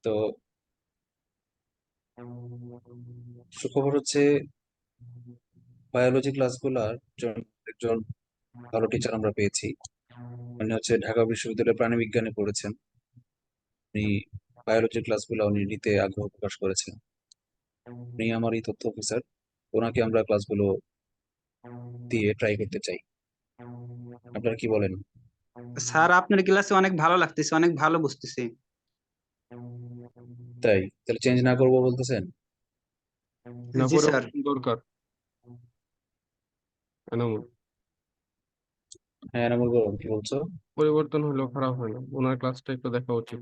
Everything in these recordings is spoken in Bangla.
তো সুখবর হচ্ছে বায়োলজি ক্লাসগুলোর জন্য একজন ভালো টিচার আমরা পেয়েছি। উনি হচ্ছে ঢাকা বিশ্ববিদ্যালয়ের প্রাণীবিজ্ঞানে পড়েছেন। উনি বায়োলজি ক্লাসগুলো উনি নিতে আগ্রহ প্রকাশ করেছেন। উনি আমার এই তথ্য অফিসার। ওনাকে আমরা ক্লাসগুলো দিয়ে ট্রাই করতে চাই। আপনারা কি বলেন? স্যার, আপনার ক্লাসে অনেক ভালো লাগতেছে, অনেক ভালো বুঝতেছি। তাই তাহলে চেঞ্জ না করবো বলতেছেন? না, জি স্যার। পরিবর্তন দরকার এনামুল। হ্যাঁ, এনামুল বলুন, কি বলছো? পরিবর্তন হলেও খারাপ হয় না, ওনার ক্লাসটা একটু দেখা উচিত,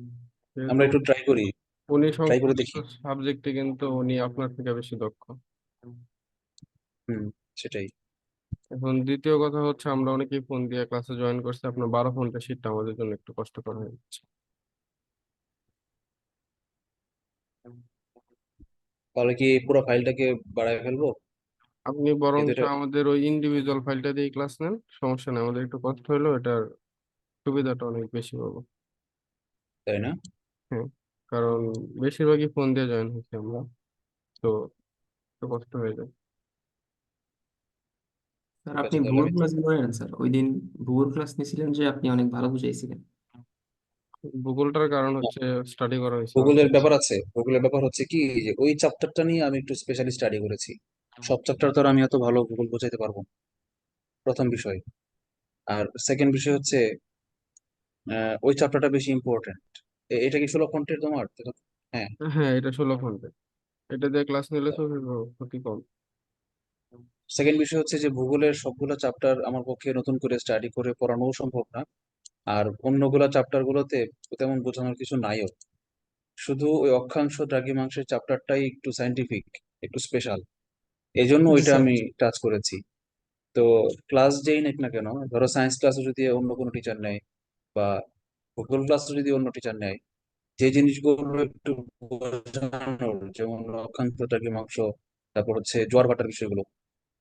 আমরা যেহেতু একটু ট্রাই করি, উনি ট্রাই করে সংশ্লিষ্ট দেখি। সাবজেক্টে কিন্তু উনি আপনার থেকে বেশি দক্ষ। হুম, সেটাই। এখন দ্বিতীয় কথা হচ্ছে, আমরা অনেকেই ফোন দিয়ে ক্লাসে জয়েন করছি, আপনার 12 ঘন্টা শীটটা আমাদের জন্য একটু কষ্টকর হয়ে যাচ্ছে। তাহলে কি পুরো ফাইলটাকে বাড়ায় ফেলবো? আপনি যেহেতু বরঞ্চ এটা, আমাদের ওই ইন্ডিভিজুয়াল ফাইলটা দিয়ে ক্লাস নেন, সমস্যা নেই, আমাদের একটু কষ্ট হলেও এটার সুবিধাটা অনেক বেশি পাবো। তাই না? হ্যাঁ, কারণ বেশিরভাগই ফোন দিয়ে জয়েন হয়েছি আমরা, তো একটু কষ্ট হয়ে যায়। স্যার, ঠিক আপনি আছে, তাহলে ভূগোল আমি ক্লাস করেন না স্যার? ওই দিন ভূগোল ক্লাস নিয়েছিলেন যে, আপনি অনেক ভালো বুঝাইছিলেন। ভূগোলটার কারণ হচ্ছে স্টাডি করা হয়েছে অল্প। গুগলের ব্যাপার আছে। গুগলের ব্যাপার হচ্ছে কি, যে ওই চ্যাপ্টারটা নিয়ে আমি একটু স্পেশালি স্টাডি করেছি। সব চ্যাপ্টার তো আর আমি এত ভালো গুগল বোঝাইতে পারবো না, প্রথম বিষয়। আর সেকেন্ড বিষয় হচ্ছে ওই চ্যাপ্টারটা বেশি ইম্পর্টেন্ট। এটা কি 16 ঘন্টার তোমার? হ্যাঁ। হ্যাঁ, এটা 16 ঘন্টা, এটা দিয়ে ক্লাস নিলে তো ক্ষতি কম। সেকেন্ড বিষয় হচ্ছে যে ভূগোলের সবগুলো চ্যাপ্টার আমার পক্ষে নতুন করে স্টাডি করে পড়ানোও সম্ভব না। আর অন্যগুলা চ্যাপ্টার গুলোতে তেমন বোঝানোর কিছু নাইও। শুধু ওই অক্ষাংশ দ্রাঘিমাংশের চ্যাপ্টারটাই একটু সাইন্টিফিক, একটু স্পেশাল। এই জন্য জি ওইটা স্যার। আমি টাচ করেছি। তো ক্লাস যেই নেক না কেন, ধরো সায়েন্স ক্লাসে যদি অন্য কোনো টিচার নেয়, বা ভূগোল ক্লাসে যদি অন্য টিচার নেয়, যে জিনিসগুলো একটু বোঝানোর, যেমন অক্ষাংশ দ্রাঘিমাংশ, তারপর হচ্ছে জোয়ার ভাটার বিষয়গুলো,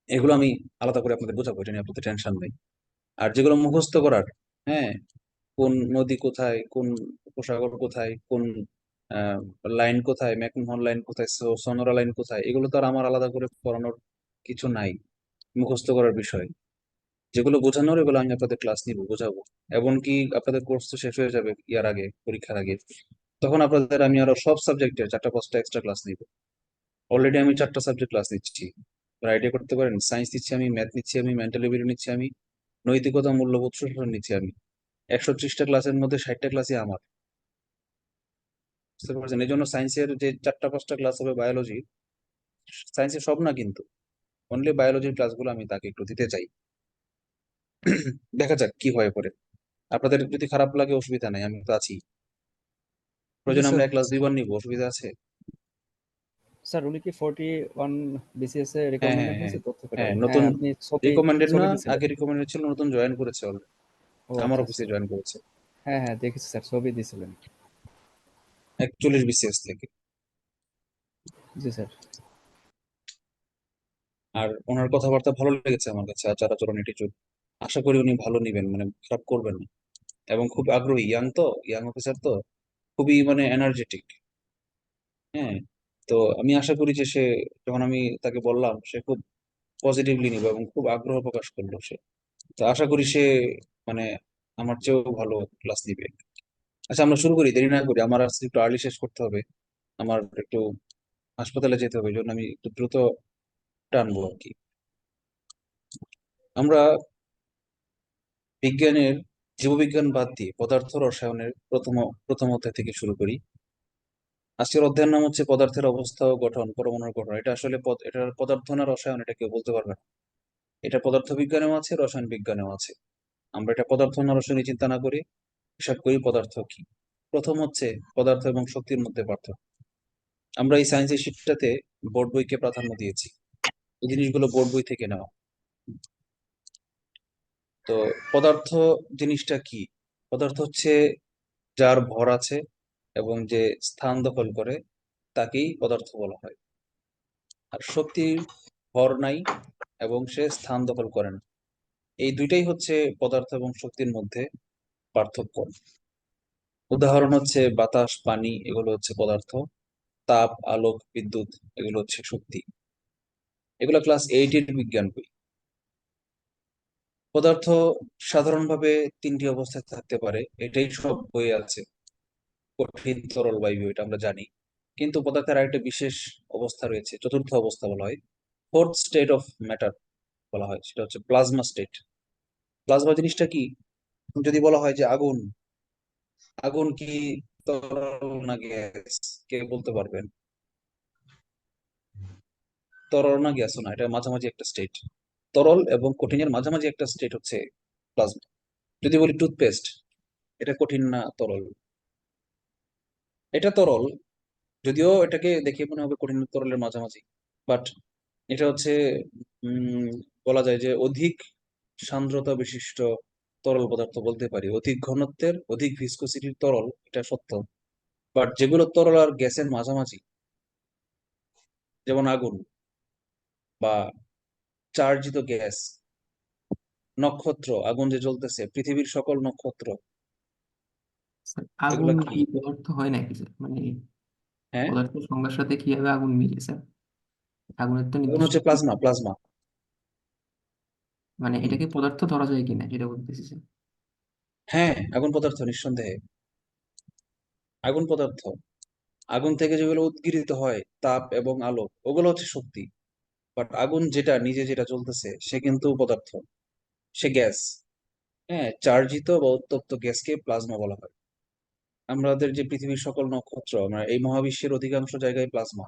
এগুলো আমি আলাদা করে আপনাদের বোঝাবো, এটা নিয়ে আপনাদের টেনশন নেই। আর যেগুলো মুখস্থ করার, হ্যাঁ, কোন নদী কোথায়, কোন উপসাগর কোথায়, কোন লাইন কোথায়, ম্যাকমোহন লাইন কোথায়, সোনোরা লাইন কোথায়, এগুলো তো আর আমার আলাদা করে পড়ানোর কিছু নাই, মুখস্থ করার বিষয়। যেগুলো বোঝানোর, এগুলো আমি আপনাদের ক্লাস নিব, বোঝাবো। এমনকি আপনাদের কোর্স তো শেষ হয়ে যাবে ইয়ার আগে, পরীক্ষার আগে। তখন আপনাদের আমি আরো সব সাবজেক্টের 4টা 5টা এক্সট্রা ক্লাস নিব। অলরেডি আমি 4টা সাবজেক্ট ক্লাস নিচ্ছি। আইডিয়া করতে পারেন, সায়েন্স নিচ্ছি আমি, ম্যাথ নিচ্ছি আমি, মেন্টাল এবিলিটি নিচ্ছি আমি, নৈতিকতা, মূল্যবোধ, সুশাসন নিচ্ছি আমি। 130টা ক্লাসের মধ্যে 60টা ক্লাসই আমার। বুঝতে পারছেন? এই জন্য সায়েন্সের যে 4টা 5টা ক্লাস হবে বায়োলজি, সায়েন্সের সব না কিন্তু, অনলি বায়োলজির ক্লাসগুলো আমি তাকে একটু দিতে চাই। দেখা যাক কি হয় পরে। আপনাদের যদি খারাপ লাগে অসুবিধা নাই, আমি তো আছি। জি প্রয়োজন আমরা স্যার। 1 ক্লাস 2 বার নিবো, অসুবিধা আছে? স্যার, উনি কি 41 বিসিএস এ হ্যাঁ, রিকমেন্ডেড হ্যাঁ, হ্যাঁ। হয়েছে তথ্য হ্যাঁ, পেটার? হ্যাঁ, নতুন আপনি ছবি রিকমেন্ডেড না, ছবি দিছিলেন। আগে রিকমেন্ডেড ছিল, নতুন জয়েন করেছে অলরেডি। ও আমার আচ্ছা অফিসে আচ্ছা। জয়েন করেছে। হ্যাঁ হ্যাঁ, দেখেছি স্যার, ছবি দিছিলেন। 41 বিসিএস থেকে। জি স্যার। আর ওনার কথাবার্তা ভালো লেগেছে আমার কাছে, আচার আচরণ attitude। আশা করি উনি ভালো নিবেন, মানে খারাপ করবেন না। এবং খুব আগ্রহী, ইয়াং তো, ইয়াং অফিসার তো, খুবই মানে এনার্জেটিক। হ্যাঁ। তো আমি আশা করি যে সে, যখন আমি তাকে বললাম, সে খুব পজিটিভলি নিবে এবং খুব আগ্রহ প্রকাশ করলো সে। তো আশা করি সে মানে আমার চেয়েও ভালো ক্লাস নিবে। আচ্ছা, আমরা শুরু করি, দেরি না করি, আমার আজকে একটু আর্লি শেষ করতে হবে। আমার একটু হাসপাতালে যেতে হবে, এই জন্য আমি একটু দ্রুত টানবো আর কি। আমরা বিজ্ঞানের, জীববিজ্ঞান বাদ দিয়ে পদার্থ রসায়নের প্রথম প্রথম অধ্যায় থেকে শুরু করি। আজকের অধ্যায়ের নাম হচ্ছে পদার্থের অবস্থা ও গঠন, পরমাণুর গঠন। এটা আসলে এটার পদার্থ না রসায়ন, এটা কেউ বলতে পারবে না। এটা পদার্থ বিজ্ঞানেও আছে, রসায়ন বিজ্ঞানেও আছে। আমরা এটা পদার্থ না রসায়নে চিন্তা না করি, হিসাব করি পদার্থ কি। প্রথম হচ্ছে পদার্থ এবং শক্তির মধ্যে পার্থক্য। আমরা এই সায়েন্সের শিটটাতে বোর্ড বইকে প্রাধান্য দিয়েছি, এই জিনিসগুলো বোর্ড বই থেকে নেওয়া। তো পদার্থ জিনিসটা কি? পদার্থ হচ্ছে যার ভর আছে এবং যে স্থান দখল করে, তাকেই পদার্থ বলা হয়। আর শক্তির ভর নাই এবং সে স্থান দখল করে না। এই দুইটাই হচ্ছে পদার্থ এবং শক্তির মধ্যে পার্থক্য। উদাহরণ হচ্ছে বাতাস, পানি, এগুলো হচ্ছে পদার্থ। তাপ, আলোক, বিদ্যুৎ, এগুলো হচ্ছে শক্তি। এগুলো ক্লাস 8 এর বিজ্ঞান বই। পদার্থ সাধারণভাবে তিনটি অবস্থায় থাকতে পারে, এটাই সব বই আছে। কঠিন, তরল, বায়বীয়, এটা আমরা জানি। কিন্তু পদার্থের আরেকটা বিশেষ অবস্থা রয়েছে, চতুর্থ অবস্থা বলা হয়, ফোর্থ স্টেট অফ ম্যাটার বলা হয়, সেটা হচ্ছে প্লাজমা স্টেট। প্লাজমা জিনিসটা কি? যদি বলা হয় যে আগুন, আগুন কি তরল না গ্যাস? কে বলতে পারবেন? তরল না গ্যাস না, এটা মাঝামাঝি একটা স্টেট। তরল এবং কঠিনের মাঝামাঝি একটা স্টেট হচ্ছে প্লাজমা। যদি বলি টুথপেস্ট, এটা কঠিন না তরল? এটা তরল, যদিও এটাকে দেখে মনে হবে কঠিন তরলের মাঝামাঝি, বাট এটা হচ্ছে উম বলা যায় যে অধিক সান্দ্রতা বিশিষ্ট তরল পদার্থ বলতে পারি। অধিক ঘনত্বের, অধিক ভিসকোসিটির তরল, এটা সত্য। বাট যেগুলো তরল আর গ্যাসের মাঝামাঝি, যেমন আগুন বা চার্জিত গ্যাস, নক্ষত্র, আগুন যে জ্বলতেছে, পৃথিবীর সকল নক্ষত্র, স্যার, এগুলা আগুন কি? কি পদার্থ হয় নাকি স্যার? মানে হ্যাঁ, পদার্থের সংজ্ঞার সাথে কিভাবে আগুন মিলে স্যার? আগুনের তো আগুন নির্দিষ্ট হচ্ছে প্লাজমা, প্লাজমা। মানে এটাকে পদার্থ ধরা যায় কিনা যেটা বলতেছি স্যার। হ্যাঁ, আগুন পদার্থ, নিঃসন্দেহে আগুন পদার্থ। আগুন থেকে যেগুলো উদ্গীরিত হয়, তাপ এবং আলো, ওগুলো হচ্ছে শক্তি। বাট আগুন যেটা নিজে যেটা জ্বলতেছে, সে কিন্তু পদার্থ, সে গ্যাস। হ্যাঁ, চার্জিত বা উত্তপ্ত গ্যাসকে প্লাজমা বলা হয়। আমাদের যে পৃথিবীর সকল নক্ষত্র, আমরা এই মহাবিশ্বের অধিকাংশ জায়গায় প্লাজমা।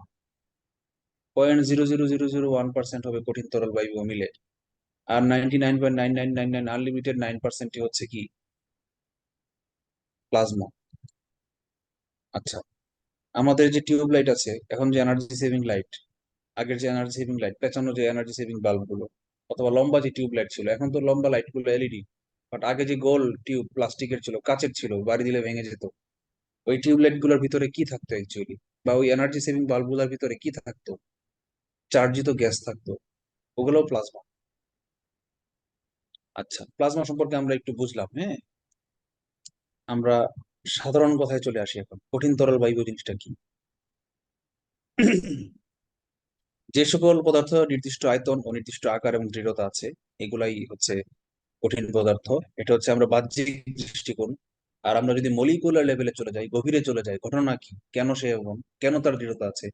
0.00001% হবে কঠিন তরল বায়ু মিলে, আর 99.9999 আনলিমিটেড 9%ই হচ্ছে কি? প্লাজমা। আচ্ছা, আমাদের যে টিউব লাইট আছে এখন, যে এনার্জি সেভিং লাইট, আগের যে এনার্জি সেভিং লাইট, পেঁচানো যে এনার্জি সেভিং বাল্ব গুলো, অথবা লম্বা যে টিউব লাইট ছিল, এখন তো লম্বা লাইট গুলো এলইডি। বাট আগে যে গোল টিউব, প্লাস্টিকের ছিল, কাচের ছিল, বাড়ি দিলে ভেঙে যেত, ওই টিউবলাইট গুলোর ভিতরে কি থাকতো অ্যাকচুয়ালি? বা ওই এনার্জি সেভিং বাল্ব গুলোর ভিতরে কি থাকতো? চার্জিত গ্যাস থাকতো, ওগুলোও প্লাজমা। আচ্ছা, প্লাজমা সম্পর্কে আমরা একটু বুঝলাম। হ্যাঁ, আমরা সাধারণ কথায় চলে আসি এখন, কঠিন তরল বায়ু জিনিসটা কি। যে সকল পদার্থ নির্দিষ্ট আয়তন ও নির্দিষ্ট আকার এবং দৃঢ়তা আছে, এগুলাই হচ্ছে কঠিন পদার্থ। এটা হচ্ছে আমরা বাহ্যিক দৃষ্টিকোণ। আর আমরা যদি মলিকুলার লেভেলে চলে যাই, গভীরে চলে যাই, ঘটনা কি, কেন সে এমন, কেন তার দৃঢ়তা আছে,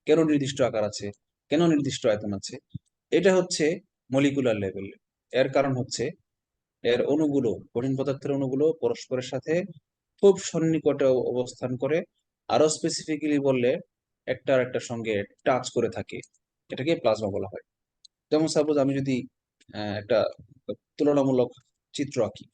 কেন নির্দিষ্ট আকার আছে, কেন নির্দিষ্ট আয়তন আছে, এটা হচ্ছে মলিকুলার লেভেল। এর কারণ হচ্ছে এর অণুগুলো, কঠিন পদার্থের অণুগুলো পরস্পরের সাথে খুব সন্নিকটে অবস্থান করে। আরো স্পেসিফিক্যালি বললে, একটা আর একটার সঙ্গে টাচ করে থাকে, এটাকে প্লাজমা বলা হয়। যেমন সাপোজ আমি যদি একটা তুলনামূলক চিত্র আঁকি।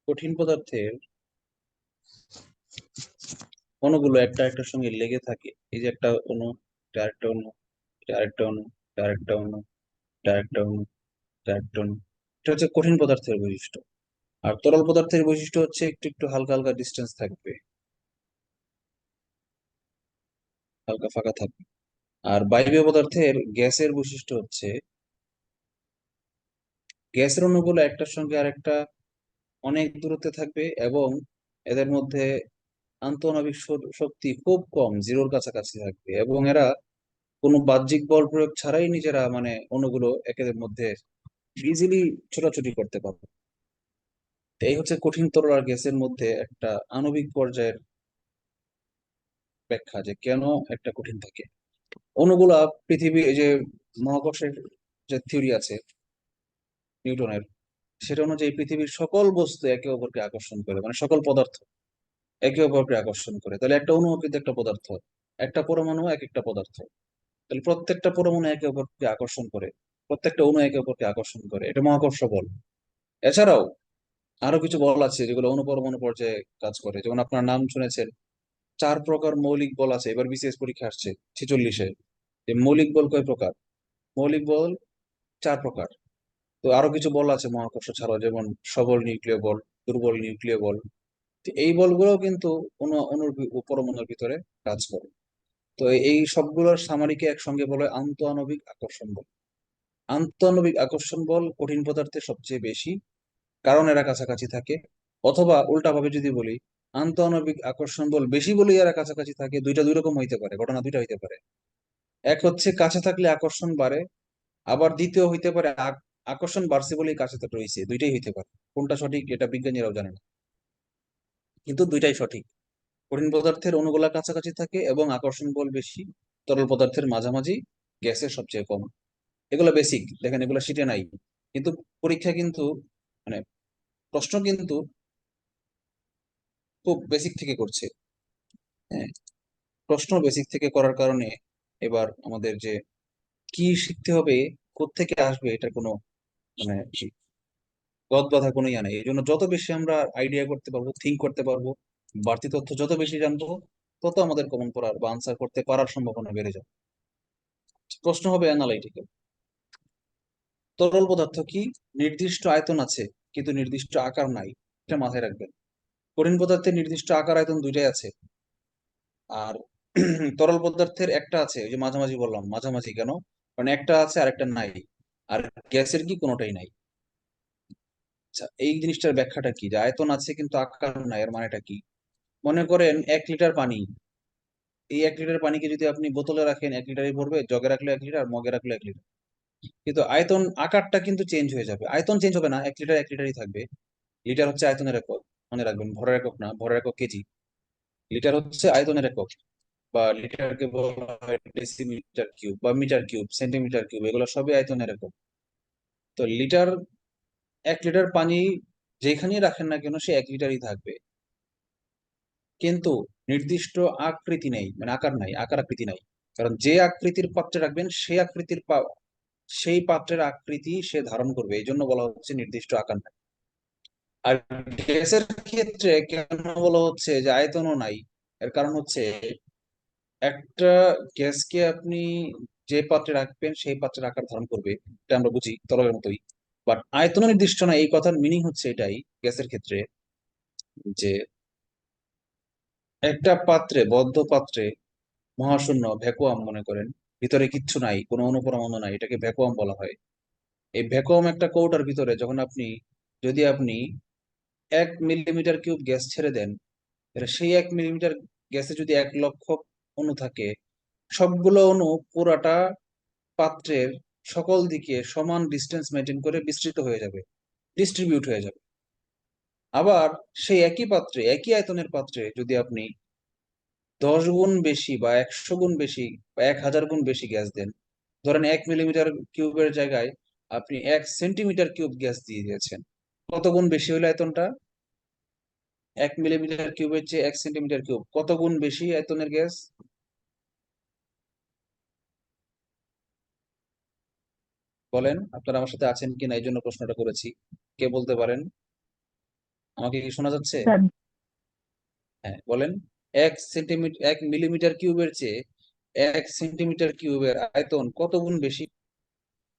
কঠিন পদার্থের অণুগুলো একটা একটার সঙ্গে লেগে থাকে। এই যে একটা অণু, এটা আরেকটা অণু, এটা আরেকটা অণু, এটা আরেকটা অণু, এটা আরেকটা অণু, এটা আরেকটা অণু। এটা হচ্ছে কঠিন পদার্থের বৈশিষ্ট্য। আর তরল পদার্থের বৈশিষ্ট্য হচ্ছে একটু একটু হালকা হালকা ডিস্টেন্স থাকবে, হালকা ফাঁকা থাকবে। আর বায়বীয় পদার্থের গ্যাসের বৈশিষ্ট্য হচ্ছে, গ্যাসের অণুগুলো একটার সঙ্গে আরেকটা অনেক দূরত্বে থাকবে, এবং এদের মধ্যে আন্তঃআণবিক শক্তি খুব কম, জিরোর কাছাকাছি থাকবে, এবং এরা কোনো বাহ্যিক বল প্রয়োগ ছাড়াই নিজেরা মানে অণুগুলো একের মধ্যে ইজিলি ছোটাছুটি করতে পারবে। তো এই হচ্ছে কঠিন তরল আর গ্যাসের মধ্যে একটা আণবিক পর্যায়ের ব্যাখ্যা, যে কেন একটা কঠিন থাকে। অণুগুলা পৃথিবী, এই যে মহাকর্ষের যে থিওরি আছে নিউটনের, সেটা অনুযায়ী পৃথিবীর সকল বস্তু একে অপরকে আকর্ষণ করে, মানে সকল পদার্থ একে অপরকে আকর্ষণ করে। তাহলে একটা অণু কিন্তু একটা পদার্থ, একটা পরমাণু এক একটা পদার্থ। তাহলে প্রত্যেকটা পরমাণু একে অপরকে আকর্ষণ করে, প্রত্যেকটা অণু একে অপরকে আকর্ষণ করে, এটা মহাকর্ষ বল। এছাড়াও আরো কিছু বল আছে যেগুলো অণুপরমাণু পর্যায়ে কাজ করে, যেমন আপনার নাম শুনেছেন 4 প্রকার মৌলিক বল আছে, এবার বিসিএস পরীক্ষা আসছে 46-এ। যে মৌলিক বল কয় প্রকার? মৌলিক বল 4 প্রকার। তো আরো কিছু বল আছে মহাকর্ষ ছাড়াও, যেমন সবল নিউক্লিয় বল, দুর্বল নিউক্লিয় বল। তো এই বলগুলো কিন্তু অণুর পরমাণুর ভিতরে কাজ করে। তো এই সবগুলোর সামারিকে একসঙ্গে বলে আন্তঃআণবিক আকর্ষণ বল। আন্তঃআণবিক আকর্ষণ বল কঠিন পদার্থে সবচেয়ে বেশি, কারণ এরা কাছাকাছি থাকে। অথবা উল্টাভাবে যদি বলি, আন্তঃআণবিক আকর্ষণ বল বেশি বলেই এরা কাছাকাছি থাকে। দুইটা দুই রকম হইতে পারে, ঘটনা দুইটা হইতে পারে। এক হচ্ছে কাছে থাকলে আকর্ষণ বাড়ে, আবার দ্বিতীয় হইতে পারে আকর্ষণ বাড়ছে বলেই কাছে তো রয়েছে। দুইটাই হইতে পারে, কোনটা সঠিক এটা বিজ্ঞানীরাও জানে না, কিন্তু দুইটাই সঠিক। কঠিন পদার্থের অণুগুলা কাছাকাছি থাকে এবং আকর্ষণ বল বেশি, তরল পদার্থের মাঝামাঝি, গ্যাসের সবচেয়ে কম। এগুলো বেসিক, দেখেন এগুলো শিটে নাই, কিন্তু পরীক্ষা কিন্তু মানে প্রশ্ন কিন্তু খুব বেসিক থেকে করছে। হ্যাঁ, প্রশ্ন বেসিক থেকে করার কারণে এবার আমাদের যে কি শিখতে হবে, কোত্থেকে আসবে, এটা কোনো মানে কি গদ বাঁধা কোনো ইয়া নেই। এই জন্য যত বেশি আমরা আইডিয়া করতে পারবো, থিঙ্ক করতে পারবো, বাড়তি তথ্য যত বেশি জানবো, তত আমাদের কমন পড়ার বা আনসার করতে পারার সম্ভাবনা বেড়ে যাবে। প্রশ্ন হবে অ্যানালাইটিক্যাল। তরল পদার্থ কি? নির্দিষ্ট আয়তন আছে কিন্তু নির্দিষ্ট আকার নাই, এটা মাথায় রাখবেন। কঠিন পদার্থের নির্দিষ্ট আকার আয়তন দুইটাই আছে। আর তরল পদার্থের একটা আছে, ওই যে মাঝামাঝি বললাম। মাঝামাঝি কেন? কারণ একটা আছে আর একটা নাই। আর গ্যাসের কি কোনোটাই নাই। আচ্ছা, এই জিনিসটার ব্যাখ্যাটা কি, যে আয়তন আছে কিন্তু আকার নাই, এর মানেটা কি? মনে করেন 1 লিটার পানি। এই 1 লিটার পানিকে যদি আপনি বোতলে রাখেন 1 লিটারই ভরবে, জগে রাখলে 1 লিটার, মগে রাখলে 1 লিটার। কিন্তু আয়তন আকারটা কিন্তু চেঞ্জ হয়ে যাবে, আয়তন চেঞ্জ হবে না, 1 লিটার 1 লিটারই থাকবে। লিটার হচ্ছে আয়তনের একক, মনে রাখবেন, ভরের একক না, ভরের একক কেজি। লিটার হচ্ছে আয়তনের একক, বা লিটারকে বলা হয় ডেসিমিটার কিউব বা মিটার কিউব, সেন্টিমিটার কিউব, এগুলো সবই আয়তনের একক। তো লিটার, 1 লিটার পানি যেখানেই রাখেন না কেন সে 1 লিটারই থাকবে। কিন্তু নির্দিষ্ট আকৃতি নেই, মানে আকার নাই, আকার আকৃতি নাই। কারণ যে আকৃতির পাত্রে রাখবেন সেই সেই পাত্রের আকৃতি সে ধারণ করবে, এই জন্য বলা হচ্ছে নির্দিষ্ট আকার নাই। আর গ্যাসের ক্ষেত্রে কেন বলা হচ্ছে যে আয়তনও নাই? এর কারণ হচ্ছে একটা গ্যাসকে আপনি যে পাত্রে রাখবেন সেই পাত্রের আকার ধারণ করবে, এটা আমরা বুঝি তরলের মতোই। বাট আয়তন নির্দিষ্ট না, এই কথার মিনিং হচ্ছে এটাই গ্যাসের ক্ষেত্রে, যে একটা পাত্রে, বদ্ধ পাত্রে, মহাশূন্য ভ্যাকুয়াম মনে করেন, ভিতরে কিচ্ছু নাই, কোনো অনুপরমাণু নাই, এটাকে ভ্যাকুয়াম বলা হয়। এই ভ্যাকুয়াম একটা কৌটার ভিতরে যখন আপনি, যদি আপনি 1 মিলিমিটার কিউব গ্যাস ছেড়ে দেন, তাহলে সেই 1 মিলিমিটার গ্যাসে যদি 1 লক্ষ অণু থাকে, সবগুলো অণু পুরাটা পাত্রের সকল দিকে সমান ডিস্টেন্স মেনটেন করে বিস্তৃত হয়ে যাবে, ডিস্ট্রিবিউট হয়ে যাবে। আবার সেই একই পাত্রে, একই আয়তনের পাত্রে যদি আপনি 10 গুণ বেশি বা 100 গুণ বেশি বা 1000 গুণ বেশি গ্যাস দেন, ধরেন 1 মিলিমিটার কিউবের জায়গায় আপনি 1 সেন্টিমিটার কিউব গ্যাস দিয়ে দিয়েছেন, কত গুণ বেশি হলো আয়তনটা? 1 মিলিমিটার কিউবের চেয়ে 1 সেন্টিমিটার কিউব কত গুণ বেশি আয়তনের গ্যাস? বলেন, আপনারা আমার সাথে আছেন কিনা, এই জন্য প্রশ্নটা করেছি। কে বলতে পারেন? আমাকে কি শোনা যাচ্ছে? স্যার হ্যাঁ বলেন। 1 মিলিমিটার কিউবের চেয়ে 1 সেন্টিমিটার কিউবের আয়তন কত গুণ বেশি?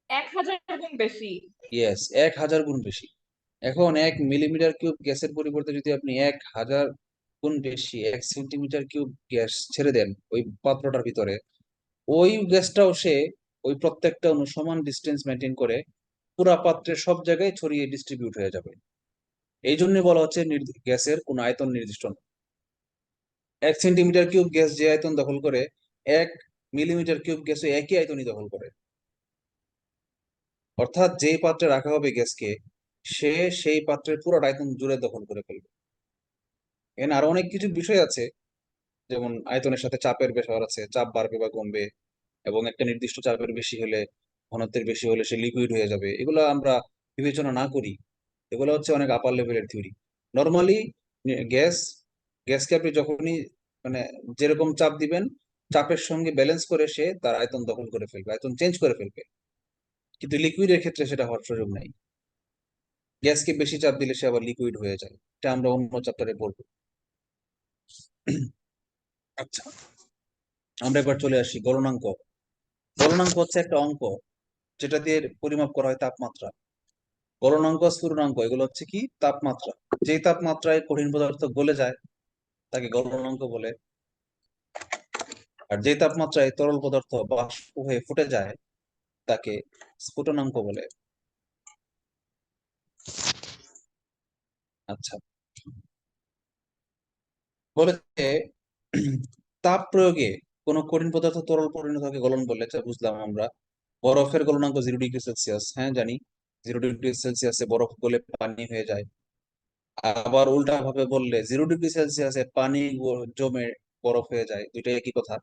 1000 গুণ বেশি। ইয়েস, 1000 গুণ বেশি। এখন 1 মিলিমিটার কিউব গ্যাসের পরিবর্তে যদি আপনি 1000 গুণ বেশি 1 সেন্টিমিটার কিউব গ্যাস ছেড়ে দেন ওই পাত্রটার ভিতরে, ওই গ্যাসটাও সে ওই প্রত্যেকটা অণু সমান ডিস্টেন্স মেনটেন করে পুরা পাত্রের সব জায়গায় ছড়িয়ে ডিস্ট্রিবিউট হয়ে যাবে। এই জন্য বলা হচ্ছে গ্যাসের কোনো আয়তন নির্দিষ্ট না। 1 সেন্টিমিটার কিউব গ্যাস যে আয়তন দখল করে, 1 মিলিমিটার কিউব গ্যাসও একই আয়তনই দখল করে। অর্থাৎ যেই পাত্রে রাখা হবে গ্যাসকে, সে সেই পাত্রের পুরো আয়তন জুড়ে দখল করে ফেলবে। এখানে আরো অনেক কিছু বিষয় আছে, যেমন আয়তনের সাথে চাপের ব্যাপার আছে, চাপ বাড়বে বা কমবে, এবং একটা নির্দিষ্ট চাপের বেশি হলে, ঘনত্বের বেশি হলে সে লিকুইড হয়ে যাবে। এগুলো আমরা বিবেচনা না করি, এগুলো হচ্ছে অনেক আপার লেভেলের থিওরি। নর্মালি গ্যাস গ্যাসকে আপনি যখনই মানে যেরকম চাপ দিবেন, চাপের সঙ্গে ব্যালেন্স করে সে তার আয়তন দখল করে ফেলবে, আয়তন চেঞ্জ করে ফেলবে। কিন্তু লিকুইডের ক্ষেত্রে সেটা হওয়ার সুযোগ নাই। গ্যাসকে বেশি চাপ দিলে সে আবার লিকুইড হয়ে যায়। এটা আমরা অন্য চ্যাপ্টারে পড়বো। আচ্ছা, আমরা এবার চলে আসি গলনাঙ্ক। গলনাঙ্ক হচ্ছে একটা অঙ্ক যেটা দিয়ে পরিমাপ করা হয় তাপমাত্রা। গলনাঙ্ক, স্ফুটনাঙ্ক এগুলো হচ্ছে কি তাপমাত্রা। যে তাপমাত্রায় কঠিন পদার্থ গলে যায় তাকে গলনাঙ্ক বলে, আর যে তাপমাত্রায় তরল পদার্থ বাষ্প হয়ে ফুটে যায় তাকে স্ফুটনাঙ্ক বলে। আচ্ছা, বলেছে তাপ প্রয়োগে কোনো কঠিন পদার্থ তরল পরিণত হতে গলন বলে, এটা বুঝলাম আমরা। বরফের গলনাঙ্ক 0 ডিগ্রি সেলসিয়াস, হ্যাঁ জানি। 0 ডিগ্রি সেলসিয়াসে বরফ গলে পানি হয়ে যায়। আবার উল্টা ভাবে বললে 0 ডিগ্রি সেলসিয়াসে পানি জমে বরফ হয়ে যায়, দুইটাই একই কথা।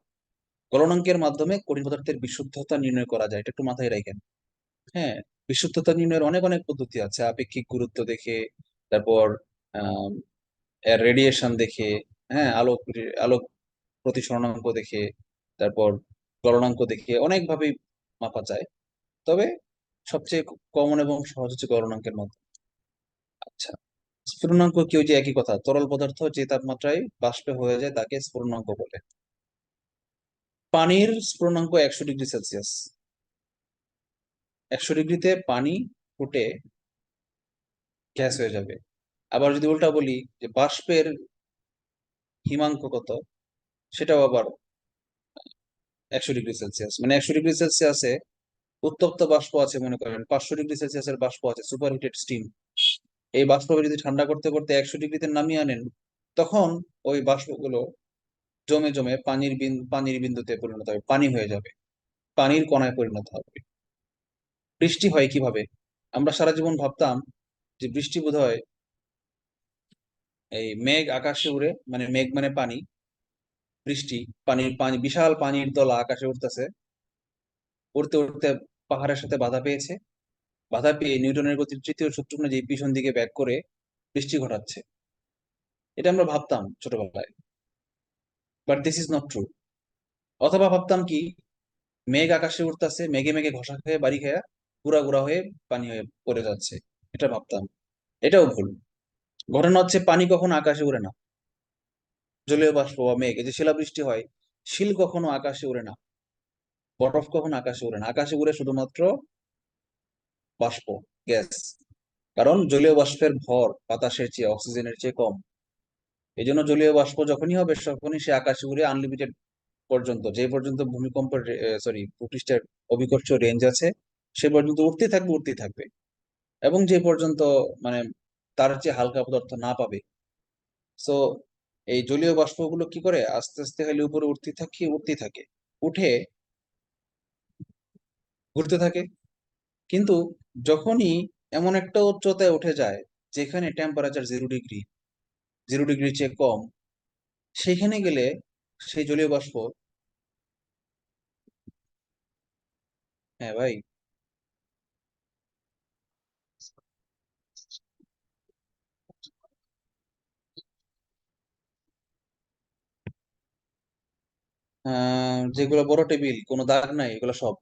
গলনাঙ্কের মাধ্যমে কঠিন পদার্থের বিশুদ্ধতা নির্ণয় করা যায়, এটা একটু মাথায় রাখেন। হ্যাঁ, বিশুদ্ধতা নির্ণয়ের অনেক অনেক পদ্ধতি আছে, আপেক্ষিক গুরুত্ব দেখে, তারপর আহ এর রেডিয়েশন দেখে, হ্যাঁ, আলোক প্রতিসরণাঙ্ক দেখে, তারপর গলনাঙ্ক দেখে অনেক ভাবেই মাপা যায়। তবে সবচেয়ে কমন এবং সহজ হচ্ছে গলনাঙ্কের মধ্যে। আচ্ছা, স্ফুটনাঙ্ক কি? ওই যে একই কথা, তরল পদার্থ যে তাপমাত্রায় বাষ্পে হয়ে যায় তাকে স্ফুটনাঙ্ক বলে। পানির স্ফুটনাঙ্ক 100 ডিগ্রি সেলসিয়াস। 100 ডিগ্রিতে পানি ফুটে গ্যাস হয়ে যাবে। আবার যদি উল্টা বলি যে বাষ্পের হিমাঙ্ক কত, সেটাও আবার 100 ডিগ্রি সেলসিয়াস। মানে 100 ডিগ্রি সেলসিয়াসে উত্তপ্ত বাষ্প আছে, মনে করেন 500 ডিগ্রি সেলসিয়াসের বাষ্প আছে, সুপার হিটেড স্টিম। এই বাষ্পকে যদি ঠান্ডা করতে করতে 100 ডিগ্রিতে নামিয়ে আনেন, তখন ওই বাষ্পগুলো জমে জমে পানির বিন্দুতে পরিণত হবে, পানি হয়ে যাবে, পানির কণায় পরিণত হবে। বৃষ্টি হয় কিভাবে? আমরা সারা জীবন ভাবতাম যে বৃষ্টি বোধহয় এই মেঘ আকাশে উড়ে, মানে মেঘ মানে পানি, বৃষ্টি পানি বিশাল পানির দলা আকাশে উঠতেছে, উড়তে উড়তে পাহাড়ের সাথে বাধা পেয়েছে, বাধা পেয়ে নিউটনের গতির তৃতীয় সূত্র অনুযায়ী পিছন দিকে ব্যাক করে বৃষ্টি ঘটাচ্ছে। এটা আমরা ভাবতাম ছোটবেলায়, but this is not true. অথবা ভাবতাম কি, মেঘ আকাশে উঠতেছে, মেঘে মেঘে ঘষা খেয়ে বাড়ি খেয়ে গুড়া গুড়া হয়ে পানি হয়ে পড়ে যাচ্ছে, এটা ভাবতাম। এটাও ভুল। ঘটনা হচ্ছে পানি কখনো আকাশে উড়ে না। জলীয় বাষ্প বা মেঘ, এই যে শিলাবৃষ্টি হয়, শিল কখনো আকাশে উড়ে না, বরফ কখনো আকাশে উড়ে না। আকাশে উড়ে শুধুমাত্র বাষ্প, গ্যাস। কারণ জলীয় বাষ্পের ভর বাতাসের চেয়ে, অক্সিজেনের চেয়ে কম। এই জন্য জলীয় বাষ্প যখনই হবে তখনই সে আকাশে উড়ে আনলিমিটেড পর্যন্ত, যে পর্যন্ত ভূমিকম্পের ভূপৃষ্ঠের অভিকর্ষ রেঞ্জ আছে, সে পর্যন্ত উঠতেই থাকবে, উঠতেই থাকবে। এবং যে পর্যন্ত মানে তার চেয়ে হালকা পদার্থ না পাবে। সো এই জলীয় বাষ্পগুলো কি করে, আস্তে আস্তে হলে উপরে উঠতেই থাকে, উঠে ঘুরতে থাকে। কিন্তু যখনই এমন একটা উচ্চতায় উঠে যায় যেখানে টেম্পারেচার 0 ডিগ্রি, 0 ডিগ্রির চেয়ে কম, সেখানে গেলে সেই জলীয় বাষ্প, হ্যাঁ ভাই, যেগুলো বড় টেবিল, কোনো দাগ নাই, এগুলো সব।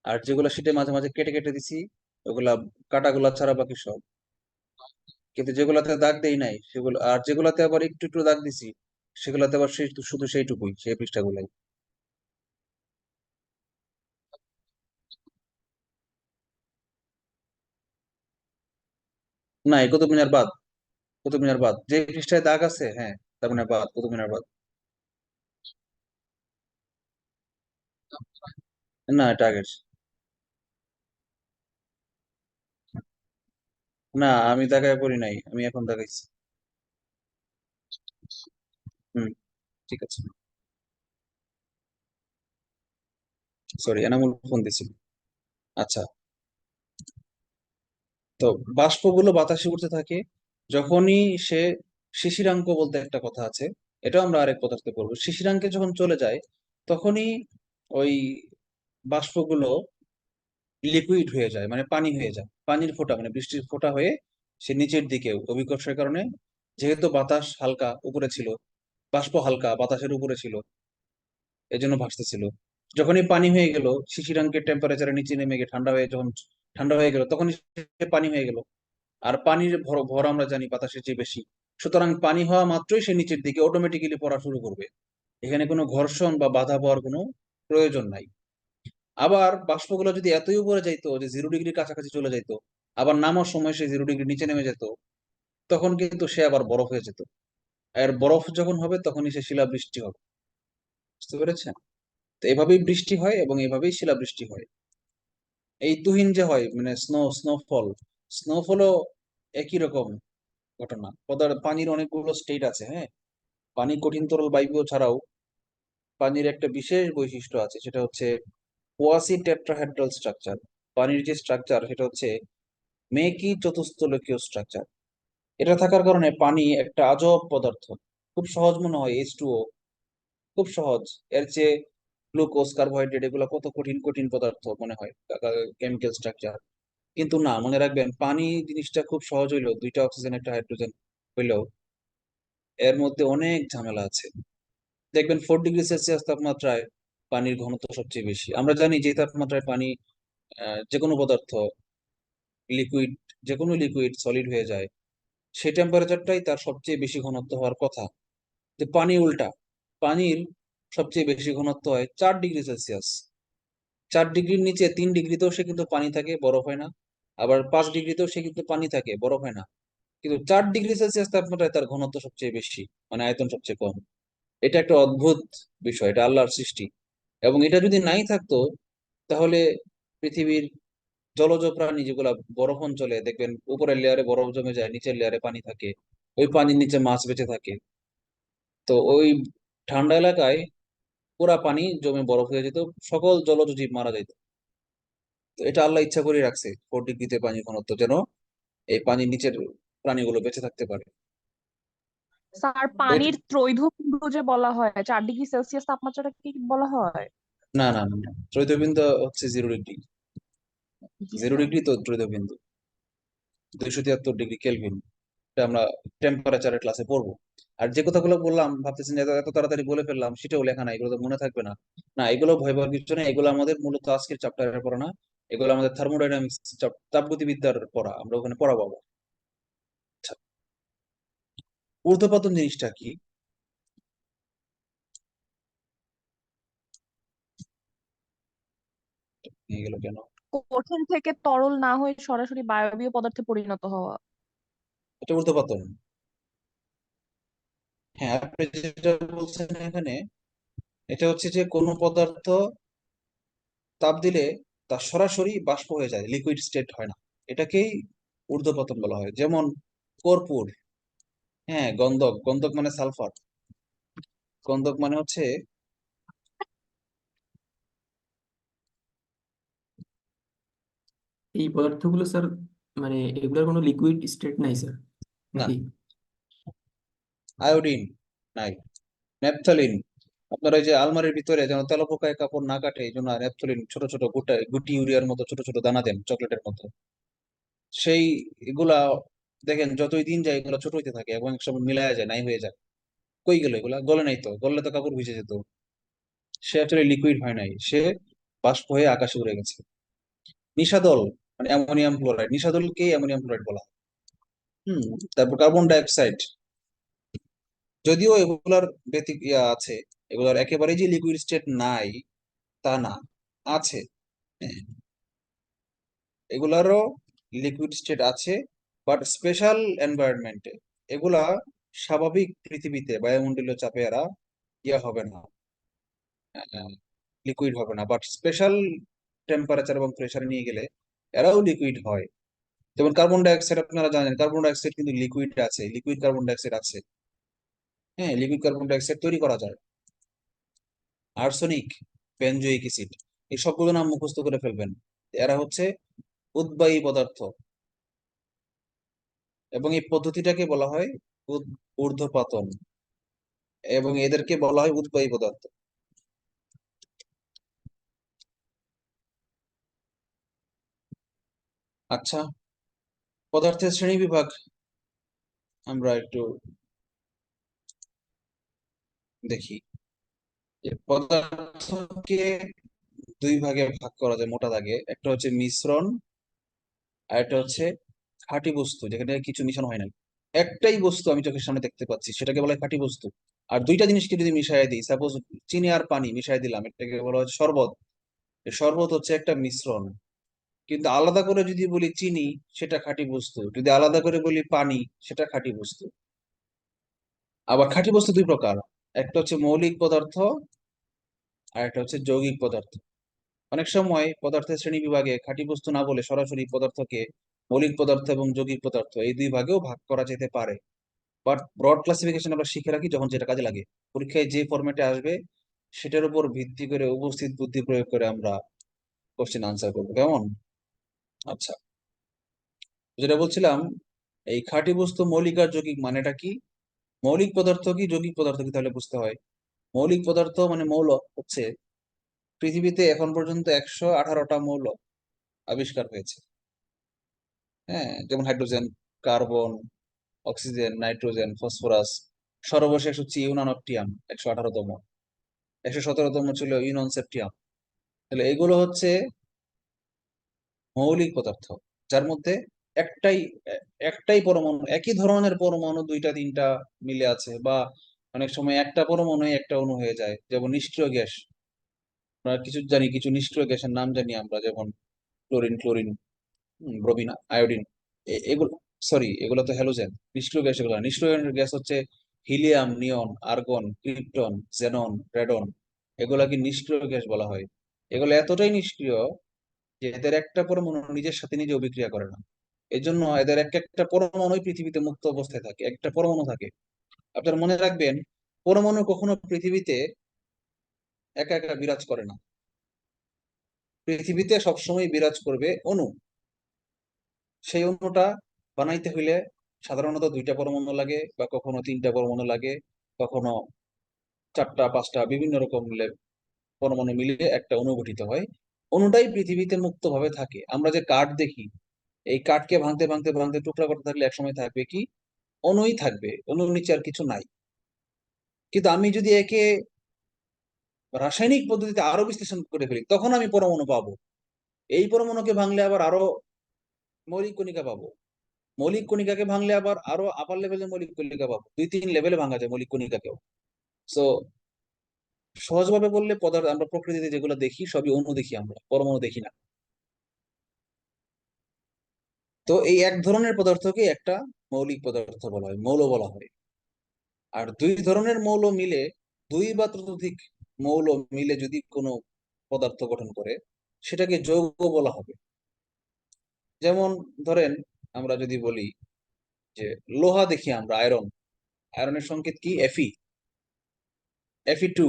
আর যেগুলো শীটে মাঝে মাঝে কেটে কেটে দিছি, ওগুলা কাটাগুলা ছাড়া বাকি সব। কিন্তু যেগুলাতে দাগ দেই নাই সেগুলো, আর যেগুলাতে আবার একটু একটু দাগ দিছি, সেগুলাতে আবার শুধু সেইটুকুই, সেই পৃষ্ঠাগুলাই। না, এই কুতুব মিনার বাদ। কুতুব মিনার বাদ, যে পৃষ্ঠায় দাগ আছে, হ্যাঁ, তার মানে বাদ, কুতুব মিনার বাদ। না, এটা আগের। না, আমি দাগায় পড়ি নাই, আমি এখন দাগাইছি। হুম। ঠিক আছে, সরি এনামুল ফোন দিছিল। আচ্ছা, তো বাষ্পগুলো বাতাসে উঠতে থাকে। যখনই সে শিশিরাঙ্ক বলতে একটা কথা আছে, এটাও আমরা আরেক পদার্থে পড়বো। শিশিরাঙ্কে যখন চলে যায় তখনই ওই বাষ্পগুলো লিকুইড হয়ে যায়, মানে পানি হয়ে যায়, পানির ফোঁটা মানে বৃষ্টির ফোঁটা হয়ে সে নিচের দিকে অভিকর্ষের কারণে, যেহেতু বাতাস হালকা উপরে ছিল, বাষ্প হালকা বাতাসের উপরে ছিল, এজন্য ভাসতেছিল। যখনই পানি হয়ে গেল, শিশিরাঙ্কের টেম্পারেচারের নিচে নেমে গিয়ে ঠান্ডা হয়ে, যখন ঠান্ডা হয়ে গেল তখনই সে পানি হয়ে গেল। আর পানির ভর ভর আমরা জানি বাতাসের চেয়ে বেশি, সুতরাং পানি হওয়া মাত্রই সে নিচের দিকে অটোমেটিক্যালি পড়া শুরু করবে। এখানে কোনো ঘর্ষণ বা বাধা পাওয়ার কোনো প্রয়োজন নাই। আবার বাষ্পগুলো যদি এতই উপরে যাইতো যে 0 ডিগ্রির কাছাকাছি চলে যাইতো, আবার নামার সময় সে 0 ডিগ্রি নিচে নেমে যেত, তখন কিন্তু সে আবার বরফ হয়ে যেত। আর বরফ যখন হবে তখনই সে শিলাবৃষ্টি হবে। বুঝতে পেরেছেন? তো এভাবেই বৃষ্টি হয় এবং এভাবেই শিলাবৃষ্টি হয়। এই তুহিন যে হয় মানে স্নোফল, স্নোফলও একই রকম ঘটনা। পানির অনেকগুলো স্টেট আছে, হ্যাঁ। পানি কঠিন তরল বায়বীয় ছাড়াও পানির একটা বিশেষ বৈশিষ্ট্য আছে, সেটা হচ্ছে কোয়াসি টেট্রাহেড্রাল স্ট্রাকচার। পানির যে স্ট্রাকচার সেটা হচ্ছে মেকি চতুস্তলকীয় স্ট্রাকচার। এটা থাকার কারণে পানি একটা আজব পদার্থ। খুব সহজ মনে হয় H2O, খুব সহজ। এর চেয়ে গ্লুকোজ, কার্বোহাইড্রেট এগুলো কত কঠিন কঠিন পদার্থ মনে হয় কেমিক্যাল স্ট্রাকচার। কিন্তু না, মনে রাখবেন পানি জিনিসটা খুব সহজ হইলেও, 2টা অক্সিজেন একটা হাইড্রোজেন হইলেও এর মধ্যে অনেক ঝামেলা আছে। দেখবেন 4 ডিগ্রি সেলসিয়াস তাপমাত্রায় পানির ঘনত্ব সবচেয়ে বেশি। আমরা জানি যে তাপমাত্রায় পানি, যে কোনো পদার্থ, লিকুইড, যে কোনো লিকুইড সলিড হয়ে যায়, সেই টেম্পারেচারটাই তার সবচেয়ে বেশি ঘনত্ব হওয়ার কথা। যে পানি উল্টা, পানির সবচেয়ে বেশি ঘনত্ব হয় 4 ডিগ্রি সেলসিয়াস। 4 ডিগ্রির নিচে 3 ডিগ্রিতেও সে কিন্তু পানি থাকে, বরফ হয় না। আবার 5 ডিগ্রিতেও সে কিন্তু পানি থাকে, বরফ হয় না। কিন্তু 4 ডিগ্রি সেলসিয়াস তাপমাত্রায় তার ঘনত্ব সবচেয়ে বেশি, মানে আয়তন সবচেয়ে কম। এটা একটা অদ্ভুত বিষয়, এটা আল্লাহর সৃষ্টি। এবং এটা যদি নাই থাকতো, তাহলে পৃথিবীর জলজ প্রাণী যেগুলা বরফ অঞ্চলে, দেখবেন উপরের লেয়ারে বরফ জমে যায়, নিচের লেয়ারে পানি থাকে, ওই পানির নিচে মাছ বেঁচে থাকে। তো ওই ঠান্ডা এলাকায় পুরা পানি জমে বরফ হয়ে যেত, সকল জলজ জীব মারা যেত। তো এটা আল্লাহ ইচ্ছা করে রাখছে 4 ডিগ্রিতে পানির ঘনত্ব, যেন এই পানির নিচের প্রাণীগুলো বেঁচে থাকতে পারে। স্যার তো পানির ত্রৈধবিন্দু যে বলা হয় 4 ডিগ্রি সেলসিয়াস তাপমাত্রাটা কি বলা হয়? না না না না, ত্রৈধবিন্দু হচ্ছে 0 ডিগ্রি। জি 0 ডিগ্রি তো ত্রৈধবিন্দু, 273 ডিগ্রি কেলভিন। এটা আমরা টেম্পারেচারের ক্লাসে পড়বো। আর যে কথাগুলো বললাম, ভাবতেছেন যে এত এত তাড়াতাড়ি বলে ফেললাম, সেটাও লেখা না, এগুলো তো মনে থাকবে না। না, এগুলো ভয় পাওয়ার কিছু নেই, এগুলো আমাদের মূলত আজকের চ্যাপ্টারের পড়া না, এগুলো আমাদের থার্মোডাইনামিক্স, তাপগতিবিদ্যার পড়া, আমরা ওখানে পড়াবো আবার। আচ্ছা, ঊর্ধ্বপতন জিনিসটা কি? নিয়ে গেল কেন? কঠিন থেকে তরল না হয়ে সরাসরি বায়বীয় পদার্থে পরিণত হওয়া। এটা ঊর্ধ্বপতন। হ্যাঁ, আপনি যেটা বলছেন এখানে, এটা হচ্ছে যে কোনো পদার্থ তাপ দিলে তা সরাসরি বাষ্প হয়ে যায়, লিকুইড স্টেট হয় না, এটাকেই ঊর্ধ্বপতন বলা হয়। যেমন কর্পূর, হ্যাঁ, গন্ধক, গন্ধক মানে সালফার, গন্ধক মানে হচ্ছে, এই পদার্থগুলো স্যার, মানে এগুলোর কোনো লিকুইড স্টেট নাই স্যার না, নাকি? আয়োডিন নাই, ন্যাপথলিন। আপনার ওই যে আলমারির ভিতরে যেন তেলাপোকায় কাপড় না কাটে, এই জন্য ন্যাপথলিন ছোট ছোট গুটি ইউরিয়ার মতো ছোট ছোট দানা দেন, চকলেটের মতো। সেই এগুলা দেখেন যতই দিন যায় এগুলো ছোট হইতে থাকে এবং একসময় মিলায়া যায়, নাই হয়ে যায়। কই গেল এগুলা? গলে নাই তো, গললে তো কাপড় ভিজে যেত। সে আসলে লিকুইড হয় নাই, সে বাষ্প হয়ে আকাশে উড়ে গেছে। নিশাদল মানে অ্যামোনিয়াম ক্লোরাইড, নিশাদলকে অ্যামোনিয়াম ক্লোরাইড বলা হয়। হম। তারপর কার্বন ডাইঅক্সাইড, যদিও এগুলার আছে, এগুলার একেবারেই যে লিকুইড স্টেট নাই তা না, আছে। হ্যাঁ, এগুলারও লিকুইড স্টেট আছে, বাট স্পেশাল এনভায়রনমেন্টে এগুলা স্বাভাবিক পৃথিবীতে বায়ুমণ্ডলীয় চাপে এরা হবে না, লিকুইড হবে না। বাট স্পেশাল টেম্পারেচার এবং প্রেসারে নিয়ে গেলে এরাও লিকুইড হয়। যেমন কার্বন ডাইঅক্সাইড, আপনারা জানেন কার্বন ডাইঅক্সাইড কিন্তু লিকুইড আছে, লিকুইড কার্বন ডাইঅক্সাইড আছে। হ্যাঁ, লিকুইড কার্বন ডাই অক্সাইড তৈরি করা যায়। আর্সেনিক, বেনজোইক অ্যাসিড, এই সবগুলো নাম মুখস্থ করে ফেলবেন। এরা হচ্ছে উদ্বায়ী পদার্থ, এবং এই পদ্ধতিটাকে বলা হয় ঊর্ধ্বপাতন, এবং এদেরকে বলা হয় উদ্বায়ী পদার্থ। আচ্ছা, পদার্থের শ্রেণী বিভাগ আমরা একটু দেখি। যে পদার্থকে দুই ভাগে ভাগ করা যায় মোটা দাগে, একটা হচ্ছে মিশ্রণ আর একটা হচ্ছে খাঁটি বস্তু, যেখানে কিছু মিশানো হয় না। একটাই বস্তু আমি চোখের সামনে দেখতে পাচ্ছি, সেটাকে বলা হয় খাঁটি বস্তু। আর দুইটা জিনিসকে যদি মিশাই দিই, সাপোজ চিনি আর পানি মিশাই দিলাম, এটাকে বলা হয় শরবত। এই শরবত হচ্ছে একটা মিশ্রণ। কিন্তু আলাদা করে যদি বলি চিনি, সেটা খাঁটি বস্তু, যদি আলাদা করে বলি পানি, সেটা খাঁটি বস্তু। আবার খাঁটি বস্তু দুই প্রকার, একটা হচ্ছে মৌলিক পদার্থ আর একটা হচ্ছে যৌগিক পদার্থ। অনেক সময় পদার্থের শ্রেণী বিভাগে খাঁটি বস্তু না বলে সরাসরি পদার্থকে মৌলিক পদার্থ এবং যৌগিক পদার্থ এই দুই ভাগেও ভাগ করা যেতে পারে। বাট ব্রড ক্লাসিফিকেশন আমরা শিখে রাখি, যখন যেটা কাজে লাগে পরীক্ষায় যে ফরম্যাটে আসবে সেটার উপর ভিত্তি করে উপস্থিত বুদ্ধি প্রয়োগ করে আমরা কোশ্চেন আনসার করবো, কেমন? আচ্ছা, যেটা বলছিলাম, এই খাঁটি বস্তু, মৌলিক আর যৌগিক মানেটা কি? মৌলিক পদার্থ কি, যৌগিক পদার্থ কি, তাহলে বুঝতে হয়। মৌলিক পদার্থ মানে মৌল হচ্ছে, পৃথিবীতে এখন পর্যন্ত 118টা মৌল আবিষ্কার হয়েছে। হ্যাঁ, যেমন hydrogen, carbon, oxygen, nitrogen, phosphorus. সর্বশেষ হচ্ছে ইউনানপটিয়াম, 118তম। 117তম ছিল ইউননসেপটিয়াম। তাহলে এগুলো হচ্ছে মৌলিক পদার্থ, যার মধ্যে একটাই একটাই পরমাণু, একই ধরনের পরমাণু দুইটা তিনটা মিলে আছে, বা অনেক সময় একটা পরমাণু একটা অণু হয়ে যায়। যেমন নিষ্ক্রিয় গ্যাস, আমরা কিছু জানি, কিছু নিষ্ক্রিয় গ্যাসের নাম জানি আমরা, যেমন ক্লোরিন, ব্রোমিন, আয়োডিন, এগুলো, সরি এগুলো তো হ্যালোজেন। নিষ্ক্রিয় গ্যাস এগুলো না। নিষ্ক্রিয় গ্যাস হচ্ছে হিলিয়াম, নিয়ন, আর্গন, ক্রিপ্টন, জেনন, রেডন। এগুলা কি নিষ্ক্রিয় গ্যাস বলা হয়। এগুলো এতটাই নিষ্ক্রিয় যে এদের একটা পরমাণু নিজের সাথে নিজে অভিক্রিয়া করে না। এই জন্য এদের এক একটা পরমাণুই পৃথিবীতে মুক্ত অবস্থায় থাকে, একটা পরমাণু থাকে। আপনারা মনে রাখবেন, পরমাণু কখনো পৃথিবীতে একা একা বিরাজ করে না। পৃথিবীতে সবসময় বিরাজ করবে অণু। সেই অণুটা বানাইতে হইলে সাধারণত দুইটা পরমাণু লাগে, বা কখনো তিনটা পরমাণু লাগে, কখনো চারটা পাঁচটা, বিভিন্ন রকম পরমাণু মিলিয়ে একটা অণু গঠিত হয়। অণুটাই পৃথিবীতে মুক্তভাবে থাকে। আমরা যে কাঠ দেখি, এই কাঠকে ভাঙতে ভাঙতে ভাঙতে টুকরা করতে থাকলে একসময় থাকবে কি, অণুই থাকবে, অণুর নিচে আর কিছু নাই। কিন্তু আমি যদি একে রাসায়নিক পদ্ধতিতে আরো বিশ্লেষণ করে ফেলি, তখন আমি পরমাণু পাবো। এই পরমাণুকে ভাঙলে আবার আরো মৌলিক কণিকা পাবো। মৌলিক কণিকাকে ভাঙলে আবার আরো আপার লেভেলের মৌলিক কণিকা পাবো। দুই তিন লেভেলে ভাঙা যায় মৌলিক কণিকাকেও। সো সহজভাবে বললে, পদার্থ আমরা প্রকৃতিতে যেগুলো দেখি সবই অণু দেখি, আমরা পরমাণু দেখি না। তো এই এক ধরনের পদার্থকে একটা মৌলিক পদার্থ বলা হয়, মৌল বলা হয়। আর দুই ধরনের মৌল মিলে, দুই বা ততোধিক মৌল মিলে যদি কোনো পদার্থ গঠন করে, সেটাকে যৌগ বলা হবে। যেমন ধরেন, আমরা যদি বলি যে লোহা দেখি আমরা, আয়রন, আয়রনের সংকেত কি, এফি, Fe2।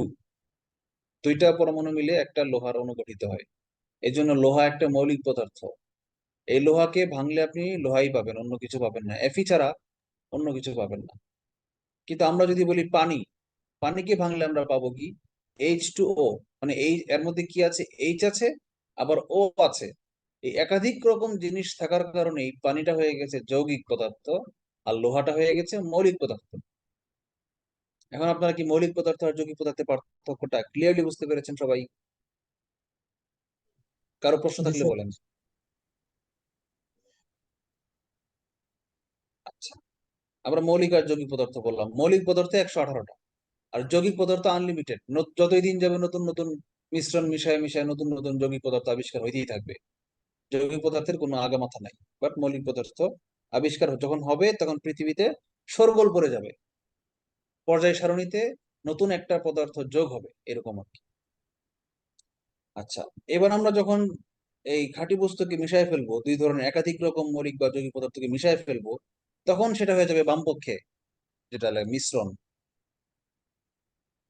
দুইটা পরমাণু মিলে একটা লোহার অণু গঠিত হয়। এই জন্য লোহা একটা মৌলিক পদার্থ। এই লোহাকে ভাঙলে আপনি লোহাই পাবেন, অন্য কিছু পাবেন না, এফি ছাড়া অন্য কিছু পাবেন না। কিন্তু আমরা যদি বলি পানি, পানিকে ভাঙলে আমরা পাবো কি, H2O। মানে এই এর মধ্যে কি আছে, এইচ আছে, আবার ও আছে। এই একাধিক রকম জিনিস থাকার কারণে এই পানিটা হয়ে গেছে যৌগিক পদার্থ, আর লোহাটা হয়ে গেছে মৌলিক পদার্থ। এখন আপনারা কি মৌলিক পদার্থ আর যৌগিক পদার্থের পার্থক্যটা ক্লিয়ারলি বুঝতে পেরেছেন সবাই? কারো প্রশ্ন জি থাকলে স্যার। বলেন। আচ্ছা, আমরা মৌলিক আর যৌগিক পদার্থ বললাম। মৌলিক পদার্থ 118টা, আর যৌগিক পদার্থ আনলিমিটেড। যতই দিন যাবে নতুন নতুন মিশ্রণ মিশায় মিশায় নতুন নতুন যৌগিক পদার্থ আবিষ্কার হইতেই থাকবে। যৌগিক পদার্থের কোনো আগামাথা নাই। বাট মৌলিক পদার্থ আবিষ্কার যখন হবে, তখন পৃথিবীতে শোরগোল পড়ে যাবে, পর্যায় সারণীতে নতুন একটা পদার্থ যোগ হবে, এরকম আর কি। আচ্ছা, এবার আমরা যখন এই খাঁটি বস্তুকে মিশায় ফেলবো, দুই ধরনের একাধিক রকম মৌলিক বা যৌগিক পদার্থকে মিশায় ফেলবো, তখন সেটা হয়ে যাবে বামপক্ষে, যেটা মিশ্রণ।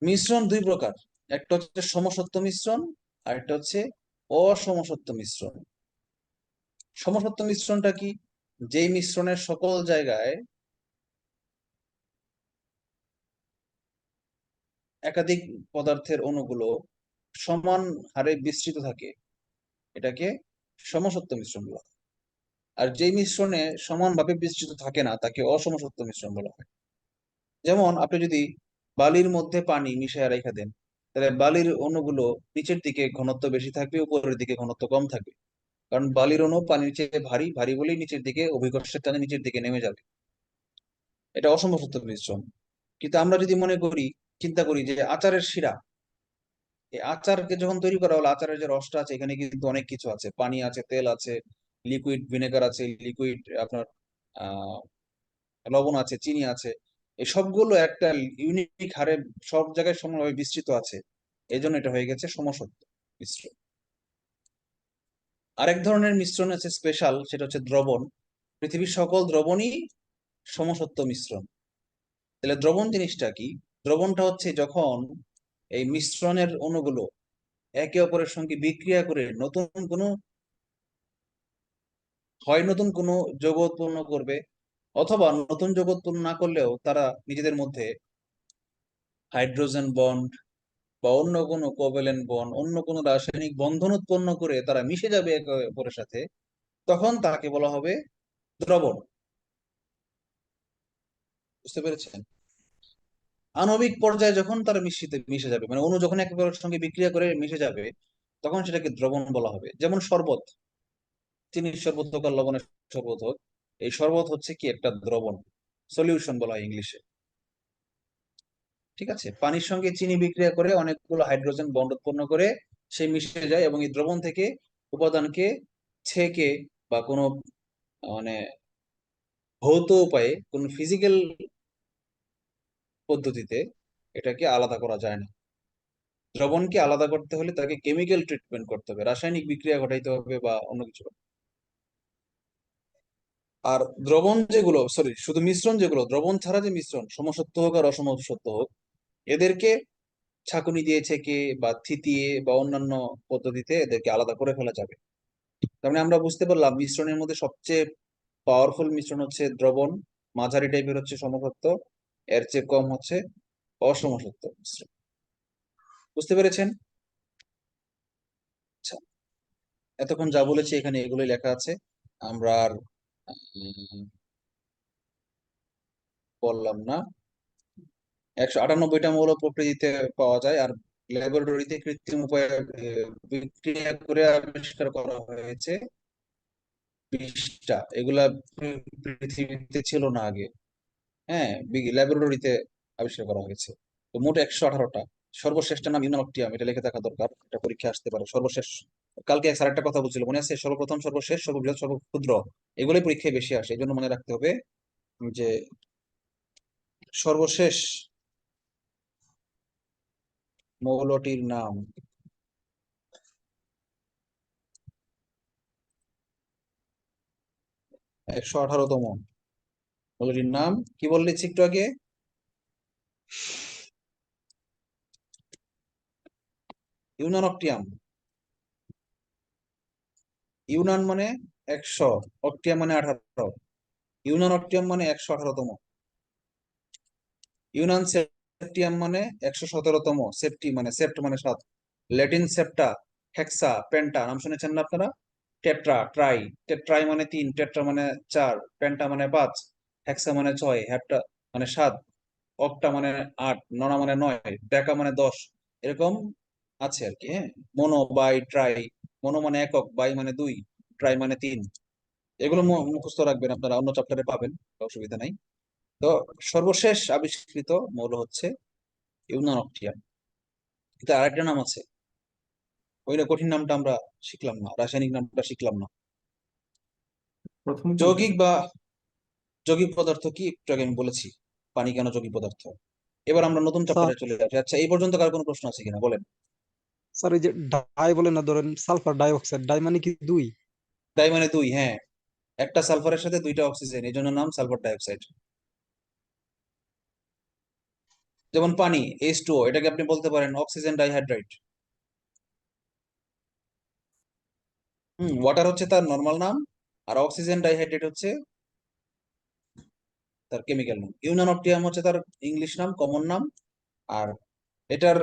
মিশ্রণ দুই প্রকার, একটা হচ্ছে সমসত্ব মিশ্রণ আর একটা হচ্ছে অসমসত্ব মিশ্রণ। সমসত্ব মিশ্রণটা কি? যেই মিশ্রণের সকল জায়গায় একাধিক পদার্থের অণুগুলো সমান হারে বিস্তৃত থাকে, এটাকে সমসত্ব মিশ্রণ বলা হয়। আর যেই মিশ্রণে সমানভাবে বিস্তৃত থাকে না, তাকে অসমসত্ব মিশ্রণ বলা হয়। যেমন আপনি যদি বালির মধ্যে পানি মিশিয়ে রেখে দেন, তাহলে বালির অণুগুলো নিচের দিকে ঘনত্ব বেশি থাকবে, উপরের দিকে ঘনত্ব কম থাকবে। কারণ বালির অণু পানির চেয়ে ভারী, ভারী বলেই নিচের দিকে অভিকর্ষের টানে নিচের দিকে নেমে যাবে। এটা অসমসত্ব মিশ্রণ। কিন্তু আমরা যদি মনে করি, চিন্তা করি যে আচারের শিরা, এই আচারকে যখন তৈরি করা হলো, আচারের যে রসটা আছে এখানে কিন্তু অনেক কিছু আছে, পানি আছে, তেল আছে, লিকুইড ভিনেগার আছে, লিকুইড আপনার আহ লবণ আছে, চিনি আছে। এই সবগুলো একটা ইউনিক হারে সব জায়গায় সমানভাবে বিস্তৃত আছে, এই জন্য এটা হয়ে গেছে সমসত্ব মিশ্রণ। আরেক ধরনের মিশ্রণ আছে স্পেশাল, সেটা হচ্ছে দ্রবণ। পৃথিবীর সকল দ্রবণই সমসত্ব মিশ্রণ। তাহলে দ্রবণ জিনিসটা কি? দ্রবণটা হচ্ছে যখন এই মিশ্রণের অণুগুলো একে অপরের সঙ্গে বিক্রিয়া করে নতুন কোনো যৌগ উৎপন্ন করবে, অথবা নতুন যৌগ উৎপন্ন না করলেও তারা নিজেদের মধ্যে হাইড্রোজেন বন্ড বা অন্য কোনো কোভ্যালেন্ট বন্ড, অন্য কোনো রাসায়নিক বন্ধন উৎপন্ন করে তারা মিশে যাবে একে অপরের সাথে, তখন তাকে বলা হবে দ্রবণ। বুঝতে পেরেছেন? আণবিক পর্যায়ে যখন তারা মিশে যাবে, মানে অণু যখন একে অপরের সঙ্গে বিক্রিয়া করে মিশে যাবে, তখন সেটাকে দ্রবণ বলা হবে। যেমন শরবত, চিনির শরবত হোক আর লবণের শরবত হোক, এই শরবত হচ্ছে কি একটা দ্রবণ, সলিউশন বলা হয় ইংলিশে। ঠিক আছে, পানির সঙ্গে চিনি বিক্রিয়া করে অনেকগুলো হাইড্রোজেন বন্ড উৎপন্ন করে সে মিশে যায়, এবং এই দ্রবণ থেকে উপাদানকে ছেঁকে বা কোনো মানে ভৌত উপায়ে, কোনো ফিজিক্যাল পদ্ধতিতে এটাকে আলাদা করা যায় না। দ্রবণকে আলাদা করতে হলে তাকে কেমিক্যাল ট্রিটমেন্ট করতে হবে, রাসায়নিক বিক্রিয়া ঘটাইতে হবে বা অন্য কিছু। আর দ্রবণ যেগুলো, সরি, শুধু মিশ্রণ যেগুলো, দ্রবণ ছাড়া যে মিশ্রণ, সমসত্ব হোক আর অসমসত্ব হোক, এদেরকে ছাঁকুনি দিয়ে ছেঁকে বা থিতিয়ে বা অন্যান্য পদ্ধতিতে এদেরকে আলাদা করে ফেলা যাবে। তার মানে আমরা বুঝতে পারলাম মিশ্রণের মধ্যে সবচেয়ে পাওয়ারফুল মিশ্রণ হচ্ছে দ্রবণ, মাঝারি টাইপের হচ্ছে সমসত্ব, এর চেয়ে কম হচ্ছে অসমসত্ব মিশ্রণ। বুঝতে পেরেছেন? আচ্ছা, এতক্ষণ যা বলেছি এখানে এগুলোই লেখা আছে, আমরা আর বললাম না। 198টা মৌল প্রকৃতিতে পাওয়া যায়, আর ল্যাবরেটরিতে কৃত্রিম উপায়ে বিক্রিয়া করে আবিষ্কার করা হয়েছে 20টা। এগুলা পৃথিবীতে ছিল না আগে। হ্যাঁ, ল্যাবরেটরিতে আবিষ্কার করা হয়েছে। তো মোট 118টা। সর্বশ্রেষ্ঠ নাম ইউনালকটিয়াম, এটা লিখে থাকা দরকার, এটা পরীক্ষা আসতে পারে। সর্বশেষ, কালকে স্যার একটা কথা বলছিল মনে আছে, সর্বপ্রথম, সর্বশেষ, সর্ববৃহৎ, সর্বক্ষুদ্র, এগুলোই পরীক্ষায় বেশি আসে। এই জন্য মনে রাখতে হবে যে সর্বশেষ মৌলটির নাম একশো 18তম মৌলটির নাম কি বললেছি একটু আগে? ইউনানকটিয়াম। ইউনান মানে 100, অক্টিয়াম মানে 18। ইউনানকটিয়াম মানে 118তম। ইউনান সেপ্টিয়াম মানে 117তম। সেপ্টি মানে, সেপ্ট মানে 7। ল্যাটিন সেপ্টা, হেক্সা, পেন্টা, নাম শুনেছেন না আপনারা? টেট্রা, ট্রাই, টেট্রাই মানে 3, টেট্রা মানে 4, পেন্টা মানে 5, হেক্সা মানে 6, হেপ্টা মানে 7, অক্টা মানে 8, ননা মানে 9, ডেকা মানে 10। এরকম আছে আর কি। হ্যাঁ, মনো, বাই, ট্রাই। মনো মানে একক, বাই মানে 2, ট্রাই মানে 3। এগুলো মুখস্থ রাখবেন, আপনারা অন্য চ্যাপ্টারে পাবেন, অসুবিধা নাই। তো সর্বশেষ আবিষ্কৃত মৌল হচ্ছে ইউনানকটিয়াম। এটা আরেকটা নাম আছে, ওই কঠিন নামটা আমরা শিখলাম না, রাসায়নিক নামটা শিখলাম না। প্রথম কোনটা? যৌগিক বা যৌগিক পদার্থ কি একটু আগে আমি বলেছি, পানি কেন যৌগিক পদার্থ। এবার আমরা নতুন স্যার চ্যাপ্টারে চলে যাচ্ছি। আচ্ছা, এই পর্যন্ত কার কোনো প্রশ্ন আছে কিনা বলেন। স্যার এই যে ডাই বলে না, ধরেন সালফার ডাই অক্সাইড, ডাই মানে কি দুই? ডাই মানে 2, হ্যাঁ, একটা সালফারের সাথে 2টা অক্সিজেন, এই জন্য নাম সালফার ডাইঅক্সাইড। যেমন পানি H2O, এটাকে আপনি বলতে পারেন অক্সিজেন ডাইহাইড্রাইড। ওয়াটার হচ্ছে তার নর্মাল নাম, আর অক্সিজেন ডাইহাইড্রেট হচ্ছে তার কেমিক্যাল নাম। ইউনানপ্টিয়াম হচ্ছে তার ইংলিশ নাম, কমন নাম। আর এটার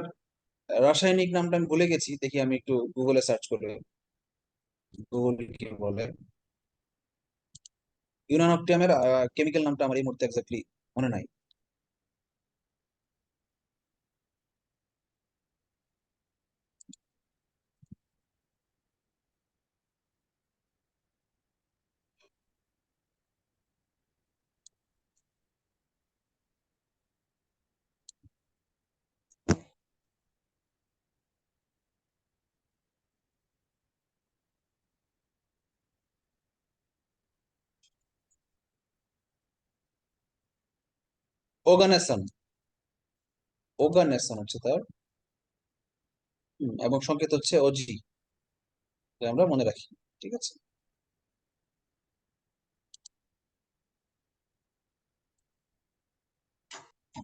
রাসায়নিক নামটা আমি ভুলে গেছি, দেখি আমি একটু গুগলে সার্চ করে গুগল কি বলে। ইউনানপ্টিয়ামের কেমিক্যাল নামটা আমার এই মুহূর্তে এক্স্যাক্টলি মনে নাই। ওগানেসন, ওগানেসন হচ্ছে তার, এবং সংকেত হচ্ছে ওজি, আমরা মনে রাখি। ঠিক আছে,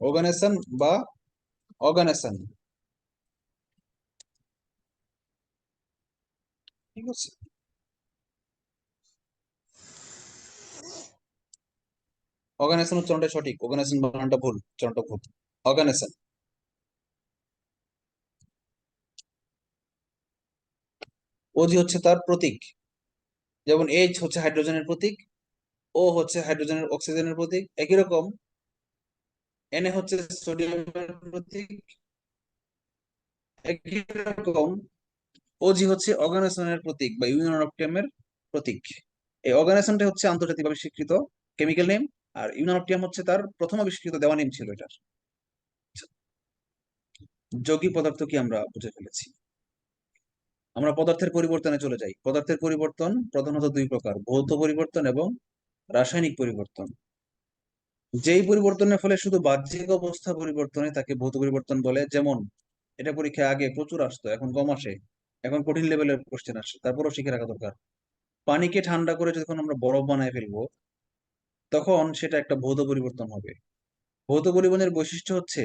ওগানেসন বা অর্গানেসন। ঠিক আছে, অর্গানেশন উচ্চারণটা সঠিক, অর্গানেশন বানানটা ভুল, উচ্চারণটা ভুল। অর্গানেশন। ওজি হচ্ছে তার প্রতীক, যেমন এইচ হচ্ছে হাইড্রোজেনের প্রতীক, ও হচ্ছে হাইড্রোজেনের অক্সিজেনের প্রতীক, একই রকম এন হচ্ছে সোডিয়ামের প্রতীক, একই রকম ওজি হচ্ছে অর্গানেশনের প্রতীক বা ইউনিয়ন অফ টিয়ামের প্রতীক। এই অর্গানেশনটা হচ্ছে আন্তর্জাতিকভাবে স্বীকৃত কেমিক্যাল নেম, আর ইউনিয়ন অফ টিয়াম হচ্ছে তার প্রথম আবিষ্কৃত দেওয়া নেম ছিল এটার। যৌগিক পদার্থ কি আমরা বুঝে ফেলেছি। আমরা পদার্থের পরিবর্তনে চলে যাই। পদার্থের পরিবর্তন প্রধানত দুই প্রকার, ভৌত পরিবর্তন এবং রাসায়নিক পরিবর্তন। যেই পরিবর্তনের ফলে শুধু বাহ্যিক অবস্থা পরিবর্তনে তাকে ভৌত পরিবর্তন বলে। যেমন এটা পরীক্ষায় আগে প্রচুর আসতো, এখন কম আসে, এখন কঠিন লেভেলের কোশ্চেন আসে, তারপরও শিখে রাখা দরকার। পানিকে ঠান্ডা করে যখন আমরা বরফ বানায় ফেলবো, তখন সেটা একটা ভৌত পরিবর্তন হবে। ভৌত পরিবর্তনের বৈশিষ্ট্য হচ্ছে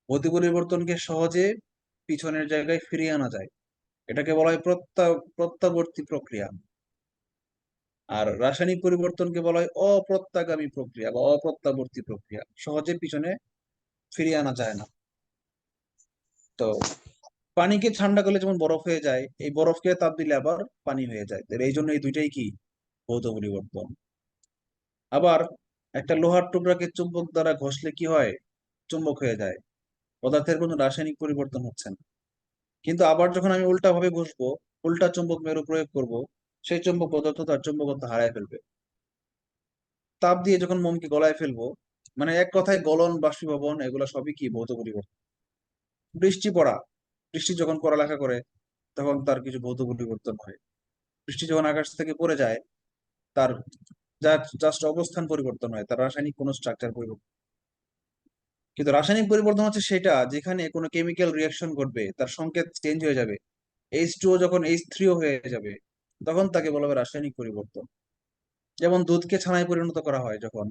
ভৌত পরিবর্তনকে সহজে পিছনের জায়গায় ফিরিয়ে আনা যায়, এটাকে বলা হয় প্রত্যাবর্তী প্রক্রিয়া। আর রাসায়নিক পরিবর্তনকে বলা হয় অপ্রত্যাগামী প্রক্রিয়া বা অপ্রত্যাবর্তী প্রক্রিয়া, সহজে পিছনে ফিরিয়ে আনা যায় না। তো পানিকে ঠান্ডা করলে যেমন বরফ হয়ে যায়, এই বরফকে তাপ দিলে আবার পানি হয়ে যায়, এই জন্য এই দুইটাই কি ভৌত পরিবর্তন। আবার একটা লোহার টুকরাকে চুম্বক দ্বারা ঘষলে কি হয়, চুম্বক হয়ে যায়, পদার্থের কোনো রাসায়নিক পরিবর্তন হচ্ছে না। কিন্তু আবার যখন আমি উল্টা ভাবে ঘষবো, উল্টা চুম্বক মেরু প্রয়োগ করব, সেই চুম্বক পদার্থ তার চুম্বকত্ব হারায় ফেলবে। তাপ দিয়ে যখন মোমকে গলায় ফেলবো, মানে এক কথায় গলন বাষ্পীভবন এগুলো সবই কি ভৌত পরিবর্তন। বৃষ্টি পড়া, বৃষ্টি যখন পড়ালেখা করে তখন তার কিছু ভৌত পরিবর্তন হয়। বৃষ্টি যখন আকাশ থেকে পড়ে যায়, তার জাস্ট অবস্থান পরিবর্তন হয়, তার রাসায়নিক কোনো স্ট্রাকচার পরিবর্তন। কিন্তু রাসায়নিক পরিবর্তন হচ্ছে সেটা যেখানে কোনো কেমিক্যাল রিয়াকশন ঘটবে, তার সংকেত চেঞ্জ হয়ে যাবে। H2O যখন H3O হয়ে যাবে, তখন তাকে বলা হবে রাসায়নিক পরিবর্তন। যেমন দুধকে ছানায় পরিণত করা হয় যখন,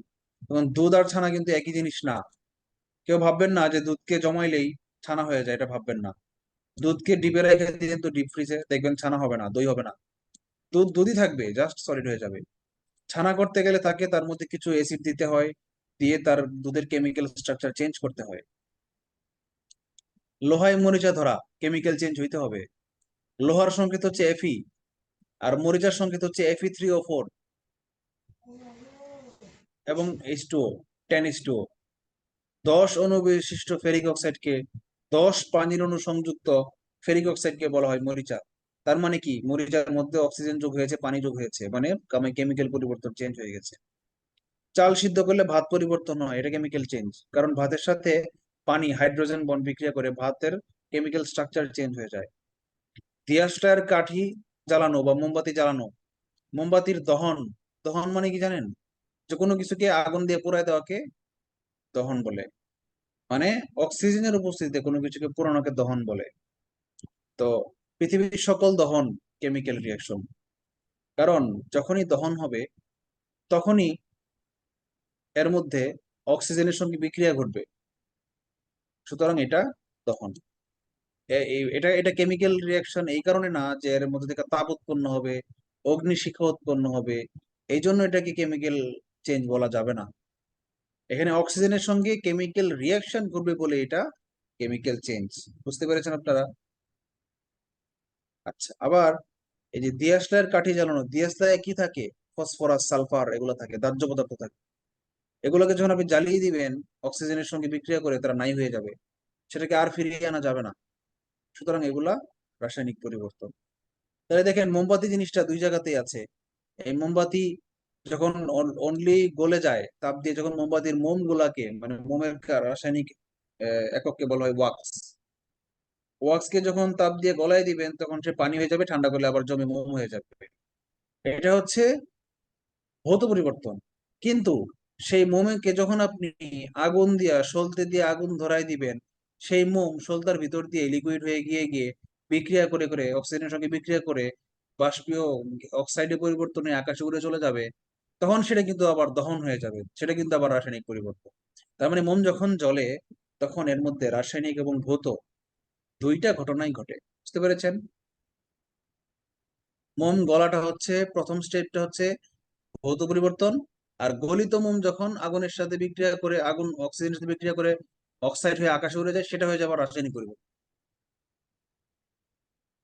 তখন দুধ আর ছানা কিন্তু একই জিনিস না। কেউ ভাববেন না যে দুধকে জমাইলেই ছানা হয়ে যায়, এটা ভাববেন না। দুধকে ডিপে রেখে দিলেন তো ডিপ ফ্রিজে, দেখবেন ছানা হবে না, দই হবে না, দুধ দুধই থাকবে, জাস্ট সলিড হয়ে যাবে। ছানা করতে গেলে তাকে তার মধ্যে কিছু অ্যাসিড দিতে হয়, দিয়ে তার দুধের কেমিক্যাল স্ট্রাকচার চেঞ্জ করতে হয়। লোহায় মরিচা ধরা, কেমিক্যাল চেঞ্জ হইতে হবে। লোহার সংকেত হচ্ছে Fe, আর মরিচার সংকেত হচ্ছে Fe3O4 এবং H2O, 10H2O। 10 অণু বিশিষ্ট ফেরিক অক্সাইডকে, 10 পানির অণু সংযুক্ত ফেরিক অক্সাইডকে বলা হয় মরিচা। তার মানে কি, মরিচার মধ্যে অক্সিজেন যোগ হয়েছে, পানি যোগ হয়েছে, মানে কেমিক্যাল পরিবর্তন চেঞ্জ হয়ে গেছে। চাল সিদ্ধ করলে ভাত পরিবর্তন হয়, এটা কেমিক্যাল চেঞ্জ, কারণ ভাতের সাথে পানি হাইড্রোজেন বন্ড বিক্রিয়া করে ভাতের কেমিক্যাল স্ট্রাকচার চেঞ্জ হয়ে যায়। দিয়াশলাইয়ের কাঠি জ্বালানো বা মোমবাতি জ্বালানো, মোমবাতির দহন, দহন মানে কি জানেন, যে কোনো কিছুকে আগুন দিয়ে পুড়ায় দেওয়াকে দহন বলে, মানে অক্সিজেনের উপস্থিতিতে কোনো কিছুকে পোড়ানোকে দহন বলে। তো পৃথিবীর সকল দহন কেমিক্যাল রিয়াকশন, কারণ যখনই দহন হবে তখনই এর মধ্যে অক্সিজেনের সঙ্গে বিক্রিয়া ঘটবে। সুতরাং এটা দহন। এটা এটা কেমিক্যাল রিয়াকশন এই কারণে না যে এর মধ্যে থেকে তাপ উৎপন্ন হবে, অগ্নিশিখা উৎপন্ন হবে, এই জন্য এটাকে কেমিক্যাল চেঞ্জ বলা যাবে না। এখানে অক্সিজেনের সঙ্গে কেমিক্যাল রিয়াকশন করবে বলে এটা কেমিক্যাল চেঞ্জ। বুঝতে পেরেছেন আপনারা? আচ্ছা, আবার এই যে দিয়াশলাইয়ের কাঠি জ্বালানো, দিয়াশলাইয়ে কি থাকে? ফসফরাস, সালফার এগুলো থাকে, দাহ্য পদার্থ থাকে। এগুলোকে যখন আপনি জ্বালিয়ে দিবেন অক্সিজেনের সঙ্গে বিক্রিয়া করে, তারা নাই হয়ে যাবে, সেটাকে আর ফিরিয়ে আনা যাবে না। সুতরাং এগুলা রাসায়নিক পরিবর্তন। তাহলে দেখেন মোমবাতি জিনিসটা দুই জায়গাতেই আছে। এই মোমবাতি যখন অনলি গলে যায় তাপ দিয়ে, যখন মোমবাতির মোম গুলাকে মানে মোমের রাসায়নিক একককে বলা হয় ওয়াক্স। ওয়াক্সকে যখন তাপ দিয়ে গলায় দিবেন তখন সে পানি হয়ে যাবে, ঠান্ডা করলে আবার জমে মোম হয়ে যাবে। এটা হচ্ছে ভৌত পরিবর্তন। কিন্তু সেই মোমকে যখন আপনি আগুন দিয়া সলতে দিয়ে আগুন ধরায় দিবেন, সেই মোম সলতার ভিতর দিয়ে লিকুইড হয়ে গিয়ে গিয়ে বিক্রিয়া করে করে অক্সিজেনের সঙ্গে বিক্রিয়া করে বাষ্পীয় অক্সাইডে পরিবর্তনে আকাশে উড়ে চলে যাবে, তখন সেটা কিন্তু আবার দহন হয়ে যাবে, সেটা কিন্তু আবার রাসায়নিক পরিবর্তন। তার মানে মোম যখন জ্বলে তখন এর মধ্যে রাসায়নিক এবং ভৌত দুইটা ঘটনাই ঘটে। বুঝতে পেরেছেন? মোম গলাটা হচ্ছে প্রথম স্টেপটা হচ্ছে ভৌত পরিবর্তন, আর গলিত মোম যখন আগুনের সাথে বিক্রিয়া করে, আগুন অক্সিজেনের সাথে বিক্রিয়া করে অক্সাইড হয়ে আকাশে উড়ে যায়, সেটা হয়ে যাবে রাসায়নিক পরিবর্তন।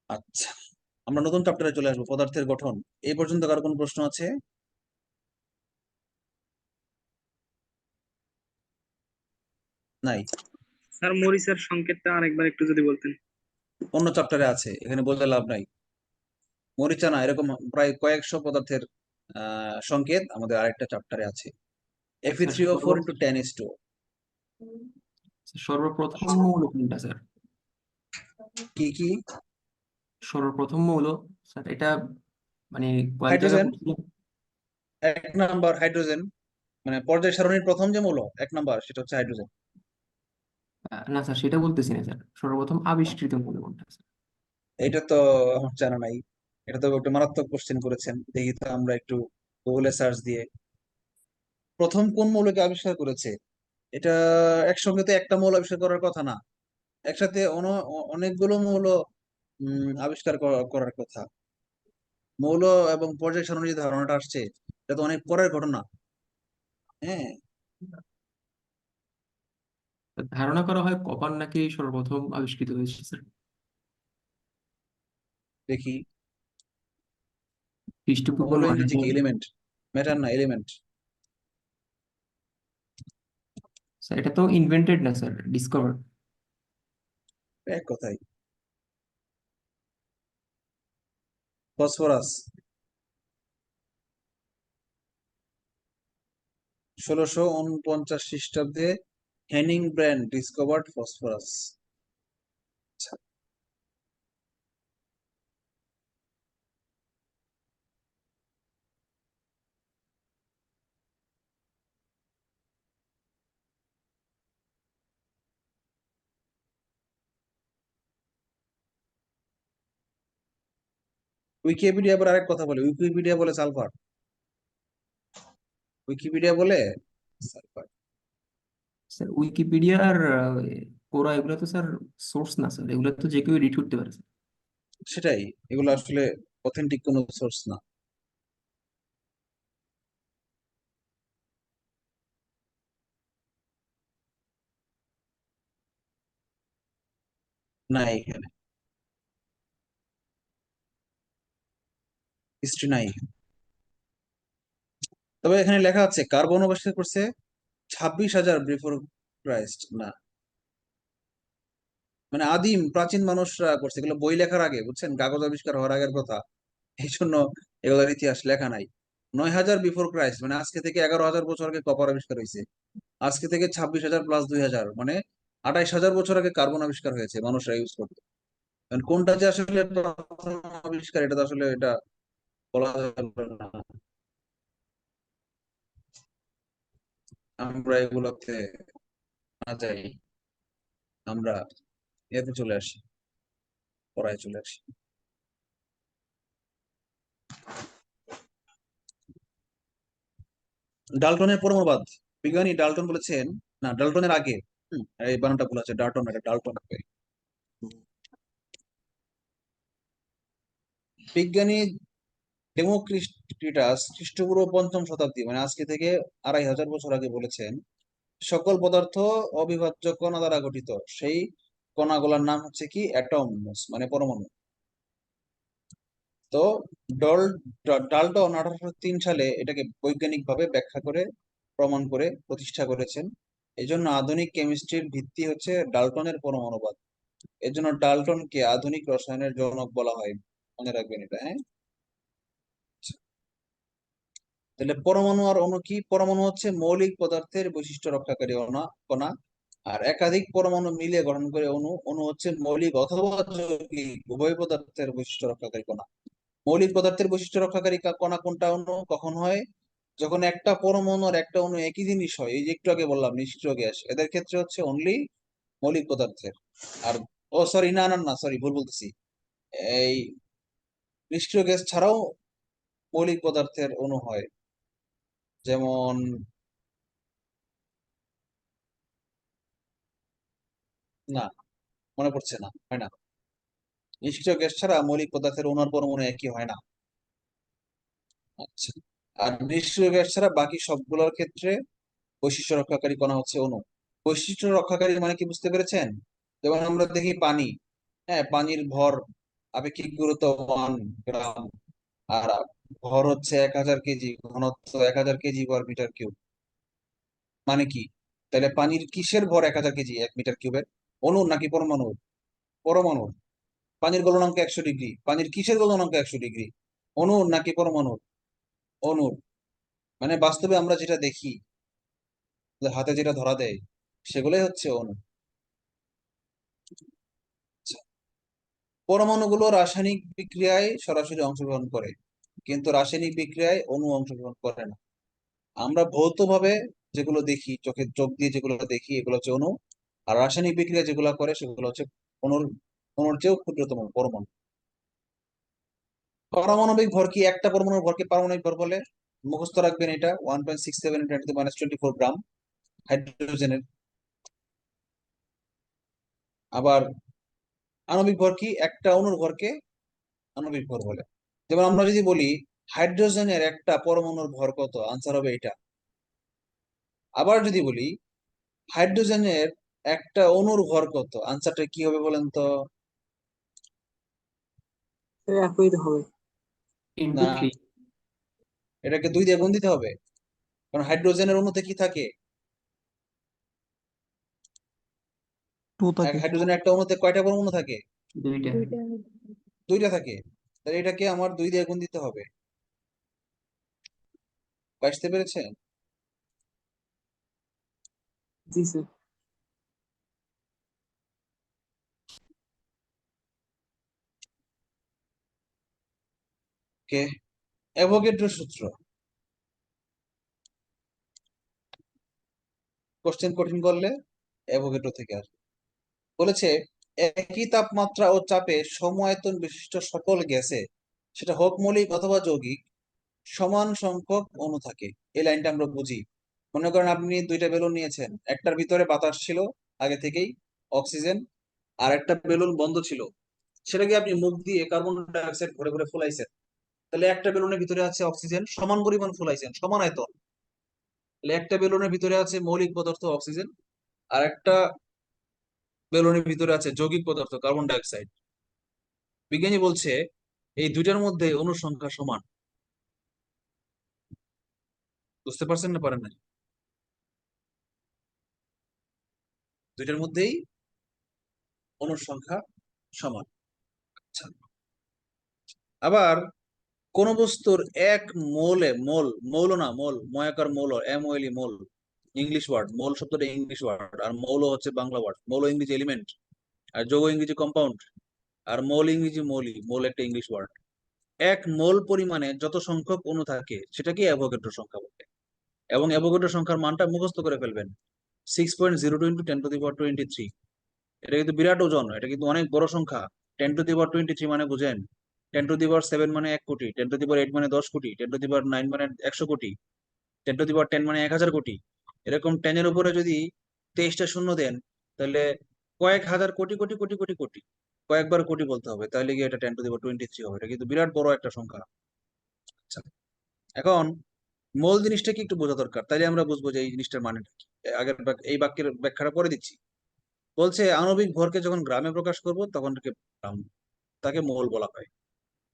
আচ্ছা, আমরা নতুন চ্যাপ্টারে চলে আসবো, পদার্থের গঠন। এই পর্যন্ত কার কোনো প্রশ্ন আছে? নাই? স্যার মরিচের সংকেতটা আরেকবার একটু যদি বলতেন। অন্য চ্যাপ্টারে আছে, এখানে বলতে লাভ নাই। মরিচা না, এরকম প্রায় কয়েকশো পদার্থের সংকেত আমাদের আরেকটা চ্যাপ্টারে আছে। Sir Fe3O4 × 10:2। সর্বপ্রথম মৌল কোনটা স্যার? কি কি? সর্বপ্রথম মৌল স্যার এটা মানে কয়েক জায়গায় হাইড্রোজেন। পড়ছিলাম। 1 নাম্বার হাইড্রোজেন, মানে পর্যায় সারণীর প্রথম যে মৌল 1 নাম্বার, সেটা হচ্ছে হাইড্রোজেন। না স্যার, সেটা বলতেছি না স্যার, সর্বপ্রথম আবিষ্কৃত মৌল কোনটা স্যার? এটা তো আমার জানা নাই। এটা তো একটা মারাত্মক কোশ্চেন করেছেন। দেখি তো আমরা একটু গুগলে সার্চ দিয়ে, প্রথম কোন মৌলকে আবিষ্কার করেছে। এটা একসঙ্গে তো একটা মৌল আবিষ্কার করার কথা না, একসাথে অনেকগুলো মৌল আবিষ্কার করার কথা। মৌল এবং পর্যায় সারণীর যে ধারণাটা আসছে, এটা তো অনেক পরের ঘটনা। হ্যাঁ, ধারণা করা হয় কপার নাকি সর্বপ্রথম আবিষ্কৃত হয়েছে স্যার। দেখি। খ্রিস্টপূর্ব মৌল নয় ইংরেজি কি? হাজার এলিমেন্ট, ম্যাটার না, এলিমেন্ট। স্যার এটা তো ইনভেন্টেড না স্যার, ডিসকভার। এক কথাই। ফসফরাস। 1649 খ্রিস্টাব্দে হেনিং ব্র্যান্ড ডিসকভার্ড ফসফরাস। উইকিপিডিয়া আবার আরেক কথা বলে, উইকিপিডিয়া বলে সালফার, উইকিপিডিয়া বলে সালফার। স্যার উইকিপিডিয়া আর কোরা এগুলো তো স্যার সোর্স না স্যার, এগুলো তো যে কেউ এডিট করতে পারে স্যার। সেটাই, এগুলো আসলে অথেন্টিক কোনো সোর্স না। নাই, এখানে হিস্ট্রি নাই। তবে এখানে লেখা আছে কার্বন আবিষ্কার করছে 26,000 বিফোর ক্রাইস্ট। না, মানে আদিম প্রাচীন মানুষরা করছে, এগুলো বই লেখার আগে, বুঝছেন, কাগজ আবিষ্কার হওয়ার আগের কথা। এই জন্য এগুলোর ইতিহাস লেখা নাই। 9,000 বিফোর ক্রাইস্ট, মানে আজকে থেকে 11,000 বছর আগে কপার আবিষ্কার হয়েছে। আজকে থেকে 26,000 প্লাস 2,000, মানে 28,000 বছর আগে কার্বন আবিষ্কার হয়েছে, মানুষরা ইউজ করতো। এখন কোনটা যে আসলে প্রথম আবিষ্কার, এটা তো আসলে এটা বলা যাবে না। আমরা এগুলোতে না যাই, আমরা এতে চলে আসি, পড়ায় চলে আসি। ডাল্টনের পরমাণুবাদ। বিজ্ঞানী ডাল্টন বলেছেন, না ডাল্টনের আগে এই বানানটা ভুল আছে, ডাল্টন, এটা ডাল্টন হবে। বিজ্ঞানী ডেমোক্রিটাস খ্রিস্টপূর্ব ৫ম শতাব্দী মানে আজকে থেকে ২৫০০ বছর আগে বলেছেন, সকল পদার্থ অবিভাজ্য কণা দ্বারা গঠিত। সেই কণাগুলোর নাম হচ্ছে কি? অ্যাটমস, মানে পরমাণু। তো ডাল্টন ১৮০৩ সালে এটাকে বৈজ্ঞানিকভাবে ব্যাখ্যা করে, প্রমাণ করে, প্রতিষ্ঠা করেছেন। এই জন্য আধুনিক কেমিস্ট্রির ভিত্তি হচ্ছে ডাল্টনের পরমাণুবাদ। এর জন্য ডাল্টনকে আধুনিক রসায়নের জনক বলা হয়। মনে রাখবেন এটা, হ্যাঁ। তাহলে পরমাণু আর অণু কি? পরমাণু হচ্ছে মৌলিক পদার্থের বৈশিষ্ট্য রক্ষাকারী কণা, আর একাধিক পরমাণু মিলে গঠন করে অণু। অণু হচ্ছে মৌলিক অথবা যৌগিক উভয় পদার্থের বৈশিষ্ট্য রক্ষাকারী কণা। মৌলিক পদার্থের বৈশিষ্ট্য রক্ষাকারী কণা কোনটা? অণু। কখন হয়? যখন একটা পরমাণু আর একটা অণু একই জিনিস হয়। এই যে একটু আগে বললাম নিষ্ক্রিয় গ্যাস, এদের ক্ষেত্রে হচ্ছে অনলি মৌলিক পদার্থের। আর ও সরি, না না না, সরি, ভুল বলতেছি। এই নিষ্ক্রিয় গ্যাস ছাড়াও মৌলিক পদার্থের অণু হয়, যেমন না, মনে পড়ছে না, হয় না। নিষ্ক্রিয় গ্যাস ছাড়া মৌলিক পদার্থের অণু আর পরমাণু একই হয় না। আচ্ছা, আর নিষ্ক্রিয় গ্যাস ছাড়া বাকি সবগুলোর ক্ষেত্রে বৈশিষ্ট্য রক্ষাকারী কণা হচ্ছে অণু। বৈশিষ্ট্য রক্ষাকারী মানে কি, বুঝতে পেরেছেন? যেমন আমরা দেখি পানি, হ্যাঁ, পানির ভর আপেক্ষিক গুরুত্ব 1 গ্রাম, আর ভর হচ্ছে ১০০০ কেজি, ঘনত্ব ১০০০ কেজি/মিটার কিউব। মানে কি? তাহলে পানির কিসের ভর ১০০০ কেজি ১ মিটার কিউবের? অণুর নাকি পরমাণুর? পরমাণুর। পানির গলনাঙ্ক ১০০ ডিগ্রি, পানির কিসের গলনাঙ্ক ১০০ ডিগ্রি? অণুর নাকি পরমাণুর? অণুর। মানে বাস্তবে আমরা যেটা দেখি, আমাদের হাতে যেটা ধরা দেয়, সেগুলোই হচ্ছে অণু। আচ্ছা, পরমাণুগুলো রাসায়নিক বিক্রিয়ায় সরাসরি অংশগ্রহণ করে, কিন্তু রাসায়নিক বিক্রিয়ায় অণু অংশগ্রহণ করে না। আমরা ভৌতভাবে যেগুলো দেখি, চোখ দিয়ে যেগুলো দেখি, এগুলো হচ্ছে অণু। আর রাসায়নিক বিক্রিয়া যেগুলো করে সেগুলো হচ্ছে অণুর অণুর চেয়েও ক্ষুদ্রতম পরমাণু। পারমাণবিক ভর কি? একটা পরমাণুর ভরকে পারমাণবিক ভর বলে। মুখস্থ রাখবেন এটা, 1.67 × 10⁻²৪ গ্রাম হাইড্রোজেনের। আবার আণবিক ভর কি? একটা অণুর ভরকে আণবিক ভর বলে। যেমন আমরা যদি বলি হাইড্রোজেনের একটা পরমাণুর ভর কত, আনসার হবে এটা। আবার যদি বলি হাইড্রোজেনের একটা অণুর ভর কত, আনসারটা কি হবে বলেন তো? একই তো হবে, ইন্টু না, 3। এটাকে 2 দিয়ে গুণ দিতে হবে, কারণ হাইড্রোজেনের অণুতে কি থাকে? 2 থাকে। হাইড্রোজেনের একটা অণুতে কয়টা পরমাণু থাকে? 2টা। 2টা থাকে। তাহলে এটাকে আমার 2 দিয়ে গুণ দিতে হবে। বুঝতে পেরেছেন? জি স্যার। কে? অ্যাভোগাড্রো সূত্র। কোশ্চেন কঠিন করলে অ্যাভোগাড্রো থেকে আসবে। বলেছে একই তাপমাত্রা ও চাপে সম-আয়তন বিশিষ্ট সকল গ্যাসে, সেটা হোক মৌলিক অথবা যৌগিক, সমান সংখ্যক অণু থাকে। এই লাইনটা আমরা বুঝি। মনে করেন আপনি 2টা বেলুন নিয়েছেন, একটার ভিতরে বাতাস ছিল আগে থেকেই, অক্সিজেন, আর একটা বেলুন বন্ধ ছিল, সেটাকে আপনি মুখ দিয়ে কার্বন ডাই অক্সাইড ভরে ভরে ফুলাইছেন। তাহলে একটা বেলুনের ভিতরে আছে অক্সিজেন, সমান পরিমাণ ফুলাইছেন, সমান আয়তন। তাহলে একটা বেলুনের ভিতরে আছে মৌলিক পদার্থ অক্সিজেন, আর একটা বেলুনের ভিতরে আছে যৌগিক পদার্থ কার্বন ডাই অক্সাইড। বিজ্ঞানী বলছে এই দুইটার মধ্যে অণুর সংখ্যা সমান। বুঝতে পারছেন না পারেন না? দুইটার মধ্যেই অণুর সংখ্যা সমান। আচ্ছা, আবার কোন বস্তুর 1 মোলে, মৌল না, ময়াকার মৌল, MOLE, মোল ইংলিশ ওয়ার্ড, মৌল শব্দটা ইংলিশ ওয়ার্ড, আর মৌল হচ্ছে বাংলা ওয়ার্ড। মৌল ইংরেজি এলিমেন্ট, আর যৌগ ইংরেজি কম্পাউন্ড, আর মৌল ইংরেজি মৌল একটা ইংলিশ ওয়ার্ড। 1 মোল পরিমাণে যত সংখ্যক অণু থাকে সেটাকে অ্যাভোগাড্রো সংখ্যা বলে। এবং অ্যাভোগাড্রো সংখ্যার মানটা মুখস্থ করে ফেলবেন, 6.02 × 10⁻23। এটা কিন্তু বিরাট ওজন, এটা কিন্তু অনেক বড় সংখ্যা। 10⁻23 মানে বুঝেন, 10⁻7 মানে 1 কোটি, 10⁻8 মানে 10 কোটি, 10⁻9 মানে 100 কোটি, 10⁻10 মানে 1000 কোটি। এরকম 10 এর উপরে যদি 23টা শূন্য দেন, তাহলে কয়েক হাজার কোটি কোটি কোটি কোটি কোটি কয়েকবার কোটি বলতে হবে, তাহলে গিয়ে এটা 10^23 হবে। এটা কিন্তু বিরাট বড় একটা সংখ্যা। আচ্ছা, এখন মূল জিনিসটা কি একটু বোঝা দরকার, তাইলে আমরা বুঝবো যে এই জিনিসটার মানেটা কি। এই বাক্যের ব্যাখ্যাটা পরে দিচ্ছি। বলছে আণবিক ভরকে যখন গ্রামে প্রকাশ করব তখন তাকে মোল বলা হয়।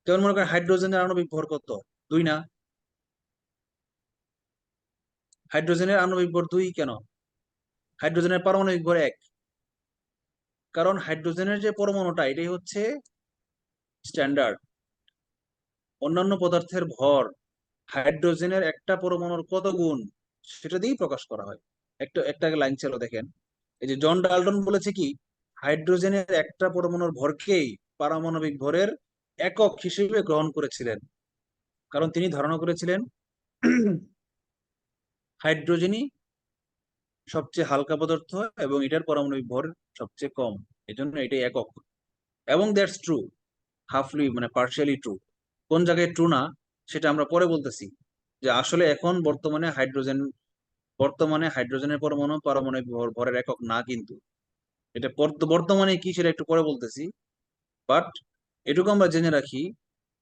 যেমন মনে করেন হাইড্রোজেনের আণবিক ভর কত? 2 না? হাইড্রোজেনের আণবিক ভর 2 কেন? হাইড্রোজেনের পারমাণবিক ভর 1। কারণ হাইড্রোজেনের যে পরমাণুটা এটাই হচ্ছে স্ট্যান্ডার্ড। অন্যান্য পদার্থের ভর হাইড্রোজেনের একটা পরমাণুর কত গুণ সেটা দিয়েই প্রকাশ করা হয়। একটা লাইন ছিল দেখেন, এই যে জন ডাল্টন বলেছে কি, হাইড্রোজেনের একটা পরমাণুর ভরকেই পারমাণবিক ভরের একক হিসেবে গ্রহণ করেছিলেন। কারণ তিনি ধারণা করেছিলেন হাইড্রোজেনই সবচেয়ে হালকা পদার্থ এবং এটার পারমাণবিক ভর সবচেয়ে কম, এজন্য এটাই একক। এবং দ্যাটস ট্রু, হাফলি মানে পার্শিয়ালি ট্রু। কোন জায়গায় ট্রু না সেটা আমরা পরে বলতেছি, যে আসলে এখন বর্তমানে হাইড্রোজেনের পরমাণু পারমাণবিক ভরের একক না, কিন্তু এটা বর্তমানে কি সেটা একটু পরে বলতেছি। বাট এটুকু আমরা জেনে রাখি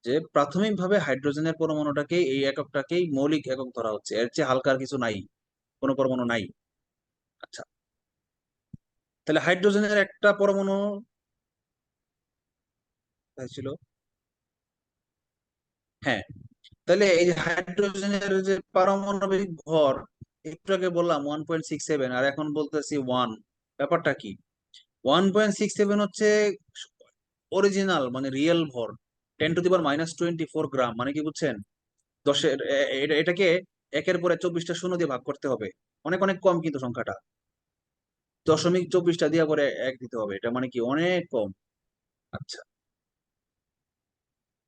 যে প্রাথমিকভাবে হাইড্রোজেনের পরমাণুটাকেই, এই এককটাকেই মৌলিক একক ধরা হচ্ছে, এর চেয়ে হালকা আর কিছু নাই, কোনো পরমাণু নাই। আচ্ছা, তাহলে হাইড্রোজেনের একটা পরমাণু ছিল, হ্যাঁ, তাহলে এই যে হাইড্রোজেনের যে পারমাণবিক ভর, একটু আগে বললাম 1.67, আর এখন বলতেছি 1। ব্যাপারটা কি? 1.67 হচ্ছে অরিজিনাল মানে রিয়েল ভর, 10⁻⁻24 গ্রাম। মানে কি বুঝছেন? এটাকে একের পরে 24টা শূন্য দিয়ে ভাগ করতে হবে, অনেক অনেক কম কিন্তু সংখ্যাটা। 0.24টা দিয়ে পরে 1 দিতে হবে, এটা মানে কি অনেক কম। আচ্ছা,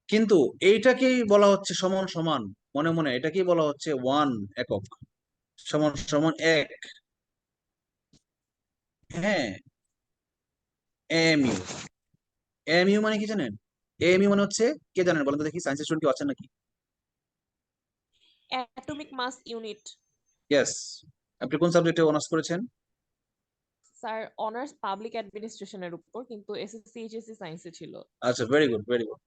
কিন্তু এইটাকেই বলা হচ্ছে সমান সমান, মনে মনে এটাকেই বলা হচ্ছে 1 একক, সমান সমান 1। হ্যাঁ, এমইউ। এমইউ মানে কি জানেন? এমইউ মানে হচ্ছে, কে জানেন বলেন তো দেখি, সায়েন্সের স্টুডেন্ট কেউ আছেন নাকি? Atomic mass unit. ইয়েস। আপনি কোন সাবজেক্টে অনার্স করেছেন? স্যার অনার্স পাবলিক অ্যাডমিনিস্ট্রেশনের উপর, কিন্তু এসএসসি এইচএসসি সায়েন্সে ছিল। আচ্ছা, very good very good.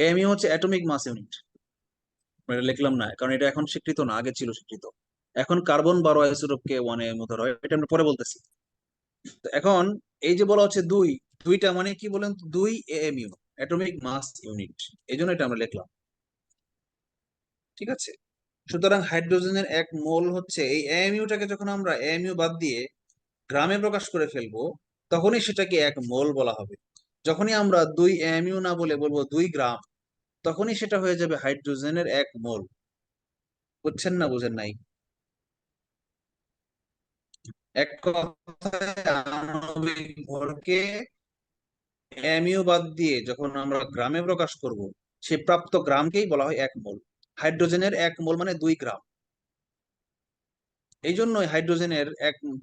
Mu হচ্ছে অ্যাটমিক মাস ইউনিট। এটা লিখলাম না কারণ এটা এখন স্বীকৃত না, আগে ছিল স্বীকৃত। এখন কার্বন 12 আইসোটোপকে 1 এর মধ্যে হয়, এটা আমরা পরে বলতেছি। তো এখন এই যে বলা হচ্ছে দুইটা মানে কি বলেন তো, 2 এএমইউ, অ্যাটমিক মাস ইউনিট, এই জন্য এটা আমরা লিখলাম। ঠিক আছে, সুতরাং হাইড্রোজেনের 1 মোল হচ্ছে, এই এএমইউটাকে যখন আমরা এএমইউ বাদ দিয়ে গ্রামে প্রকাশ করে ফেলবো তখনই সেটাকে 1 মোল বলা হবে। যখনই আমরা 2 এএমইউ না বলে বলবো 2 গ্রাম, তখনই সেটা হয়ে যাবে হাইড্রোজেনের 1 মোল। বুঝছেন না বুঝেন নাই? এক কথায় আণবিক ভরকে এমইউ বাদ দিয়ে যখন আমরা গ্রামে প্রকাশ করব, সে প্রাপ্ত গ্রামকেই বলা হয় 1 মোল। হাইড্রোজেনের 1 মোল মানে 2 গ্রাম। এই জন্যই হাইড্রোজেনের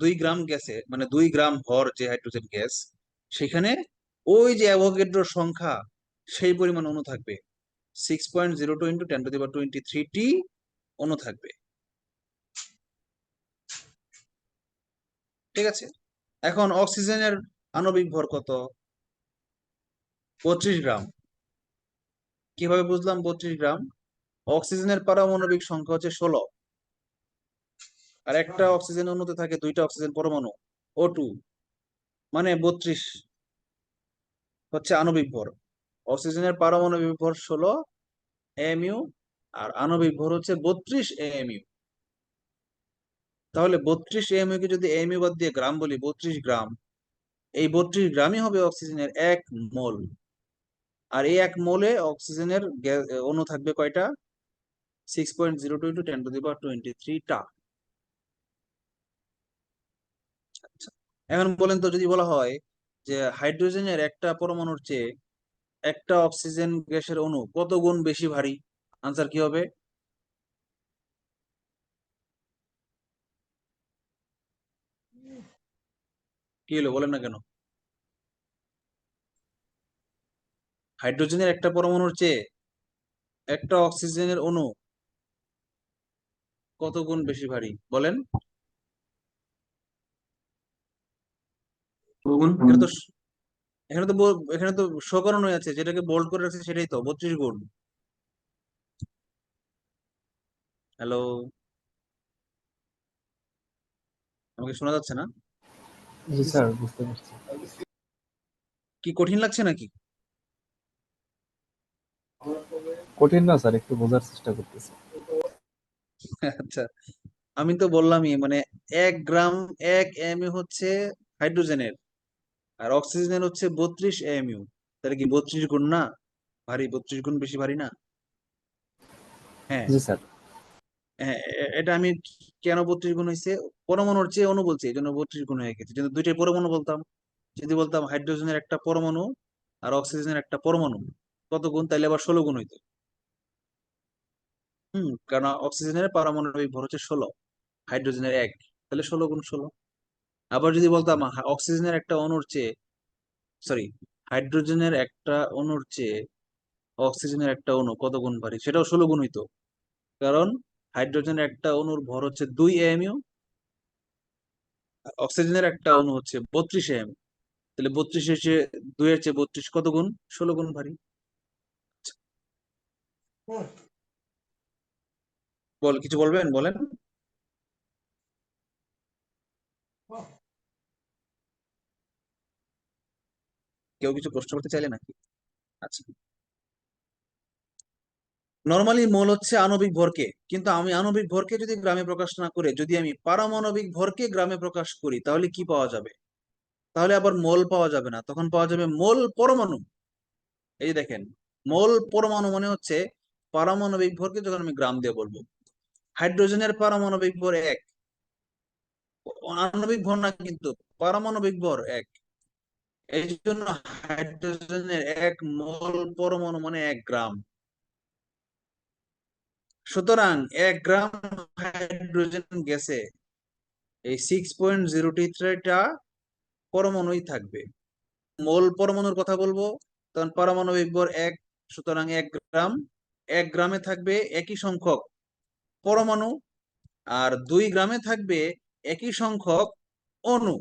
2 গ্রাম গ্যাসে, মানে 2 গ্রাম ভর যে হাইড্রোজেন গ্যাস, সেখানে ওই যে অ্যাভোগাড্রোর সংখ্যা সেই পরিমাণ অণু থাকবে, 6.02 × 10⁻23 অণু থাকবে। ঠিক আছে, এখন অক্সিজেনের আণবিক ভর কত? 32 গ্রাম। কিভাবে বুঝলাম 32 গ্রাম? অক্সিজেনের পারমাণবিক সংখ্যা হচ্ছে 16, আর একটা অক্সিজেন অণুতে থাকে 2টা অক্সিজেন পরমাণু, O2, মানে 32 হচ্ছে আণবিক ভর। অক্সিজেনের পারমাণবিক ভর 16 এমইউ, আর আণবিক ভর হচ্ছে 32 এমইউ। তাহলে 32 এমইউ কে যদি এমইউ বাদ দিয়ে গ্রাম বলি, 32 গ্রাম, এই 32 গ্রামই হবে অক্সিজেনের 1 মোল। আর এই 1 মোলে অক্সিজেনের অণু থাকবে কয়টা? 6.02 × 10⁻23 টা। আচ্ছা, এখন বলেন তো, যদি বলা হয় যে হাইড্রোজেনের একটা পরমাণুর চেয়ে একটা অক্সিজেন গ্যাসের অণু কত গুণ বেশি ভারী, আনসার কি হবে? কি হলো বলেন না কেন? হাইড্রোজেনের একটা পরমাণুর চেয়ে একটা অক্সিজেনের অণু কত গুণ বেশি ভারী বলেন? কতগুণ? এখানে তো শো করানো আছে, যেটাকে বোল্ড করে রাখছে সেটাই তো 32 গুণ। হ্যালো, আমাকে শোনা যাচ্ছে না? জি স্যার, বুঝতে পারছি। কি কঠিন লাগছে নাকি? কঠিন না স্যার, একটু বোঝার চেষ্টা করতেছি। আচ্ছা, আমি তো বললামই, মানে 1 গ্রাম 1 mU হচ্ছে হাইড্রোজেনের, আর অক্সিজেনের হচ্ছে 32 AMU। তাহলে কি 32 গুণ না ভারী? 32 গুণ বেশি ভারী না? হ্যাঁ, জি স্যার। হ্যাঁ, এটা আমি কেন 32 গুণ হয়েছে, পরমাণুর চেয়ে অণু বলছি, এই জন্য 32 গুণ হয়ে গেছে। যদি দুইটাই পরমাণু বলতাম, যদি বলতাম হাইড্রোজেনের একটা পরমাণু আর অক্সিজেনের একটা পরমাণু, কত গুণ? তাইলে আবার 16 গুণ হইতো। কারণ অক্সিজেনের পারমাণবিক ভর হচ্ছে 16, হাইড্রোজেনের 1, তাহলে 16 গুণ 16। আবার যদি বলতাম অক্সিজেনের একটা অণুর চেয়ে, সরি, হাইড্রোজেনের একটা অণুর চেয়ে অক্সিজেনের একটা অণু কত গুণ ভারী, সেটাও 16 গুণ হইতো। কারণ হাইড্রোজেনের একটা অণুর ভর হচ্ছে 2 AMU, আর অক্সিজেনের একটা অণু হচ্ছে 32 AMU। তাহলে 32 এর চেয়ে 2 এর চেয়ে 32 কত গুণ? 16 গুণ ভারী। কিছু বলবেন, বলেন। কেউ কিছু প্রশ্ন করতে চাইলে নাকি? আচ্ছা, নর্মালি মোল হচ্ছে আণবিক ভরকে, কিন্তু আমি আণবিক ভরকে যদি গ্রামে প্রকাশ না করে যদি আমি পারমাণবিক ভরকে গ্রামে প্রকাশ করি, তাহলে কি পাওয়া যাবে? তাহলে আবার মোল পাওয়া যাবে না, তখন পাওয়া যাবে মোল পরমাণু। এই যে দেখেন, মোল পরমাণু মানে হচ্ছে পারমাণবিক ভরকে যখন আমি গ্রাম দিয়ে বলবো। হাইড্রোজেনের পারমাণবিক ভর 1, আণবিক ভর না কিন্তু, পারমাণবিক ভর 1। এই জন্য হাইড্রোজেনের 1 মোল পরমাণু মানে 1 গ্রাম। সুতরাং 1 গ্রাম হাইড্রোজেন গ্যাসে এই 6.023টা পরমাণুই থাকবে। মোল পরমাণুর কথা বলবো, তখন পারমাণবিক ভর 1, সুতরাং 1 গ্রাম। 1 গ্রামে থাকবে একই সংখ্যক পরমাণু, আর 2 গ্রামে থাকবে একই সংখ্যক অণু।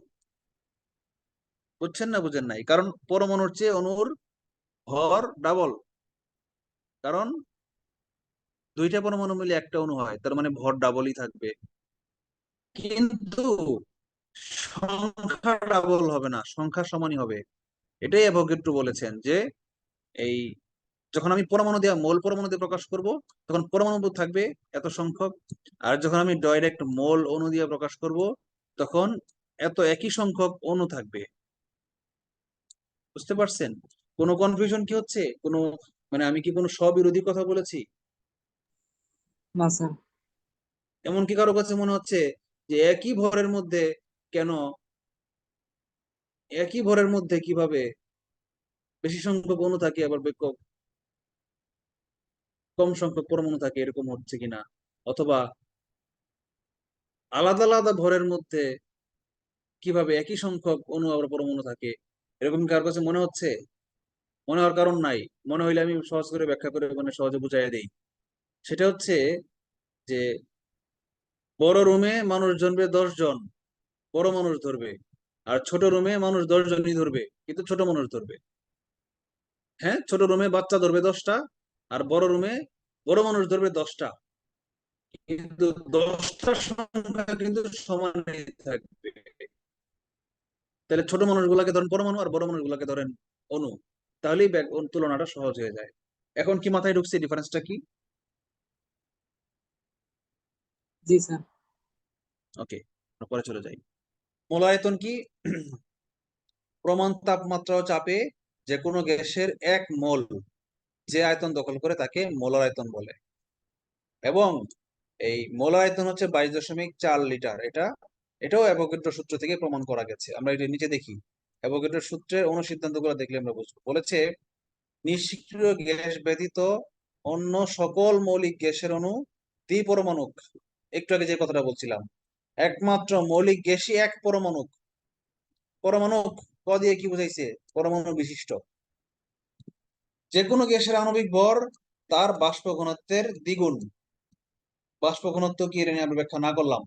বুঝছেন না বুঝেন নাই? কারণ পরমাণুর চেয়ে অণুর ভর ডাবল, কারণ দুইটা পরমাণু মিলে একটা অণু হয়, তার মানে ভর ডাবলই থাকবে। কিন্তু সংখ্যা ডাবল হবে না, সংখ্যা সমানই হবে। এটাই অ্যাভোগাড্রো বলেছেন যে এই যখন আমি পরমাণু দিয়ে মোল পরমাণু দিয়ে প্রকাশ করব, তখন পরমাণু থাকবে এত সংখ্যক, আর যখন আমি ডাইরেক্ট মোল অণু দিয়ে প্রকাশ করব, তখন এত একই সংখ্যক অণু থাকবে। বুঝতে পারছেন? কোনো কনফিউশন কি হচ্ছে? কোনো, মানে আমি কি কোনো স্ববিরোধী কথা বলেছি? না স্যার। এমন কি কারো কাছে মনে হচ্ছে যে কেন একই ভরের মধ্যে কিভাবে বেশি সংখ্যক অণু থাকে, আবার কম সংখ্যক পরমাণু থাকে, এরকম হচ্ছে কিনা? অথবা আলাদা আলাদা ভরের মধ্যে কিভাবে একই সংখ্যক অণু আবার পরমাণু থাকে, এরকম কার কাছে মনে হচ্ছে? মনে হওয়ার কারণ নাই। মনে হইলে আমি সহজ করে ব্যাখ্যা করে মানে সহজে বুঝাই দেই। সেটা হচ্ছে যে বড় রুমে মানুষ জন্মে 10 জন, বড় মানুষ ধরবে, আর ছোট রুমে মানুষ 10 জনই ধরবে, কিন্তু ছোট মানুষ ধরবে। হ্যাঁ, ছোট রুমে বাচ্চা ধরবে 10টা, আর বড় রুমে বড় মানুষ ধরবে 10টা, কিন্তু 10টার সংখ্যা কিন্তু সমানই থাকবে। তাহলে ছোট মানুষগুলাকে ধরেন পরমাণু, আর বড় মানুষগুলাকে ধরেন অণু, তাহলেই তুলনাটা সহজ হয়ে যায়। এখন কি মাথায় ঢুকছে ডিফারেন্সটা কি? জি স্যার। ওকে, পরে চলে যাই। মূলায়তন কি? প্রমাণ তাপমাত্রা ও চাপে যে কোনো গ্যাসের 1 মোল যে আয়তন দখল করে তাকে মোলার আয়তন বলে। এবং এই মোলার আয়তন হচ্ছে 22.4 লিটার। এটাও অ্যাভোগাড্রো সূত্র থেকে প্রমাণ করা গেছে। আমরা এটা নিচে দেখি, অ্যাভোগাড্রো সূত্রের অনুসিদ্ধান্তগুলো দেখলে আমরা বুঝবো। বলেছে নিষ্ক্রিয় গ্যাস ব্যতীত অন্য সকল মৌলিক গ্যাসের অণু দ্বিপরমাণুক। একটু আগে যে কথাটা বলছিলাম, একমাত্র মৌলিক গ্যাসই 1 পরমাণুক। পরমাণুক ক দিয়ে কি বুঝাইছে? পরমাণু বিশিষ্ট। যে কোনো গ্যাসের আণবিক ভর তার বাষ্প ঘনত্বের দ্বিগুণ। বাষ্প ঘনত্ব কি, এটা নিয়ে আমরা ব্যাখ্যা না করলাম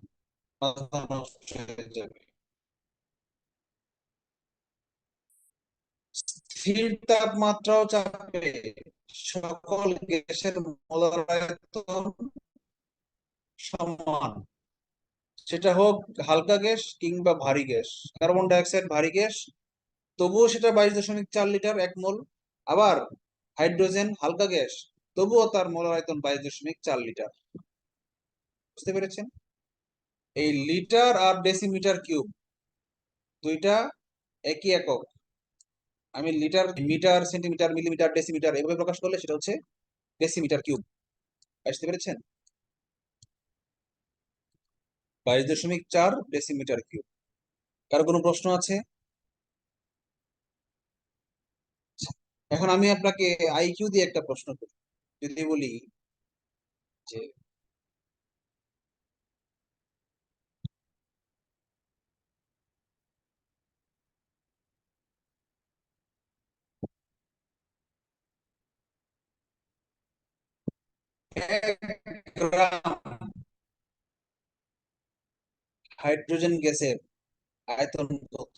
মাথা নষ্ট হয়ে যাবে। স্থির তাপমাত্রা ও চাপে সকল গ্যাসের মোলার আয়তন সমান, সেটা হোক হালকা গ্যাস কিংবা ভারী গ্যাস। কার্বন ডাই অক্সাইড ভারী গ্যাস, তবুও সেটা 22.4 লিটার 1 মোল। আবার হাইড্রোজেন হালকা গ্যাস, তবুও তার মোলার আয়তন 22.4 লিটার। বুঝতে পেরেছেন? এই লিটার আর ডেসিমিটার কিউব দুইটা একই একক। আমি litre, metre, centimetre, millimetre, decimetre এভাবে প্রকাশ করলে সেটা হচ্ছে ডেসিমিটার কিউব। বুঝতে পেরেছেন? 22.4 ডেসিমিটার কিউব। কারো কোনো প্রশ্ন আছে? এখন আমি আপনাকে আইকিউ দিয়ে একটা প্রশ্ন করি। যদি বলি যে এক গ্রাম হাইড্রোজেন গ্যাসের আয়তন কত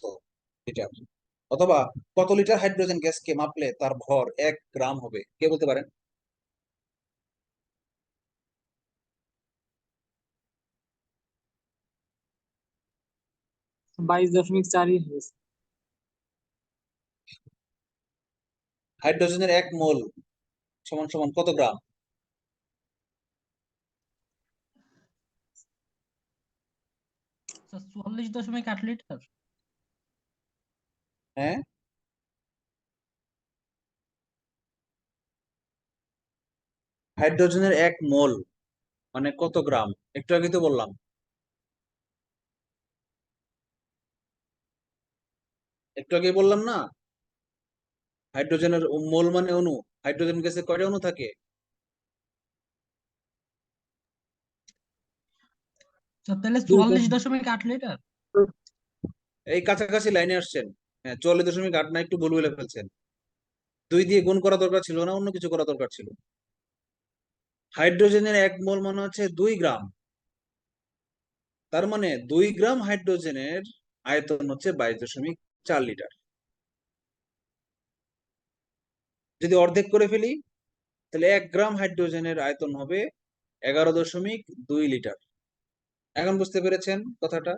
লিটার, অথবা কত লিটার হাইড্রোজেন গ্যাসকে মাপলে তার ভর 1 গ্রাম হবে, কে বলতে পারেন? বাইশ দশমিক চারই হয়েছে। হাইড্রোজেনের 1 মোল সমান সমান কত গ্রাম? Sir 44.8 litre. হ্যাঁ, হাইড্রোজেনের 1 মোল মানে কত গ্রাম? একটু আগে তো বললাম। একটু আগে বললাম না, হাইড্রোজেনের মোল মানে অণু। হাইড্রোজেন গ্যাসে কয়টা অণু থাকে? স্যার তাহলে দুইটা। 44.8 লিটার। এই কাছাকাছি লাইনে আসছেন। হ্যাঁ, 44.8 না, একটু ভুল বলে ফেলছেন। 2 দিয়ে গুণ করা দরকার ছিল না, অন্য কিছু করা দরকার ছিল। হাইড্রোজেনের 1 মোল মানে হচ্ছে 2 গ্রাম। তার মানে 2 গ্রাম হাইড্রোজেনের আয়তন হচ্ছে 22.4 লিটার। যদি অর্ধেক করে ফেলি তাহলে 1 গ্রাম হাইড্রোজেনের আয়তন হবে 11.2 লিটার। এখন বুঝতে পেরেছেন কথাটা?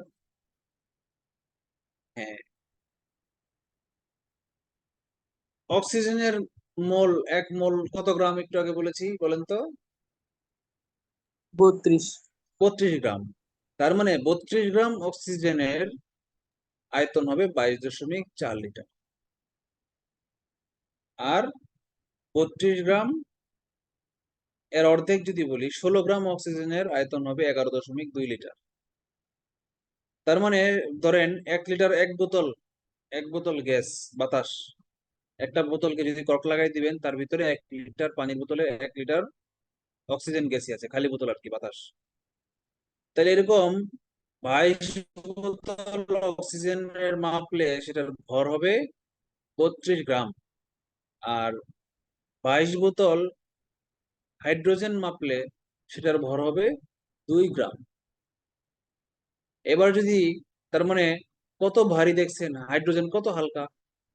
হ্যাঁ। অক্সিজেনের মোল 1 মোল কত গ্রাম একটু আগে বলেছি, বলেন তো? 32। 32 গ্রাম। তার মানে 32 গ্রাম অক্সিজেনের আয়তন হবে 22.4 লিটার। আর 32 গ্রাম এর অর্ধেক যদি বলি, 16 গ্রাম অক্সিজেনের আয়তন হবে 11.2 লিটার। তার মানে ধরেন 1 লিটার, এক বোতল গ্যাস, বাতাস, একটা বোতলকে যদি কর্ক লাগাই দিবেন, তার ভিতরে 1 লিটার পানির বোতলে 1 লিটার অক্সিজেন গ্যাসই আছে, খালি বোতল আর কি, বাতাস। তাহলে এরকম 22 বোতল অক্সিজেনের মাপলে সেটার ভর হবে 32 গ্রাম। আর 22 বোতল হাইড্রোজেন মাপলে সেটার ভর হবে 2 গ্রাম। এবার যদি, তার মানে কত ভারী দেখছেন, হাইড্রোজেন কত হালকা।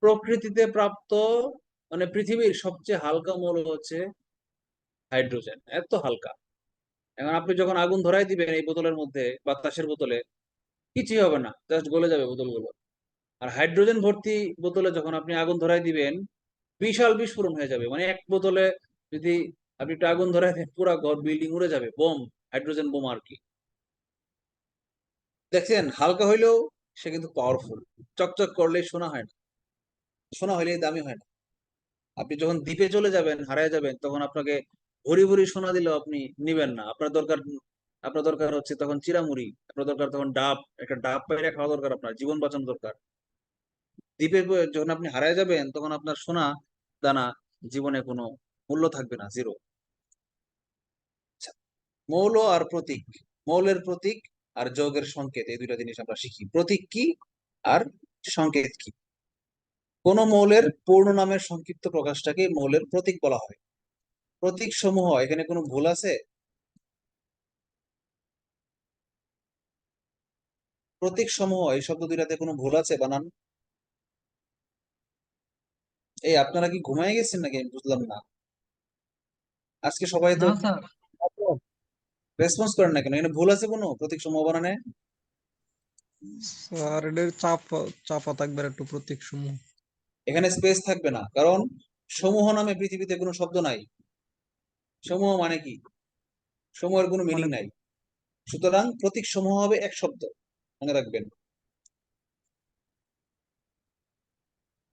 প্রকৃতিতে প্রাপ্ত, মানে পৃথিবীর সবচেয়ে হালকা মৌল হচ্ছে হাইড্রোজেন, এত হালকা। এখন আপনি যখন আগুন ধরাই দিবেন এই বোতলের মধ্যে, বাতাসের বোতলে, কিছুই হবে না, জাস্ট গলে যাবে বোতলগুলো। আর হাইড্রোজেন ভর্তি বোতলে যখন আপনি আগুন ধরাই দিবেন, বিশাল বিস্ফোরণ হয়ে যাবে। মানে এক বোতলে যদি আপনি একটু আগুন ধরাই দেন, পুরো ঘর, বিল্ডিং উড়ে যাবে। বোম, হাইড্রোজেন বোম আর কি। দেখছেন, হালকা হইলেও সে কিন্তু পাওয়ারফুল। চকচক করলে সোনা হয় না, সোনা হইলে দামি হয় না। আপনি যখন দ্বীপে চলে যাবেন, হারায় যাবেন, তখন আপনাকে ভরি ভরি সোনা দিলেও আপনি নিবেন না। আপনার দরকার হচ্ছে তখন চিরামুড়ি, আপনার দরকার তখন ডাব, একটা ডাব পাইরে খাওয়া দরকার, আপনার জীবন বাঁচানো দরকার। দ্বীপে যখন আপনি হারায় যাবেন, তখন আপনার সোনা দানা জীবনে কোনো মূল্য থাকবে না, জিরো। মৌল আর প্রতীক, মৌলের প্রতীক আর যৌগের সংকেত, এই দুইটা জিনিস আমরা শিখি। প্রতীক কি আর সংকেত কি? কোন মৌলের পূর্ণ নামের সংক্ষিপ্ত প্রকাশটাকে মৌলের প্রতীক বলা হয়। প্রতীক সমূহ, এখানে কোনো ভুল আছে? প্রতীক সমূহ এই শব্দ দুইটাতে কোনো ভুল আছে বানান? এই আপনারা কি ঘুমায় গেছেন নাকি আমি বুঝলাম না। আজকে সবাই তো না স্যার, রেসপন্স করেন না কেন? এখানে ভুল আছে কোনো প্রতীক সমূহ বানানে? স্যার এটার চাপা থাকবে একটু প্রতীক সমূহ। এখানে স্পেস থাকবে না, কারণ সমূহ নামে পৃথিবীতে কোনো শব্দ নাই। সমূহ মানে কি? সমূহের কোনো মিনিং মানে নাই। সুতরাং প্রতীক সমূহ হবে এক শব্দ, মনে রাখবেন।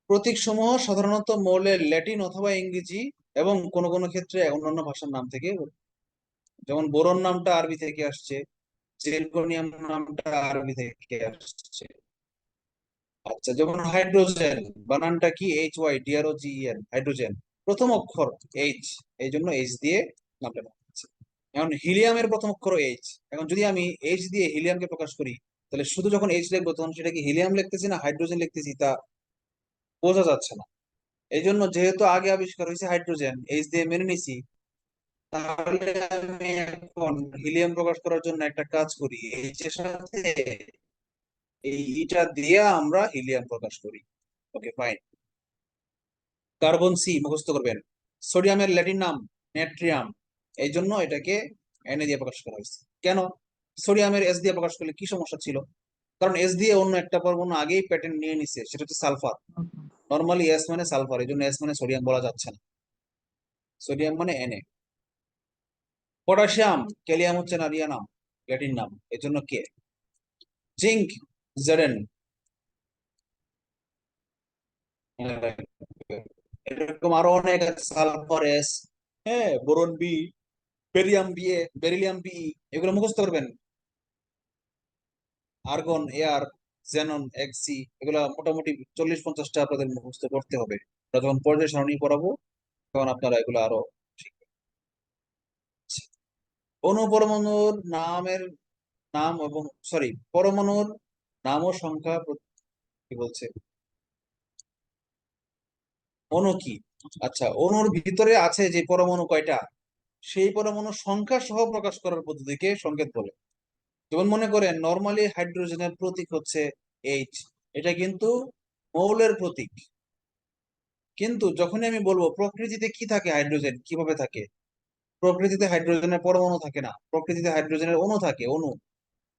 প্রতীক সমূহ সাধারণত মৌলের ল্যাটিন অথবা ইংরেজি এবং কোন কোন ক্ষেত্রে অন্যান্য ভাষার নাম থেকে, যেমন বোরন নামটা আরবি থেকে আসছে, জিরকনিয়াম নামটা আরবি থেকে আসছে। আচ্ছা, যেমন হাইড্রোজেন, বানানটা কি? HYDROGEN, hydrogen. প্রথম অক্ষর এইচ, এই জন্য এইচ দিয়ে নামটা লেখা হচ্ছে। এখন হিলিয়ামের প্রথম অক্ষর এইচ। এখন যদি আমি এইচ দিয়ে হিলিয়ামকে প্রকাশ করি, তাহলে শুধু যখন এইচ লিখবো তখন সেটা কি হিলিয়াম লিখতেছি না হাইড্রোজেন লিখতেছি তা বোঝা যাচ্ছে না। এই জন্য যেহেতু আগে আবিষ্কার হয়েছে হাইড্রোজেন, এইচ দিয়ে মেনে নিছি, তাহলে আমি এখন হিলিয়াম প্রকাশ করার জন্য একটা কাজ করি, এইচ এর সাথে এই ইটা দিয়ে আমরা হিলিয়াম প্রকাশ করি। ওকে, ফাইন। কার্বন সি মুখস্থ করবেন। সোডিয়ামের ল্যাটিন নাম নেট্রিয়াম, এই জন্য এটাকে এন দিয়ে প্রকাশ করা হয়েছে। কেন? সোডিয়ামের এস দিয়ে প্রকাশ করলে কি সমস্যা ছিল? কারণ এস দিয়ে অন্য একটা পরমাণু আগেই প্যাটার্ন নিয়ে নিছে, সেটা হচ্ছে সালফার। নর্মালি এস মানে সালফার, এই জন্য এস মানে সোডিয়াম বলা যাচ্ছে না, সোডিয়াম মানে এন। পটাশিয়াম, ক্যালিয়াম হচ্ছে নাম, ল্যাটিন নাম, এই জন্য কে। Zinc, Zn. এরকম আরো অনেক আছে, সালফার এস, হ্যাঁ, boron B, barium B A, beryllium B, এগুলো মুখস্থ করবেন। আর্গন এয়ার, জেনন এক্সি, এগুলো মোটামুটি 40-50টা আপনাদের মুখস্থ করতে হবে। আমরা যখন পর্যায় সারণী পড়াবো তখন আপনারা এগুলো আরো শিখবেন। অণু পরমাণুর নামের নাম এবং পরমাণুর নাম ও সংখ্যা কি বলছে? অণু কি? আচ্ছা, অণুর ভিতরে আছে যে পরমাণু কয়টা, সেই পরমাণু সংখ্যা সহ প্রকাশ করার পদ্ধতিকে সংকেত বলে। যেমন মনে করেন নর্মালি হাইড্রোজেনের প্রতীক হচ্ছে এইচ, এটা কিন্তু মৌলের প্রতীক। কিন্তু যখনই আমি বলবো প্রকৃতিতে কি থাকে, হাইড্রোজেন কিভাবে থাকে, প্রকৃতিতে হাইড্রোজেনের পরমাণু থাকে না, প্রকৃতিতে হাইড্রোজেনের অণু থাকে, অণু।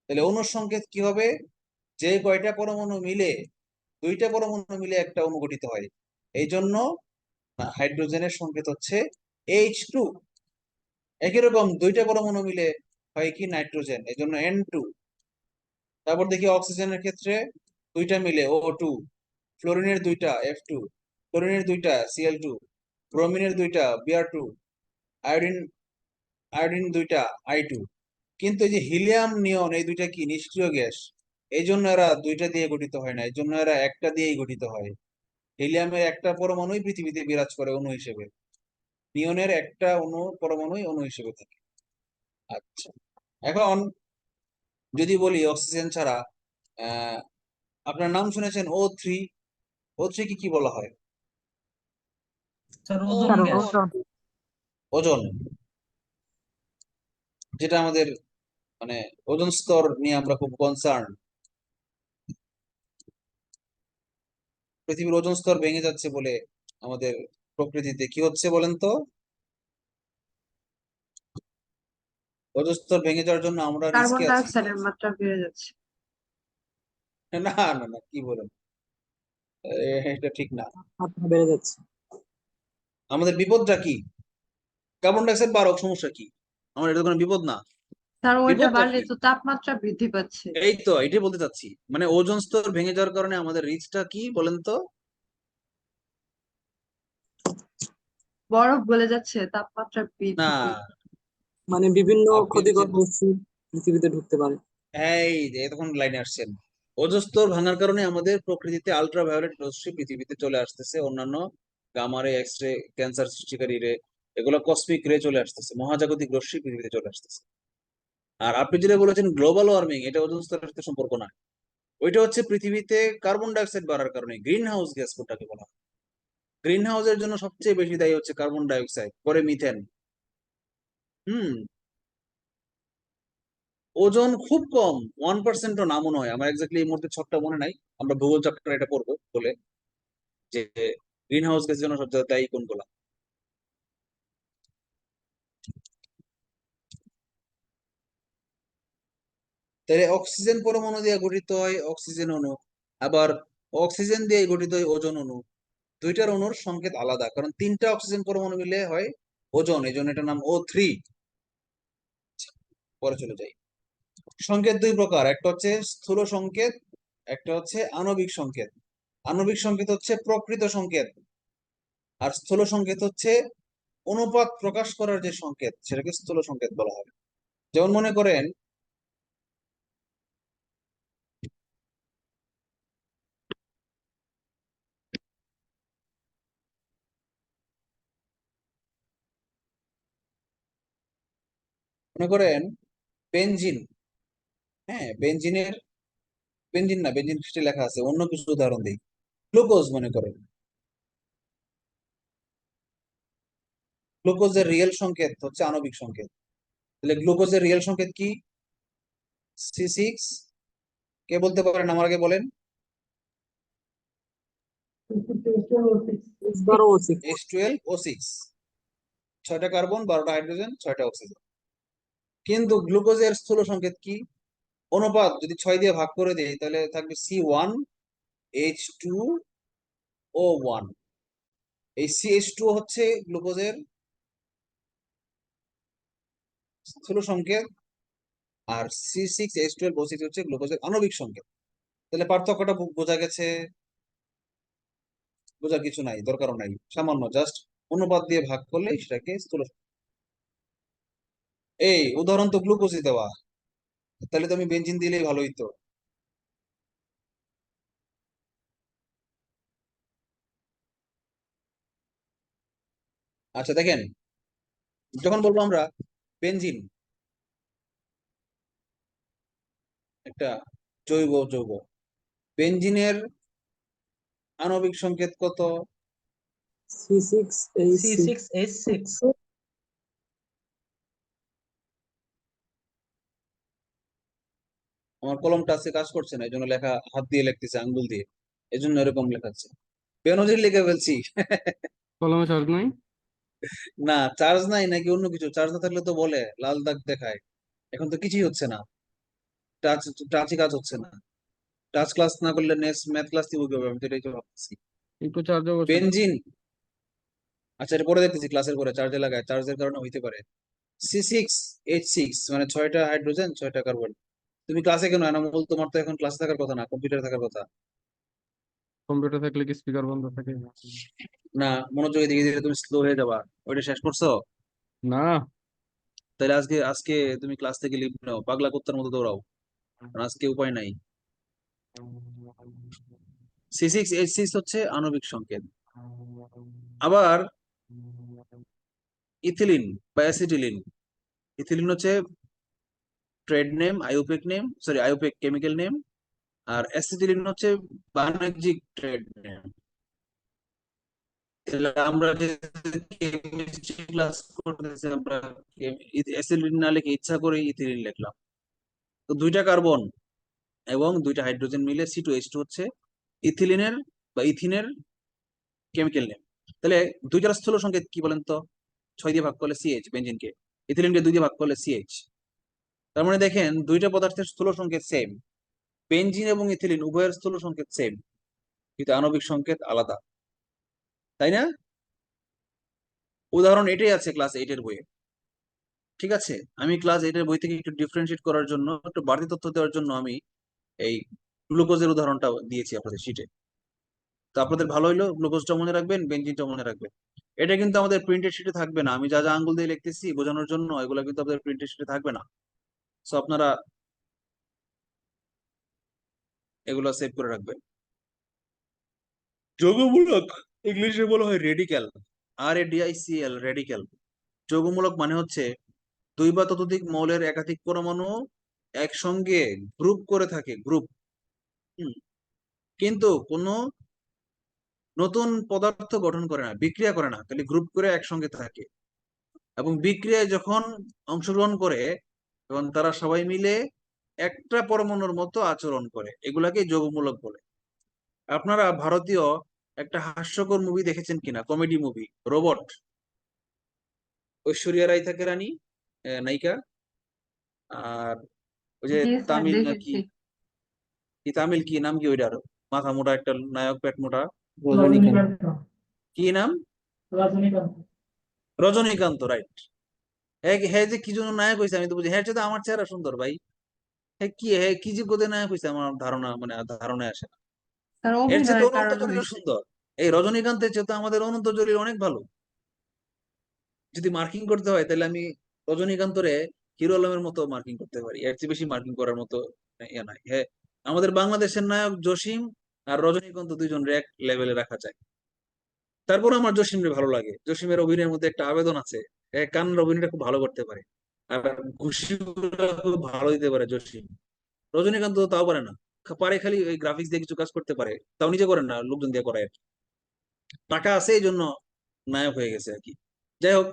তাহলে অণুর সংকেত কি হবে? যে কয়টা পরমাণু মিলে, দুইটা পরমাণু মিলে একটা অণু গঠিত হয়, এই জন্য হাইড্রোজেনের সংকেত হচ্ছে H2। একই রকম দুইটা পরমাণু মিলে হয় কি নাইট্রোজেন, এই জন্য N2। তারপর দেখি অক্সিজেনের ক্ষেত্রে দুইটা মিলে O2, ফ্লোরিনের দুইটা F2, ক্লোরিনের দুইটা Cl2, ব্রোমিনের দুইটা Br2, আয়োডিন আয়োডিন দুইটা I2। কিন্তু এই যে হিলিয়াম নিয়ন, এই দুইটা কি নিষ্ক্রিয় গ্যাস, এই জন্য এরা দুইটা দিয়ে গঠিত হয় না, এই জন্য এরা একটা দিয়েই গঠিত হয়। হিলিয়ামের একটা পরমাণুই পৃথিবীতে বিরাজ করে অণু হিসেবে, নিয়নের একটা পরমাণুই অণু হিসেবে থাকে। আচ্ছা, এখন যদি বলি অক্সিজেন ছাড়া, আহ আপনার নাম শুনেছেন O3, O3 কি কি বলা হয়? Sir ozone gas. ওজোন। ওজন, যেটা আমাদের মানে ওজন স্তর নিয়ে আমরা খুব কনসার্ন। পৃথিবীর ওজন স্তর ভেঙে যাচ্ছে বলে আমাদের প্রকৃতিতে কি হচ্ছে বলেন তো? ওজন স্তর ভেঙে যাওয়ার জন্য আমরা কার্বন রিস্কে ডাই আছি। অক্সাইডের মাত্রা বেড়ে যাচ্ছে। না না না, কি বলেন, এটা ঠিক না। মাত্রা বেড়ে যাচ্ছে। আমাদের বিপদটা কি? কার্বন ডাই অক্সাইড বাড়ুক, সমস্যা কি? আমার এটা কোনো বিপদ না। স্যার ওইটা বিপদটা বাড়লে কি? তো তাপমাত্রা বৃদ্ধি পাচ্ছে। এই তো এটাই বলতে চাচ্ছি, মানে ওজন স্তর ভেঙে যাওয়ার কারণে আমাদের রিস্কটা কি বলেন তো? বরফ গলে যাচ্ছে, তাপমাত্রা না, বৃদ্ধি। মানে বিভিন্ন আপনি ক্ষতিকর বস্তু পৃথিবীতে ঢুকতে পারে। এই যে তখন লাইনে আসছেন, ওজোন স্তর ভাঙার কারণে আমাদের প্রকৃতিতে আল্ট্রাভায়োলেট রশ্মি পৃথিবীতে চলে আসতেছে, অন্যান্য গামা রে, এক্স রে, ক্যান্সার সৃষ্টিকারী রে, এগুলো কসমিক রে চলে আসতেছে, মহাজাগতিক রশ্মি পৃথিবীতে চলে আসতেছে। আর আপনি যেটা বলেছেন গ্লোবাল ওয়ার্মিং, এটা ওজোন স্তরের সাথে সম্পর্ক না। ওইটা হচ্ছে পৃথিবীতে কার্বন ডাই অক্সাইড বাড়ার কারণে, গ্রিন হাউস গ্যাস কোনটাকে বলা হয়। গ্রিন হাউসের জন্য সবচেয়ে বেশি দায়ী হচ্ছে কার্বন ডাই অক্সাইড, পরে মিথেন। হুম। ওজন খুব কম, 1%ও না মনে হয়, আমার এক্স্যাক্টলি এই মুহূর্তে ছকটা মনে নাই, আমরা ভূগোল চ্যাপ্টার এটা পড়বো বলে, যে গ্রিন হাউস গ্যাসের জন্য সবচেয়ে দায়ী কোনগুলা? তাহলে অক্সিজেন পরমাণু দিয়ে গঠিত হয় অক্সিজেন অণু, আবার অক্সিজেন দিয়ে গঠিত হয় ওজোন অণু। দুইটার অণুর সংকেত আলাদা, কারণ তিনটা অক্সিজেন পরমাণু মিলে হয় ওজোন, এই জন্য এটার নাম O3। পরে চলে যাই। সংকেত দুই প্রকার, একটা হচ্ছে স্থূল সংকেত, একটা হচ্ছে আণবিক সংকেত। আণবিক সংকেত হচ্ছে প্রকৃত সংকেত, আর স্থূল সংকেত হচ্ছে অনুপাত প্রকাশ করার যে সংকেত, সেটাকে স্থূল সংকেত বলা হয়। যেমন মনে করেন বেনজিন। হ্যাঁ, বেনজিন না, বেনজিন খ্রিস্টে লেখা আছে, অন্য কিছু উদাহরণ দিই। গ্লুকোজ মনে করেন, গ্লুকোজের রিয়েল সংকেত হচ্ছে আণবিক সংকেত। তাহলে গ্লুকোজের রিয়েল সংকেত কি? C6। কে বলতে পারেন আমার আগে বলেন? H12O6 H12O6, 6টা কার্বন, 12টা হাইড্রোজেন, 6টা অক্সিজেন। কিন্তু গ্লুকোজের স্থূল সংকেত কি? অনুপাত যদি 6 দিয়ে ভাগ করে দেই তাহলে থাকবে C1H2O1। এই CH2 হচ্ছে গ্লুকোজের স্থূল সংকেত, আর C6H12O6 হচ্ছে গ্লুকোজের আণবিক সংকেত। তাহলে পার্থক্যটা বোঝা গেছে? বোঝার কিছু নাই, দরকারও নাই, সামান্য জাস্ট অনুপাত দিয়ে ভাগ করলে সেটাকে স্থূল। এই উদাহরণ তো গ্লুকোজই দেওয়া, তাহলে তো আমি বেনজিন দিলেই ভালো হইতো। আচ্ছা দেখেন, যখন বলবো আমরা বেনজিন একটা জৈব যৌগ, বেনজিনের আণবিক সংকেত কত? C6H6 C6H6। আমার কলমটা আজকে কাজ করছে না, এই জন্য লেখা হাত দিয়ে লিখতেছে, আঙ্গুল দিয়ে, এই জন্য এরকম লেখাচ্ছে। বেনজিন লিখে ফেলছি। কলমে চার্জ নাই। না, চার্জ নাই নাকি অন্য কিছু? চার্জ না থাকলে তো বলে লাল দাগ দেখায়। এখন তো কিছুই হচ্ছে না, টাচ টাচই কাজ হচ্ছে না। টাচ ক্লাস না করলে নেক্সট ম্যাথ ক্লাস দিব কিভাবে? আমি তো এটাই তো ভাবতেছি। একটু চার্জে বসে। বেনজিন, আচ্ছা এটা পরে দেখতেছি, ক্লাসের পরে চার্জে লাগায়, চার্জের কারণে হইতে পারে। C6H6 মানে 6টা হাইড্রোজেন, 6টা কার্বন। তুমি ক্লাসে কেন এনামুল? তোমার তো এখন ক্লাসে থাকার কথা না, কম্পিউটারে থাকার কথা। কম্পিউটার থাকলে কি স্পিকার বন্ধ থাকে? না, মনোযোগী দিকে দিলে তুমি স্লো হয়ে যাবা। ওইটা শেষ করছো? না। তাহলে আজকে আজকে তুমি ক্লাস থেকে লিভ নাও, পাগলা কুত্তার মতো দৌড়াও, কারণ আজকে উপায় নাই। C6H6 হচ্ছে আণবিক সংকেত। আবার ইথিলিন বা অ্যাসিটিলিন, ইথিলিন হচ্ছে trade name, IUPAC name, sorry IUPAC chemical name, আর অ্যাসিটিলিন হচ্ছে বাণিজ্যিক ট্রেড নেম। তাহলে আমরা যে কেমিস্ট্রি ক্লাস করতেছি, আমরা অ্যাসিটিলিন না লিখে ইচ্ছা করে ইথিলিন লিখলাম। তো 2টা কার্বন এবং 2টা হাইড্রোজেন মিলে C2H2 হচ্ছে ইথিলিনের বা ইথিনের কেমিক্যাল নেম। তাহলে 2টার স্থূল সংকেত কি বলেন তো? 6 দিয়ে ভাগ করলে CH, বেনজিনকে। ইথিলিনকে 2 দিয়ে ভাগ করলে CH। তার মানে দেখেন 2টা পদার্থের স্থূল সংকেত সেম, বেনজিন এবং ইথিলিন উভয়ের স্থূল সংকেত সেম, কিন্তু আণবিক সংকেত আলাদা, তাই না? উদাহরণ এটাই আছে ক্লাস 8 এর বইয়ে। ঠিক আছে, আমি ক্লাস 8 এর বই থেকে একটু ডিফারেন্সিয়েট করার জন্য, একটু বাড়তি তথ্য দেওয়ার জন্য আমি এই গ্লুকোজের উদাহরণটা দিয়েছি আপনাদের শিটে। তো আপনাদের ভালো হইলো, গ্লুকোজটা মনে রাখবেন, বেনজিনটা মনে রাখবেন। এটা কিন্তু আমাদের প্রিন্টেড শিটে থাকবে না, আমি যা যা আঙ্গুল দিয়ে লিখতেছি বোঝানোর জন্য, এগুলো কিন্তু আপনাদের প্রিন্টেড শিটে থাকবে না। সো আপনারা এগুলো সেভ করে রাখবেন। যৌগমূলক ইংলিশে বলা হয় রেডিক্যাল, RADICAL, রেডিক্যাল। যৌগমূলক মানে হচ্ছে 2 বা ততোধিক মৌলের একাধিক পরমাণু একসঙ্গে গ্রুপ করে থাকে, গ্রুপ। কিন্তু কোনো নতুন পদার্থ গঠন করে না, বিক্রিয়া করে না, খালি গ্রুপ করে একসঙ্গে থাকে। এবং বিক্রিয়ায় যখন অংশগ্রহণ করে তখন তারা সবাই মিলে একটা পরমাণুর মতো আচরণ করে, এগুলাকে যৌগমূলক বলে। আপনারা ভারতীয় একটা হাস্যকর মুভি দেখেছেন কিনা, comedy movie, robot? Aishwarya Rai থাকে রানী, নায়িকা। আর ওই যে জি স্যার তামিল দেখেছি। কি কি তামিল কি নাম কি ওইটার, মাথা মোটা একটা নায়ক, পেট মোটা, রজনীকান্ত। কি নাম? রজনীকান্ত। রজনীকান্ত, রাইট। হ্যাঁ হ্যাঁ, যে কি জন্য নায়ক হয়েছে আমি তো বুঝি, হ্যাঁ তো আমার চেহারা সুন্দর ভাই। হ্যাঁ কি, হ্যাঁ কি যোগ্যতা নায়ক হয়েছে আমার ধারণা, মানে ধারণায় আসে না। স্যার এর চেয়ে তো অভিনয়ের অনন্ত কারণে জলিল হয়েছে। সুন্দর। এই রজনীকান্তের চেয়ে তো আমাদের অনন্ত জলিল অনেক ভালো। যদি মার্কিং করতে হয় তাহলে আমি রজনীকান্তরে হিরো আলমের মতো মার্কিং করতে পারি, এর চেয়ে বেশি মার্কিং করার মতো ইয়ে নাই। হ্যাঁ, আমাদের বাংলাদেশের নায়ক জসিম আর রজনীকান্ত দুইজন এক লেভেলে রাখা যায়। তারপর আমার জসিমরে ভালো লাগে, জসিমের অভিনয়ের মধ্যে একটা আবেদন আছে। কান্নার অভিনয়টা খুব ভালো করতে পারে, আর ঘুষি খুব ভালো দিতে পারে জসিম। রজনীকান্ত তো তাও পারে না, পারে খালি ওই গ্রাফিক্স দিয়ে কিছু কাজ করতে পারে, তাও নিজে করে না, লোকজন দিয়ে করায় আর কি। টাকা আছে এই জন্য নায়ক হয়ে গেছে আর কি। যাই হোক,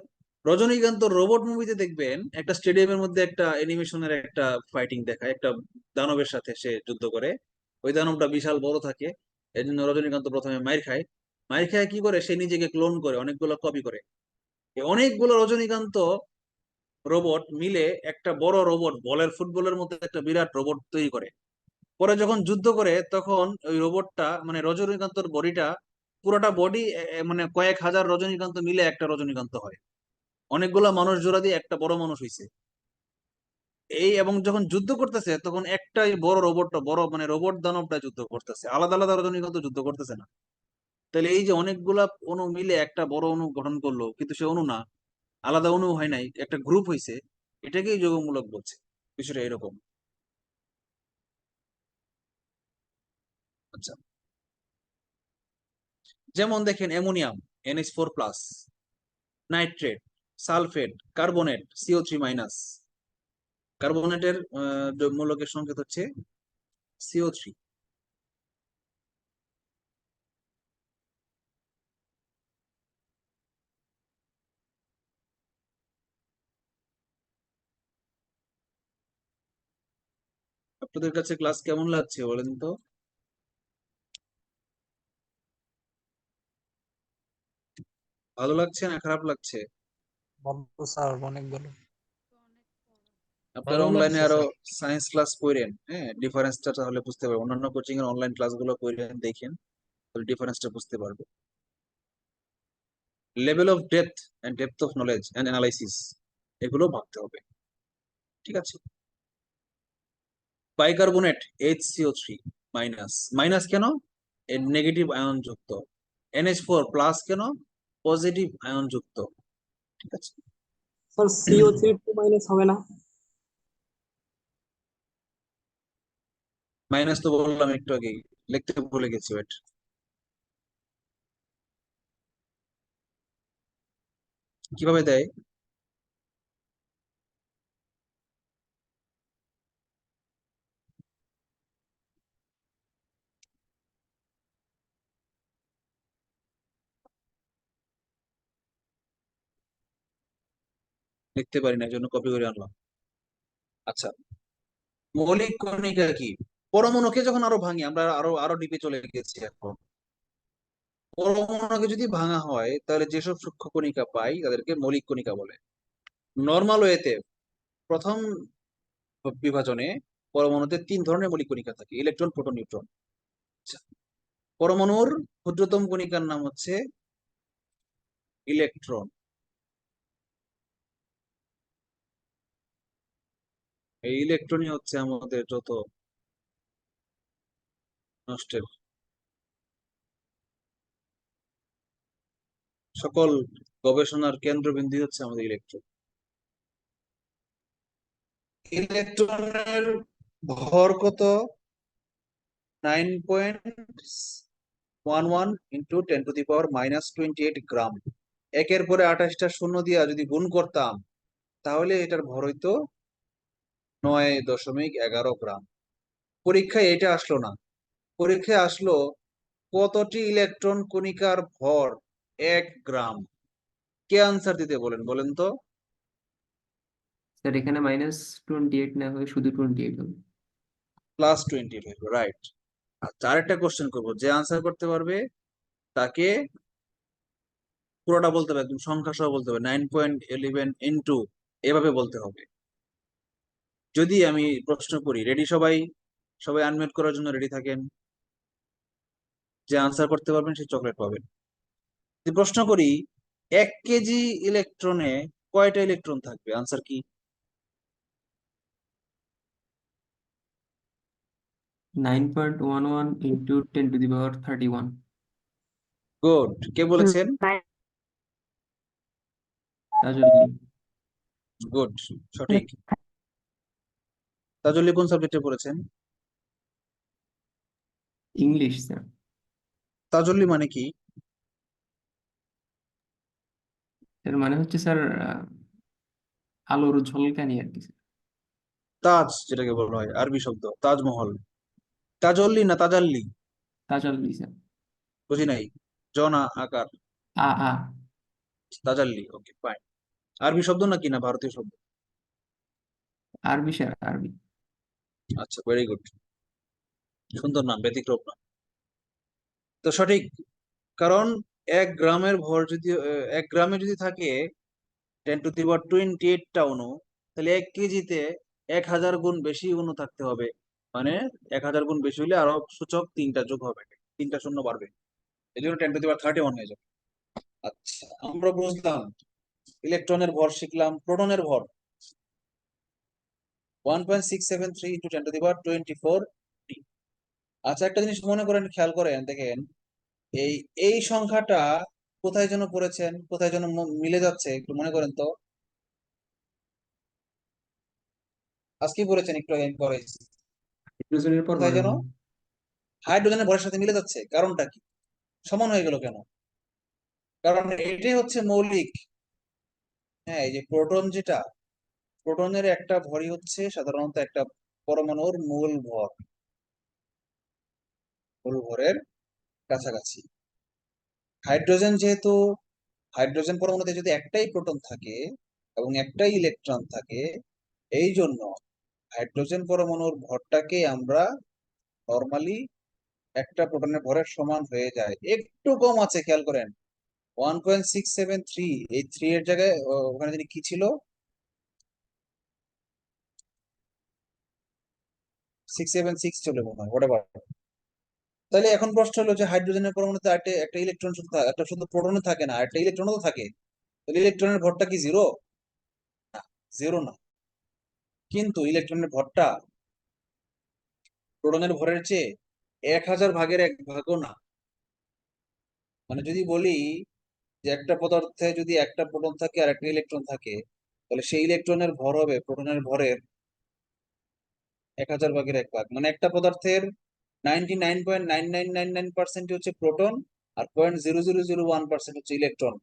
রজনীকান্ত রোবট মুভিতে দেখবেন একটা স্টেডিয়ামের মধ্যে একটা অ্যানিমেশনের একটা ফাইটিং দেখায়, একটা দানবের সাথে সে যুদ্ধ করে। ওই দানবটা বিশাল বড় থাকে, এই জন্য রজনীকান্ত প্রথমে মাইর খায়। মাইর খায় কি করে, সে নিজেকে ক্লোন করে, অনেকগুলো কপি করে। এই অনেকগুলো রজনীকান্ত রোবট মিলে একটা বড় রোবট, বলের ফুটবলের মতো একটা বিরাট রোবট তৈরি করে। পরে যখন যুদ্ধ করে তখন ওই রোবটটা, মানে রজনীকান্তর বডিটা, পুরোটা বডি, মানে কয়েক হাজার রজনীকান্ত মিলে একটা রজনীকান্ত হয়। অনেকগুলা মানুষ জোড়া দিয়ে একটা বড় মানুষ হইছে। এই এবং যখন যুদ্ধ করতেছে তখন একটাই বড় রোবটটা, বড় মানে রোবট দানবটা যুদ্ধ করতেছে, আলাদা আলাদা রজনীকান্ত যুদ্ধ করতেছে না। তাহলে এই যে অনেকগুলা অণু মিলে একটা বড় অণু গঠন করলো, কিন্তু সে অণু না, আলাদা অণু হয় নাই, একটা গ্রুপ হইছে, এটাকেই যোগমূলক বলছে। বিষয়টা এরকম। আচ্ছা, যেমন দেখেন ammonium, NH4+, nitrate, sulphate, carbonate, CO3-। কার্বনেটের মূলকের সংকেত হচ্ছে CO3। আপনাদের কাছে ক্লাস কেমন লাগছে বলেন তো? ভালো লাগছে না খারাপ লাগছে? ভালো স্যার, অনেক ভালো। আপনারা অনলাইনে আরো সায়েন্স ক্লাস করেন, হ্যাঁ, ডিফারেন্সটা তাহলে বুঝতে পারবেন। অন্যান্য কোচিং এর অনলাইন ক্লাসগুলো করেন, দেখেন, তাহলে ডিফারেন্সটা বুঝতে পারবে। Level of depth of knowledge and analysis, এগুলো ভাবতে হবে। ঠিক আছে। বাইকার্বনেট, HCO3 মাইনাস, মাইনাস কেন? নেগেটিভ আয়ন যুক্ত। NH4+ কেন? পজিটিভ আয়ন যুক্ত। ঠিক আছে। স্যার CO3 2- হবে না? মাইনাস তো বললাম একটু আগেই, লিখতে ভুলে গেছি, ওয়েট। কিভাবে দেয়? লিখতে পারি না, এই জন্য কপি করে আনলাম। আচ্ছা, মৌলিক কণিকা কি? পরমাণুকে যখন আরো ভাঙি আমরা, আরো আরো ডিপে চলে গেছি এখন। পরমাণুকে যদি ভাঙা হয় তাহলে যেসব সূক্ষ্ম কণিকা পাই তাদেরকে মৌলিক কণিকা বলে। নর্মাল ওয়েতে প্রথম বিভাজনে পরমাণুতে 3 ধরনের মৌলিক কণিকা থাকে: ইলেকট্রন, প্রোটন, নিউট্রন। আচ্ছা, পরমাণুর ক্ষুদ্রতম কণিকার নাম হচ্ছে ইলেকট্রন। এই ইলেকট্রনই হচ্ছে আমাদের যত নষ্টের, সকল গবেষণার কেন্দ্রবিন্দু হচ্ছে আমাদের ইলেকট্রন। ইলেকট্রনের ভর কত? 9.11 ইন্টু 10⁻⁻28 গ্রাম। একের পরে 28টা শূন্য দিয়া যদি গুণ করতাম তাহলে এটার ভর হইতো 9.11 গ্রাম। পরীক্ষায় এটা আসলো না, পরীক্ষায় আসলো কতটি ইলেকট্রন কণিকার ভর 1 গ্রাম। কে আনসার দিতে বলেন, বলেন তো? স্যার এখানে -28 না হয়ে শুধু 28 হবে। +20 হইবে, রাইট। আচ্ছা, আরেকটা কোশ্চেন করবো, যে আনসার করতে পারবে তাকে পুরোটা বলতে হবে, একদম সংখ্যা সহ বলতে হবে, 9.11 ইন্টু এভাবে বলতে হবে। যদি আমি প্রশ্ন করি, রেডি সবাই? সবাই আনমিউট করার জন্য রেডি থাকেন। যে আনসার করতে পারবেন সে চকলেট পাবেন। যদি প্রশ্ন করি 1 কেজি ইলেকট্রনে কয়টা ইলেকট্রন থাকবে, আনসার কি? 9.11 into 10 to the power 31. Good. কে বলেছেন? তাজউদ্দিন। গুড, সঠিক। তাজুল্লি কোন সাবজেক্টে পড়েছেন? English sir. তাজুল্লি মানে কি? এর মানে হচ্ছে স্যার আলোর ঝলকানি আর কি স্যার। তাজ যেটাকে বলা হয়, আরবি শব্দ তাজমহল। তাজল্লি না তাজাল্লি? তাজউদ্দিন স্যার। বুঝি নাই। জনা আকার। আ আ তাজাল্লি, ওকে ফাইন। আরবি শব্দ নাকি না ভারতীয় শব্দ? আরবি স্যার, আরবি। আচ্ছা, ভেরি গুড, সুন্দর নাম, ব্যতিক্রম নাম। তো সঠিক, কারণ 1 গ্রামের ভর যদি 1 গ্রামে যদি থাকে 10⁻28টা অণু, তাহলে 1 কেজিতে 1000 গুণ বেশি অণু থাকতে হবে। মানে 1000 গুণ বেশি হলে আরো সূচক 3টা যোগ হবে, 3টা শূন্য বাড়বে, এই জন্য 10⁻31 হয়ে যাবে। আচ্ছা, আমরা বুঝলাম ইলেকট্রনের ভর, শিখলাম প্রোটনের ভর 1.673 × 10⁻24। আচ্ছা, একটা জিনিস মনে করেন, খেয়াল করেন, দেখেন এই এই সংখ্যাটা কোথায় যেন পড়েছেন, কোথায় যেন মিলে যাচ্ছে, একটু মনে করেন তো। আজকে পড়েছেন একটু আগে পরে, হাইড্রোজেনের কোথায় যেন পরমাণু। হাইড্রোজেনের ভরের সাথে মিলে যাচ্ছে, কারণটা কি? সমান হয়ে গেল কেন? কারণ এটাই হচ্ছে মৌলিক। হ্যাঁ, এই যে প্রোটন, যেটা প্রোটনের একটা ভরই হচ্ছে সাধারণত একটা পরমাণুর মূল ভর, মূল ভরের কাছাকাছি। হাইড্রোজেন যেহেতু, হাইড্রোজেন পরমাণুতে যদি একটাই প্রোটন থাকে এবং একটাই ইলেকট্রন থাকে, এই জন্য হাইড্রোজেন পরমাণুর ভরটাকে আমরা নর্মালি একটা প্রোটনের ভরের সমান হয়ে যায়। একটু কম আছে, খেয়াল করেন 1.673, এই 3 এর জায়গায় ওখানে যদি কি ছিল, 676 ছিল মনে হয়, হোয়াটএভার। তাহলে এখন প্রশ্ন হলো যে হাইড্রোজেনের পরমাণুতে একটা ইলেকট্রন শুধু একটা শুধু প্রোটনে থাকে না, একটা ইলেকট্রনও তো থাকে, তাহলে ইলেকট্রনের ভরটা কি জিরো? জিরো না, কিন্তু ইলেকট্রনের ভরটা প্রোটনের ভরের চেয়ে 1000 ভাগের 1 ভাগও না। মানে যদি বলি যে একটা পদার্থে যদি একটা প্রোটন থাকে আর একটা ইলেকট্রন থাকে, তাহলে সেই ইলেকট্রনের ভর হবে প্রোটনের ভরের 1000 ভাগের 1 ভাগ। মানে একটা পদার্থের 99.9999% হচ্ছে প্রোটন, আর 0.0001% হচ্ছে ইলেকট্রন।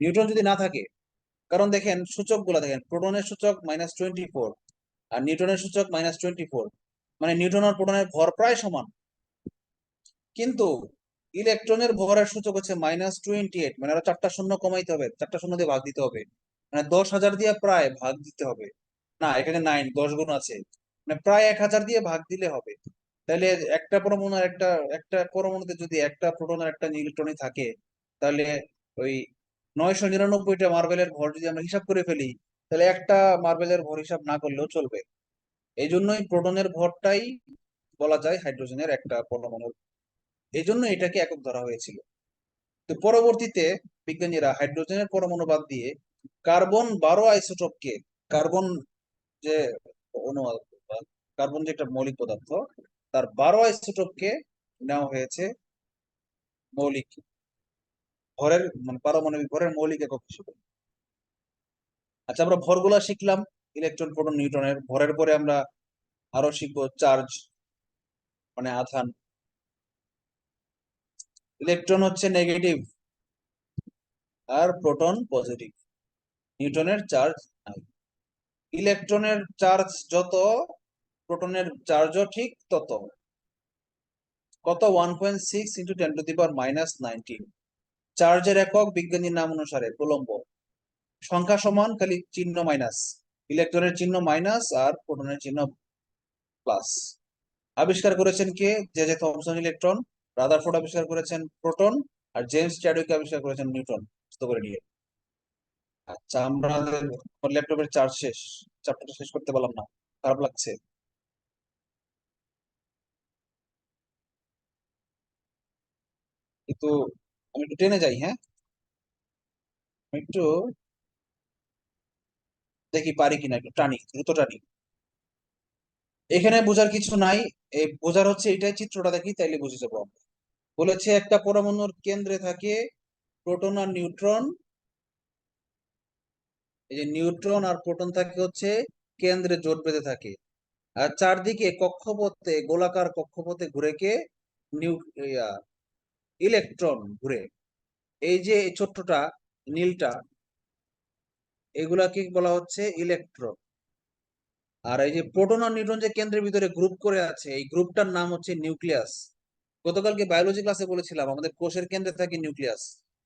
নিউট্রন যদি না থাকে, কারণ দেখেন সূচক গুলা দেখেন, প্রোটনের সূচক -24 আর নিউট্রনের সূচক -24, মানে নিউট্রন আর প্রোটনের ভর প্রায় সমান। কিন্তু ইলেকট্রনের ভরের সূচক হচ্ছে -28, মানে আরো 4টা শূন্য কমাইতে হবে, 4টা শূন্য দিয়ে ভাগ দিতে হবে, মানে 10,000 দিয়ে প্রায় ভাগ দিতে হবে। না, এখানে 10 গুণ আছে, মানে প্রায় 1000 দিয়ে ভাগ দিলে হবে। তাহলে একটা পরমাণু আর একটা পরমাণুতে যদি একটা প্রোটন আর একটা ইলেকট্রনই থাকে, তাহলে ওই 999টা মার্বেলের ভর যদি আমরা হিসাব করে ফেলি, তাহলে একটা মার্বেলের ভর হিসাব না করলেও চলবে। এই জন্যই প্রোটনের ভরটাই বলা যায় হাইড্রোজেনের একটা পরমাণুর, এই জন্য এটাকে একক ধরা হয়েছিল। তো পরবর্তীতে বিজ্ঞানীরা হাইড্রোজেনের পরমাণু বাদ দিয়ে কার্বন 12 আইসোটোপকে, কার্বন যে অণু, কার্বন যে একটা মৌলিক পদার্থ, তার 12 আইসোটোপকে নেওয়া হয়েছে মৌলিক ভরের, মানে পারমাণবিক ভরের মৌলিক একক হিসেবে। আচ্ছা, আমরা ভরগুলা শিখলাম, ইলেকট্রন, প্রোটন, নিউট্রনের ভরের পরে আমরা আরো শিখবো চার্জ, মানে আধান। ইলেকট্রন হচ্ছে নেগেটিভ আর প্রোটন পজিটিভ, নিউটনের চার্জ নাই। ইলেকট্রনের চার্জ যত, প্রোটনের চার্জও ঠিক তত। কত? 1.6 × 10⁻−19। চার্জের একক বিজ্ঞানীর নাম অনুসারে কুলম্ব। সংখ্যা সমান, খালি চিহ্ন মাইনাস, ইলেকট্রনের চিহ্ন মাইনাস আর প্রোটনের চিহ্ন প্লাস। আবিষ্কার করেছেন কে? J J Thomson electron. Rutherford আবিষ্কার করেছেন প্রোটন, আর জেমস চ্যাডউইক আবিষ্কার করেছেন নিউট্রন। বুঝতে করে নিয়ে আচ্ছা, আমাদের ল্যাপটপের চার্জ শেষ, চ্যাপ্টারটা শেষ করতে পারলাম না, খারাপ লাগছে। কিন্তু আমি একটু টেনে যাই, হ্যাঁ আমি একটু দেখি পারি কিনা, একটু টানি, দ্রুত টানি। এখানে বোঝার কিছু নাই, এই বোঝার হচ্ছে এটাই, চিত্রটা দেখি তাইলে বুঝে যাবো আমরা। বলেছে একটা পরমাণুর কেন্দ্রে থাকে প্রোটন আর নিউট্রন। এই যে নিউট্রন আর প্রোটন থাকে হচ্ছে কেন্দ্রে জোট বেঁধে থাকে, আর চারদিকে কক্ষপথে, গোলাকার কক্ষপথে ঘুরে কে ইলেকট্রন ঘুরে। এই যে এই ছোট্টটা নীলটা, এগুলাকে বলা হচ্ছে ইলেকট্রন। আর এই যে প্রোটন আর নিউট্রন যে কেন্দ্রের ভিতরে গ্রুপ করে আছে, এই গ্রুপটার নাম হচ্ছে নিউক্লিয়াস। গতকালকে বায়োলজি ক্লাসে বলেছিলাম আমাদের কোষের কেন্দ্রে থাকে নিউক্লিয়াস,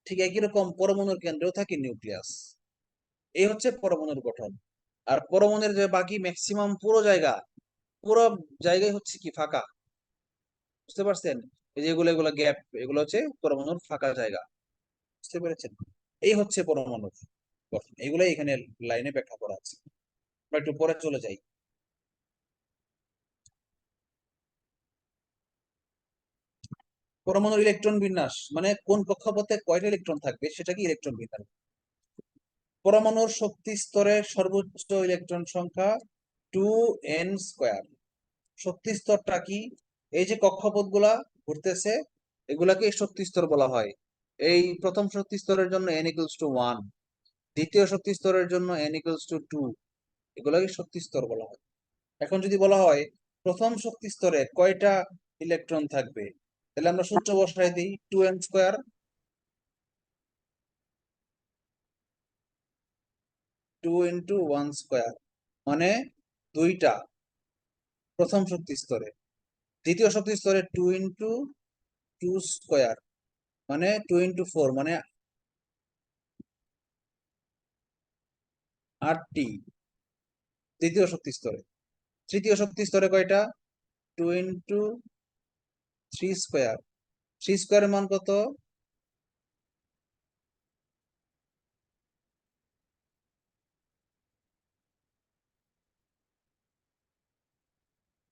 ঠিক একই রকম পরমাণুর কেন্দ্রেও থাকে নিউক্লিয়াস। এই হচ্ছে পরমাণুর গঠন। আর পরমাণুর যে বাকি ম্যাক্সিমাম পুরো জায়গায় হচ্ছে কি ফাঁকা। বুঝতে পারছেন? এই যে এগুলো এগুলো গ্যাপ, এগুলো হচ্ছে পরমাণুর ফাঁকা জায়গা। বুঝতে পেরেছেন? এই হচ্ছে পরমাণুর গঠন, এগুলাই এখানে লাইনে ব্যাখ্যা করা আছে। আমরা একটু পরে চলে যাই। পরমাণুর ইলেকট্রন বিন্যাস মানে কোন কক্ষপথে কয়টা ইলেকট্রন থাকবে সেটা কি ইলেকট্রন বিন্যাস। পরমাণুর শক্তি স্তরের সর্বোচ্চ ইলেকট্রন সংখ্যা 2n²। শক্তি স্তরটা কি? এই যে কক্ষপথ গুলা ঘুরতেছে, এগুলাকে শক্তি স্তর বলা হয়। এই প্রথম শক্তি স্তরের জন্য n=1, দ্বিতীয় শক্তি স্তরের জন্য n=2, এগুলাকে শক্তি স্তর বলা হয়। এখন যদি বলা হয় প্রথম শক্তি স্তরে কয়টা ইলেকট্রন থাকবে, তাহলে আমরা সূত্র বসাই দিই 2n², 2 × 1² মানে 2টা প্রথম শক্তি স্তরে। দ্বিতীয় শক্তি স্তরে 2 × 2² মানে 2 × 4 মানে 8টি দ্বিতীয় শক্তি স্তরে। তৃতীয় শক্তি স্তরে কয়টা? 2 × 3²। 3² মান কত?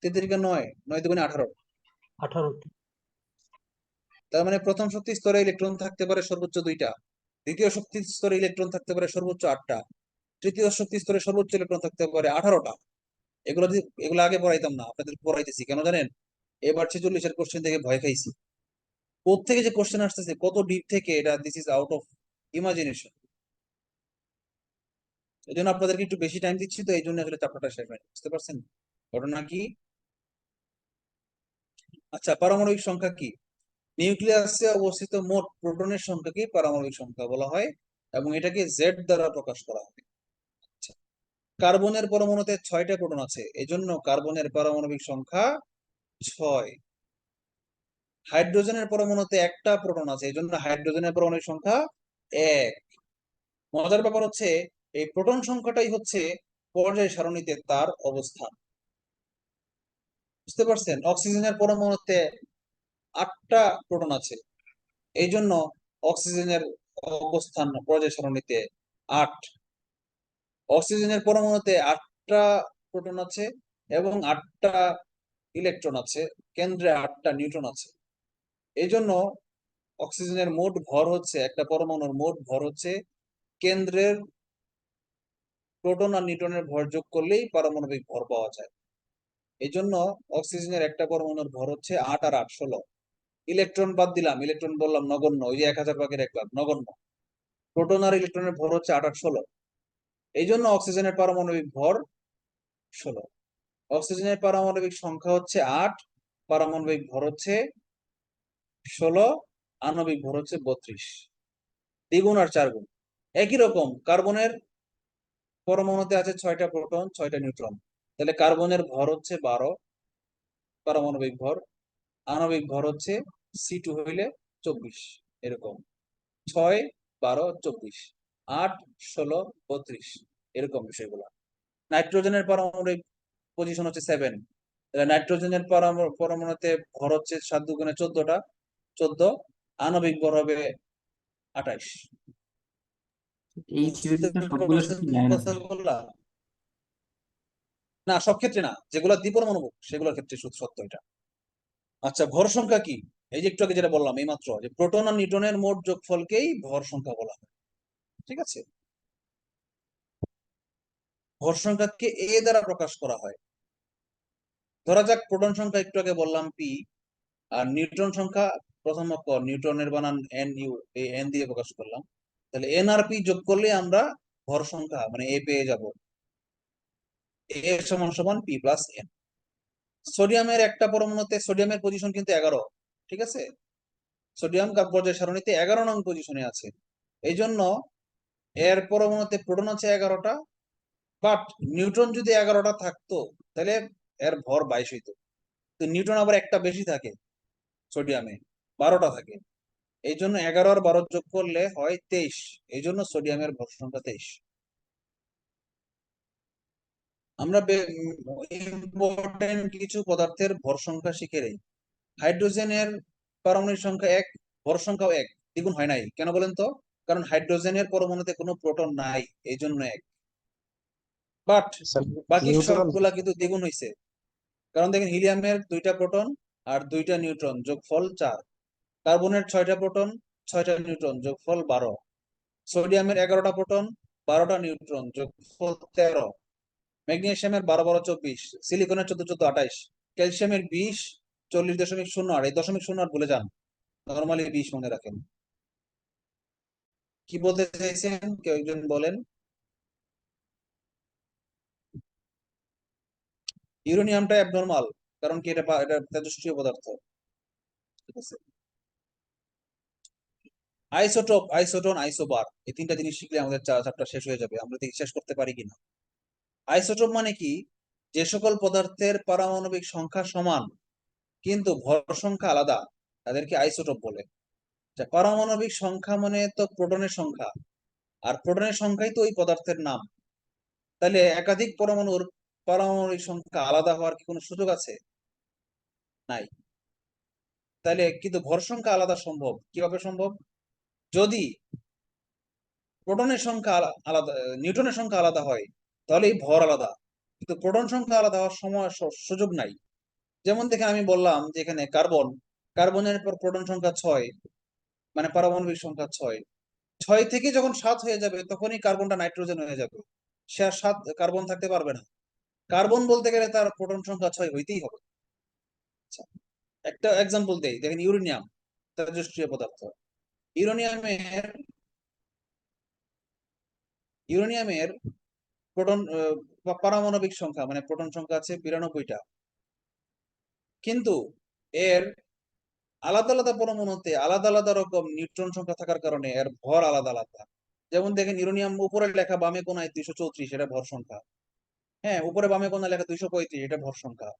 9, 9×2 = 18। 18টি। তার মানে প্রথম শক্তি স্তরে ইলেকট্রন থাকতে পারে সর্বোচ্চ 2টা, দ্বিতীয় শক্তি স্তরে ইলেকট্রন থাকতে পারে সর্বোচ্চ 8টা, তৃতীয় শক্তি স্তরে সর্বোচ্চ ইলেকট্রন থাকতে পারে 18টা। এগুলো আগে পড়াইতাম না, আপনাদের পড়াইতেছি কেন জানেন? এবার 46-এর কোশ্চেন থেকে ভয় খাইছি। কোত্থেকে যে কোশ্চেন আসতেছে, কত ডিপ থেকে, এটা this is out of imagination. এই জন্য আপনাদেরকে একটু বেশি টাইম দিচ্ছি, তো এই জন্য আসলে চ্যাপ্টারটা শেষ হয়নি। বুঝতে পারছেন ঘটনা কি? আচ্ছা, পারমাণবিক সংখ্যা কি? নিউক্লিয়াসে অবস্থিত মোট প্রোটনের সংখ্যাকে পারমাণবিক সংখ্যা বলা হয়, এবং এটাকে জেড দ্বারা প্রকাশ করা হয়। আচ্ছা, কার্বনের পরমাণুতে 6টা প্রোটন আছে, এজন্য কার্বনের পারমাণবিক সংখ্যা 6। হাইড্রোজেনের পরমাণুতে 1টা প্রোটন আছে, এজন্য হাইড্রোজেনের পারমাণবিক সংখ্যা 1। মজার ব্যাপার হচ্ছে এই প্রোটন সংখ্যাটাই হচ্ছে পর্যায় সারণীতে তার অবস্থান। বুঝতে পারছেন? অক্সিজেনের পরমাণুতে 8টা প্রোটন আছে, এই জন্য অক্সিজেনের অবস্থান পর্যায় সারণীতে 8। অক্সিজেনের পরমাণুতে 8টা প্রোটন আছে এবং 8টা ইলেকট্রন আছে, কেন্দ্রে 8টা নিউট্রন আছে। এই জন্য অক্সিজেনের মোট ভর হচ্ছে, একটা পরমাণুর মোট ভর হচ্ছে কেন্দ্রের প্রোটন আর নিউট্রনের ভর যোগ করলেই পারমাণবিক ভর পাওয়া যায়। এই জন্য অক্সিজেনের একটা পরমাণুর ভর হচ্ছে 8 আর 8 16। ইলেকট্রন বাদ দিলাম, ইলেকট্রন বললাম নগণ্য, ওই যে 1000 ভাগের 1 ভাগ নগণ্য। প্রোটন আর ইলেকট্রনের ভর হচ্ছে 8 আর 16, এই জন্য অক্সিজেনের পারমাণবিক ভর 16। অক্সিজেনের পারমাণবিক সংখ্যা হচ্ছে 8, পারমাণবিক ভর হচ্ছে 16, আণবিক ভর হচ্ছে 32। দ্বিগুণ আর 4 গুণ। একই রকম কার্বনের পরমাণুতে আছে 6টা প্রোটন, 6টা নিউট্রন, তাহলে কার্বনের ভর হচ্ছে 12 পারমাণবিক ভর, আণবিক ভর হচ্ছে C2 হইলে 24। এরকম 6, 12, 24, 8, 16, 32, এরকম বিষয়গুলো। নাইট্রোজেনের পারমাণবিক পজিশন হচ্ছে 7, তাহলে নাইট্রোজেনের পরমাণুতে ভর হচ্ছে 7 × 2 = 14টা, 14, আণবিক ভর হবে 28। এই বুঝতে থিওরিটা সবগুলোর সাথে পারছেন যায় না স্যার। কথাগুলা? না, সব ক্ষেত্রে না, যেগুলো দ্বিপরমাণু সেগুলোর ক্ষেত্রে শুধু সত্য এটা। আচ্ছা, ভর সংখ্যা কি? এই যে একটু আগে যেটা বললাম এই মাত্র, যে প্রোটন আর নিউট্রনের মোট যোগফলকেই ভর সংখ্যা বলা হয়। ঠিক আছে, ভর সংখ্যাকে এ দ্বারা প্রকাশ করা হয়। ধরা যাক প্রোটন সংখ্যা একটু আগে বললাম পি, আর নিউট্রন সংখ্যা প্রথম অক্ষর নিউট্রনের বানান এন ইউ, এই এন দিয়ে প্রকাশ করলাম। তাহলে এন আর পি যোগ করলে আমরা ভর সংখ্যা মানে এ পেয়ে যাব। এ সমান সমান পি প্লাস এন। সোডিয়ামের একটা পরমাণুতে সোডিয়ামের পজিশন কিন্তু 11। ঠিক আছে, সোডিয়াম পর্যায় সারণীতে 11 নং পজিশনে আছে। এই জন্য এর পরমাণুতে প্রোটন আছে 11টা, বাট নিউট্রন যদি 11টা থাকতো তাহলে এর ভর 22 হইতো। তো নিউট্রন আবার একটা বেশি থাকে, সোডিয়ামে 12টা থাকে। এই জন্য 11 আর 12 যোগ করলে হয় 23। এই জন্য সোডিয়ামের ভর সংখ্যা 23। আমরা ইম্পর্টেন্ট কিছু পদার্থের ভর সংখ্যা শিখে নেই। হাইড্রোজেনের পারমাণবিক সংখ্যা 1, ভর সংখ্যাও 1, দ্বিগুণ হয় নাই কেন বলেন তো? কারণ হাইড্রোজেনের পরমাণুতে কোনো প্রোটন নাই, এই জন্য 1। বাট স্যার বাকি নিউট্রাল সবগুলা কিন্তু দ্বিগুণ হয়েছে। কারণ দেখেন হিলিয়ামের 2টা প্রোটন আর 2টা নিউট্রন, যোগফল 4। কার্বনের 6টা প্রোটন 6টা নিউট্রন, যোগফল 12। সোডিয়ামের 11টা প্রোটন 12টা নিউট্রন, যোগফল 13। ম্যাগনেসিয়ামের 12 12 24, সিলিকনের 14 14 28, ক্যালসিয়ামের 20 40.08। এই 0.08 ভুলে যান, নরমালি 20 মনে রাখেন। কি বলতে চাইছেন কেউ একজন বলেন? ইউরেনিয়ামটা অ্যাবনর্মাল, কারণ কি এটা এটা তেজস্ক্রিয় পদার্থ। ঠিক আছে, আইসোটোপ, আইসোটোন, আইসোবার, এই 3টা জিনিস শিখলে আমাদের চ্যাপ্টার শেষ হয়ে যাবে। আমরা দেখি শেষ করতে পারি কিনা। আইসোটোপ মানে কি? যে সকল পদার্থের পারমাণবিক সংখ্যা সমান কিন্তু ভর সংখ্যা আলাদা, তাদেরকে আইসোটোপ বলে। পারমাণবিক সংখ্যা মানে তো প্রোটনের সংখ্যা, আর প্রোটনের সংখ্যাই তো ওই পদার্থের নাম। তাহলে একাধিক পরমাণুর পারমাণবিক সংখ্যা আলাদা হওয়ার কি কোনো সুযোগ আছে? নাই। তাহলে কিন্তু ভর সংখ্যা আলাদা সম্ভব। কিভাবে সম্ভব? যদি প্রোটনের সংখ্যা আলাদা, নিউট্রনের সংখ্যা আলাদা হয়, তাহলে এই ভর আলাদা। কিন্তু প্রোটন সংখ্যা আলাদা হওয়ার সময় সুযোগ নাই। যেমন দেখেন আমি বললাম যে এখানে কার্বনের পর প্রোটন সংখ্যা 6, মানে পারমাণবিক সংখ্যা 6। 6 থেকে যখন 7 হয়ে যাবে তখনই কার্বনটা নাইট্রোজেন হয়ে যাবে। সে আর 7 কার্বন থাকতে পারবে না। কার্বন বলতে গেলে তার প্রোটন সংখ্যা 6 হইতেই হবে। আচ্ছা, একটা এক্সাম্পল দেই, দেখেন ইউরেনিয়াম তেজস্ক্রিয় পদার্থ। ইউরেনিয়ামের ইউরেনিয়ামের প্রোটন পারমাণবিক সংখ্যা মানে প্রোটন সংখ্যা আছে 92টা, কিন্তু এর আলাদা আলাদা পরমাণুতে আলাদা আলাদা রকম নিউট্রন সংখ্যা থাকার কারণে এর ভর আলাদা আলাদা। যেমন দেখেন ইউরেনিয়াম উপরে লেখা বামে কোনায় 234, এটা ভর সংখ্যা। হ্যাঁ, উপরে বামে কোনায় লেখা 235, এটা ভর সংখ্যা।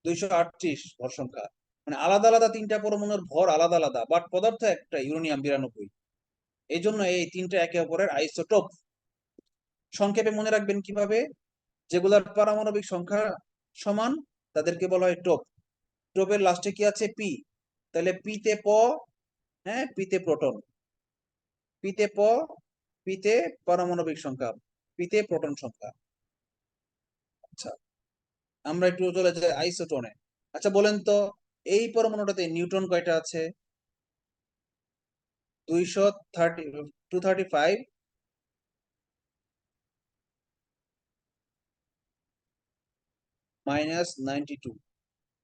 238 ভর সংখ্যা। মানে আলাদা আলাদা 3টা পরমাণুর ভর আলাদা আলাদা, বাট পদার্থ একটা, ইউরেনিয়াম 92। এই জন্য এই 3টা একে অপরের আইসোটোপ। সংক্ষেপে মনে রাখবেন কিভাবে? যেগুলার পারমাণবিক সংখ্যা সমান তাদেরকে বলা হয় টোপ। টোপের লাস্টে কি আছে? পি। তাহলে পিতে প, হ্যাঁ পিতে প্রোটন, পিতে প, পিতে পারমাণবিক সংখ্যা, পিতে প্রোটন সংখ্যা। আচ্ছা, আমরা একটু চলে যাই আইসোটোনে। আচ্ছা বলেন তো, এই পরমাণুটাতে নিউট্রন কয়টা আছে? 235 মাইনাস 92,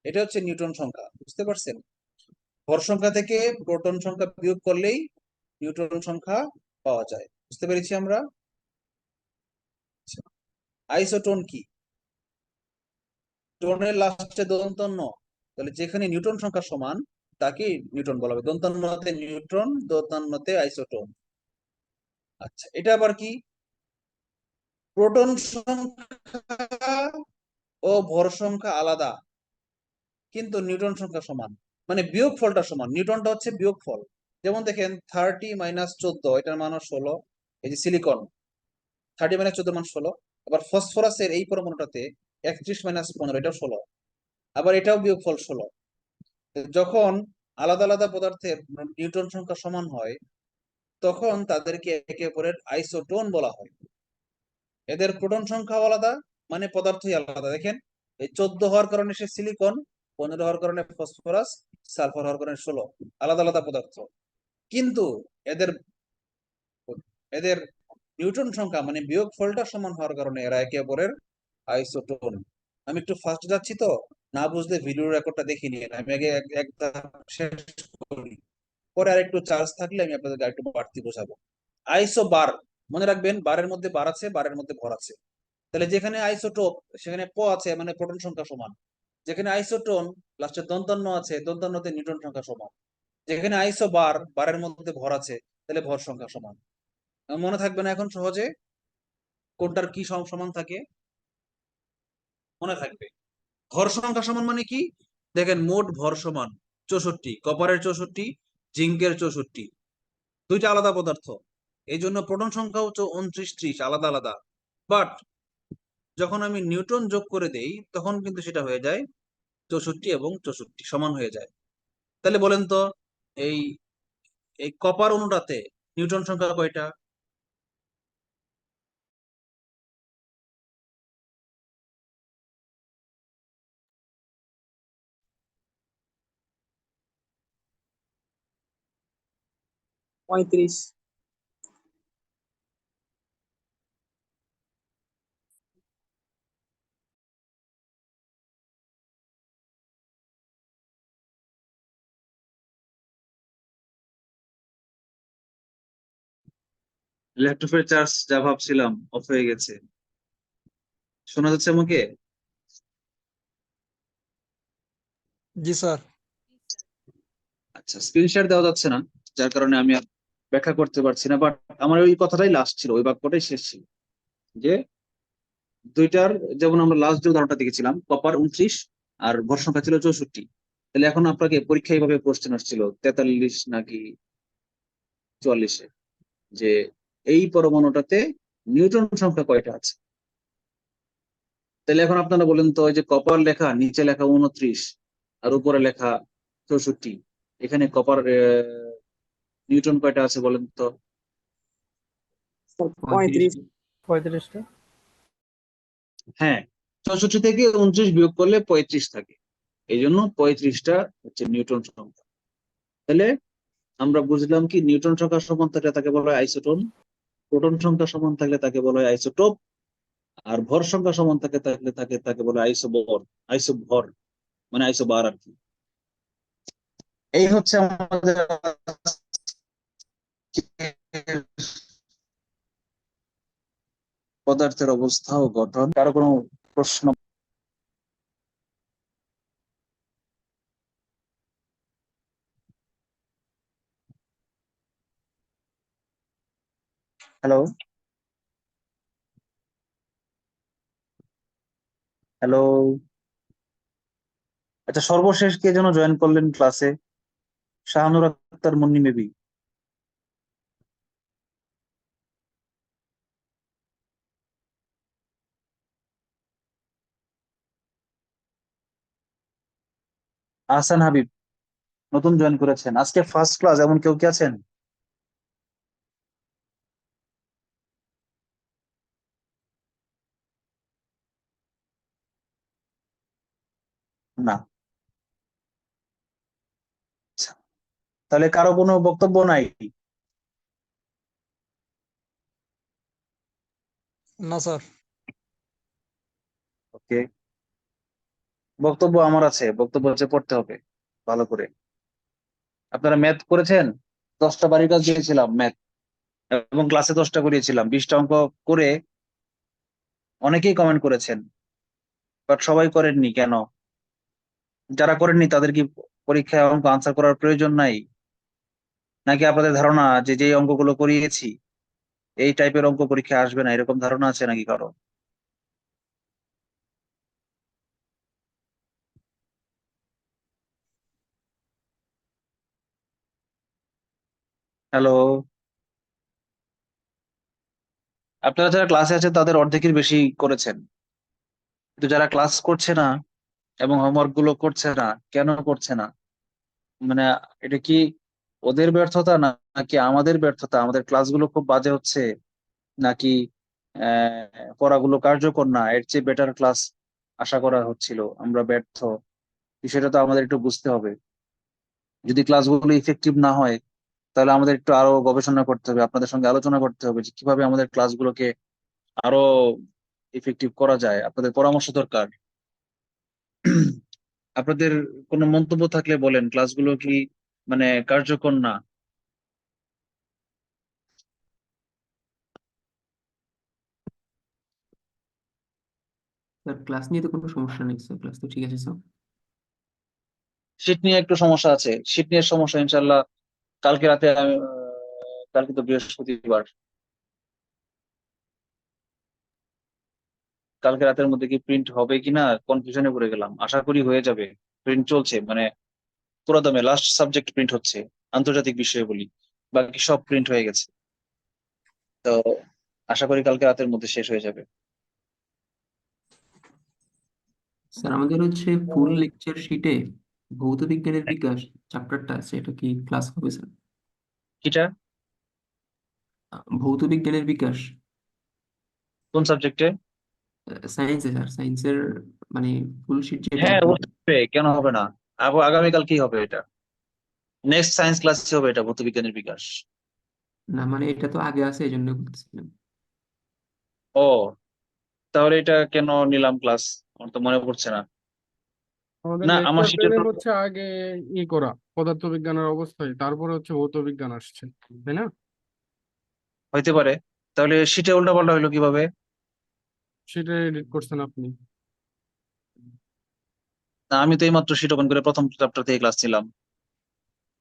এটা হচ্ছে নিউট্রন সংখ্যা। বুঝতে পারছেন? ভর সংখ্যা থেকে প্রোটন সংখ্যা বিয়োগ করলেই নিউট্রন সংখ্যা পাওয়া যায়। বুঝতে পেরেছি আমরা? আইসোটোন কি? টোনের লাস্টে দন্তন্য, তাহলে যেখানে নিউট্রন সংখ্যা সমান তাকে নিউট্রন বলা হবে। দন্তান্নতে নিউট্রন, দন্তান্নতে আইসোটোন। আচ্ছা, এটা আবার কি? প্রোটন সংখ্যা ও ভর সংখ্যা আলাদা কিন্তু নিউট্রন সংখ্যা সমান, মানে বিয়োগফলটা সমান। নিউট্রনটা হচ্ছে বিয়োগফল। যেমন দেখেন 30 মাইনাস 14, এটার মান 16। এই যে সিলিকন, 30 মাইনাস 14 মান 16। আবার ফসফরাসের এই পরমাণুটাতে 31 মাইনাস 15, এটাও 16। আবার এটাও বিয়োগফল 16। যখন আলাদা আলাদা পদার্থের নিউট্রন সংখ্যা সমান হয়, তখন তাদেরকে একে অপরের আইসোটোন বলা হয়। এদের প্রোটন সংখ্যা আলাদা, মানে পদার্থই আলাদা। দেখেন, এই 14 হওয়ার কারণে সে সিলিকন, 15 হওয়ার কারণে ফসফরাস, সালফার হওয়ার কারণে 16, আলাদা আলাদা পদার্থ। কিন্তু এদের এদের নিউট্রন সংখ্যা মানে বিয়োগফলটা সমান হওয়ার কারণে এরা একে অপরের আইসোটোন। আমি একটু ফাস্ট যাচ্ছি, তো না বুঝলে ভিডিও রেকর্ডটা দেখে নিয়ে আমি আগে এক ধাপ শেষ করি, পরে আর একটু চার্জ থাকলে আমি আপনাদের একটু বাড়তি বোঝাবো। আইসো বার, মনে রাখবেন, বারের মধ্যে বার আছে, বারের মধ্যে ভর আছে। তাহলে যেখানে আইসোটোপ সেখানে প আছে, মানে প্রোটন সংখ্যা সমান। যেখানে আইসোটোন লাস্টে দন্তান্ন আছে, দন্তান্নতে নিউট্রন সংখ্যা সমান। যেখানে আইসো বার, বারের মধ্যে ভর আছে, তাহলে ভর সংখ্যা সমান। মনে থাকবে না এখন সহজে কোনটার কি সমান থাকে? মনে থাকবে। ভর সংখ্যা সমান মানে কি? দেখেন, মোট ভর সমান 64, কপারের 64, জিঙ্কের 64, দুইটা আলাদা পদার্থ। এই জন্য প্রোটন সংখ্যা হচ্ছে 29, 30 আলাদা আলাদা। বাট যখন আমি নিউট্রন যোগ করে দেই তখন কিন্তু সেটা হয়ে যায় 64 এবং 64 সমান হয়ে যায়। তাহলে বলেন তো, এই এই কপার অণুটাতে নিউট্রন সংখ্যা কয়টা? 35। ল্যাপটপের চার্জ যা ভাবছিলাম অফ হয়ে গেছে। শোনা যাচ্ছে আমাকে? জি স্যার। আচ্ছা, স্ক্রিন শেয়ার দেওয়া যাচ্ছে না, যার কারণে আমি আর ব্যাখ্যা করতে পারছি না। বাট আমার ওই কথাটাই লাস্ট ছিল, ওই বাক্যটাই শেষ ছিল যে দুইটার, যেমন আমরা লাস্ট যে উদাহরণটা দেখেছিলাম, কপার 29 আর ভর সংখ্যা ছিল 64। তাহলে এখন আপনাকে পরীক্ষা এইভাবে কোশ্চেন আসছিল 43 নাকি 44-এ, যে এই পরমাণুটাতে নিউট্রন সংখ্যা কয়টা আছে। তাহলে এখন আপনারা বলেন তো, ওই যে কপার লেখা, নিচে লেখা 29 আর উপরে লেখা 64, এখানে কপার নিউট্রন কয়টা আছে বলেন তো? স্যার 35। 35টা। হ্যাঁ, 64 থেকে 29 বিয়োগ করলে 35 থাকে, এই জন্য 35টা হচ্ছে নিউট্রন সংখ্যা। তাহলে আমরা বুঝলাম কি, নিউট্রন সংখ্যা সমান থাকলে তাকে বলা হয় আইসোটোন, প্রোটন সংখ্যা সমান থাকলে তাকে বলা হয় আইসোটোপ, আর ভর সংখ্যা সমান থাকলে তাকে বলা হয় আইসোবর, আইসোভর মানে আইসোবার আর কি। এই হচ্ছে আমাদের পদার্থের অবস্থা ও গঠন। কারো কোনো প্রশ্ন? Hello, hello. আচ্ছা, সর্বশেষ কে যেন জয়েন করলেন ক্লাসে? শাহানুর আক্তার মুন্নি মেবি। আহসান হাবিব নতুন জয়েন করেছেন, আজকে ফার্স্ট ক্লাস, এমন কেউ কি আছেন? না। আচ্ছা, তাহলে কারো কোনো বক্তব্য নাই? না স্যার। ওকে, বক্তব্য আমার আছে, বক্তব্য হচ্ছে পড়তে হবে ভালো করে। আপনারা ম্যাথ করেছেন, 10টা বাড়ির কাজ দিয়েছিলাম ম্যাথ, এবং ক্লাসে 10টা করিয়েছিলাম, 20টা অঙ্ক করে অনেকেই কমেন্ট করেছেন, বাট সবাই করেননি কেন? যারা করেননি তাদের কি পরীক্ষায় অঙ্ক আনসার করার প্রয়োজন নাই? নাকি আপনাদের ধারণা যে যে অঙ্কগুলো করিয়েছি এই টাইপের অঙ্ক পরীক্ষায় আসবে না, এরকম ধারণা আছে নাকি কারো? হ্যালো, আপনারা যারা ক্লাসে আছেন তাদের অর্ধেকের বেশি করেছেন, কিন্তু যারা ক্লাস করছে না এবং হোমওয়ার্ক গুলো করছে না, কেন করছে না মানে এটা কি ওদের ব্যর্থতা নাকি আমাদের ব্যর্থতা, আমাদের ক্লাসগুলো খুব বাজে হচ্ছে, নাকি পড়াগুলো কার্যকর না, এর চেয়ে বেটার ক্লাস আশা করা হচ্ছিল, আমরা ব্যর্থ? বিষয়টা তো আমাদের একটু বুঝতে হবে। যদি ক্লাসগুলো ইফেক্টিভ না হয় তাহলে আমাদের একটু আরো গবেষণা করতে হবে, আপনাদের সঙ্গে আলোচনা করতে হবে যে কিভাবে আমাদের ক্লাসগুলোকে আরো ইফেক্টিভ করা যায়। আপনাদের পরামর্শ দরকার। আপনাদের কোনো মন্তব্য থাকলে বলেন, ক্লাসগুলো কি মানে কার্যকর না? স্যার ক্লাস নিয়ে তো কোনো সমস্যা নেই স্যার, ক্লাস তো ঠিক আছে স্যার। শীট নিয়ে একটু সমস্যা আছে, শীট নিয়ে সমস্যা ইনশাল্লাহ কালকে রাতে কালকে তো বৃহস্পতিবার, কালকে রাতের মধ্যে কি প্রিন্ট হবে কিনা কনফিউশনে পড়ে গেলাম। আশা করি হয়ে যাবে, প্রিন্ট চলছে, মানে পুরো দমে লাস্ট সাবজেক্ট প্রিন্ট হচ্ছে, আন্তর্জাতিক বিষয় বলি, বাকি সব প্রিন্ট হয়ে গেছে। তো আশা করি কালকে রাতের মধ্যে শেষ হয়ে যাবে। স্যার আমাদের হচ্ছে ফুল লেকচার শিটে ভৌত বিজ্ঞানের বিকাশ চ্যাপ্টারটা আছে, এটা কি ক্লাস হবে স্যার? কিটা? ভৌত বিজ্ঞানের বিকাশ কোন সাবজেক্টে? সায়েন্সে স্যার, সায়েন্সের মানে ফুল শিট যেটা হ্যাঁ, আপনার। হবে, কেন হবে না? আগামীকাল কি হবে এটা? নেক্সট সায়েন্স ক্লাসে হবে এটা, ভৌত বিজ্ঞানের বিকাশ। না মানে এটা তো আগে আছে এই জন্য বলতেছিলাম। ও, তাহলে এটা কেন নিলাম ক্লাস, আমার তো মনে পড়ছে না। আমাদের না, আমার লেকচার শীটে প্ল্যানে তো হচ্ছে আগে করা পদার্থবিজ্ঞানের অবস্থায়, তারপরে হচ্ছে ভৌতবিজ্ঞান আসছে, তাই না? হইতে পারে। তাহলে শীটে উল্টাপাল্টা হইলো কিভাবে? সেটা এডিট করছেন আপনি। না, আমি তো এইমাত্র শীট ওপেন করে প্রথম চ্যাপ্টার থেকে ক্লাস নিলাম।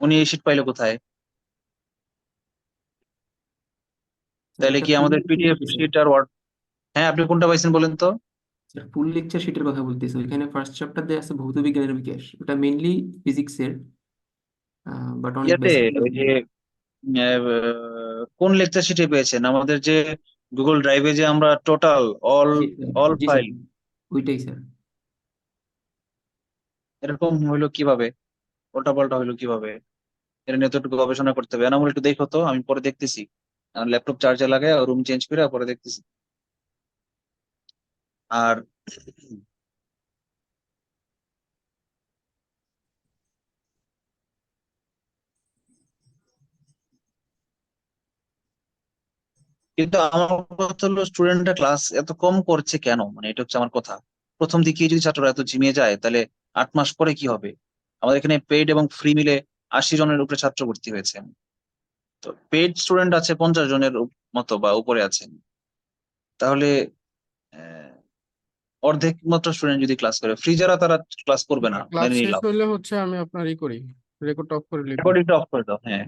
উনি এই শীট পাইলো কোথায়? স্যার তাহলে এটা কি ফুল আমাদের লেকচার পিডিএফ শিটে স্যার। শীট আর ওয়ার্ড? হ্যাঁ, আপনি কোনটা পাইছেন বলেন তো? স্যার ফুল লেকচার শিটের কথা বলতেছি, ওইখানে ফার্স্ট চ্যাপ্টার দেওয়া আছে ভৌত বিজ্ঞানের বিকাশ, ওটা মেইনলি ফিজিক্সের, বাট অনেক ইয়াতে বেসিক। ওই যে কোন লেকচার শিটে পেয়েছেন? আমাদের যে গুগল ড্রাইভে যে আমরা টোটাল অল জি স্যার, অল জি স্যার, ফাইল, ওইটাই স্যার। এরকম হইলো কিভাবে? উল্টাপাল্টা হইলো কিভাবে? এটা নিয়ে তো একটু গবেষণা করতে হবে। এনামুল একটু দেখো তো, আমি পরে দেখতেছি। ল্যাপটপ চার্জে লাগাই রুম চেঞ্জ করে পরে দেখতেছি। আর কিন্তু আমার কথা হলো, স্টুডেন্টরা ক্লাস এত কম করছে কেন, মানে এটা হচ্ছে আমার কথা। প্রথম দিকে যদি ছাত্ররা এত ঝিমিয়ে যায় তাহলে 8 মাস পরে কি হবে? আমাদের এখানে পেইড এবং ফ্রি মিলে 80 জনের উপরে ছাত্র ভর্তি হয়েছে। তো পেইড স্টুডেন্ট আছে 50 জনের মতো বা উপরে আছেন। তাহলে আহ, অর্ধেক মাত্র স্টুডেন্ট যদি ক্লাস করে, ফ্রি যারা তারা ক্লাস করবে না, ক্লাস মেনে শেষ নিলাম। হইলে হচ্ছে আমি আপনার করি, রেকর্ড অফ করে লিখবো। রেকর্ডিংটা অফ করে দাও, হ্যাঁ।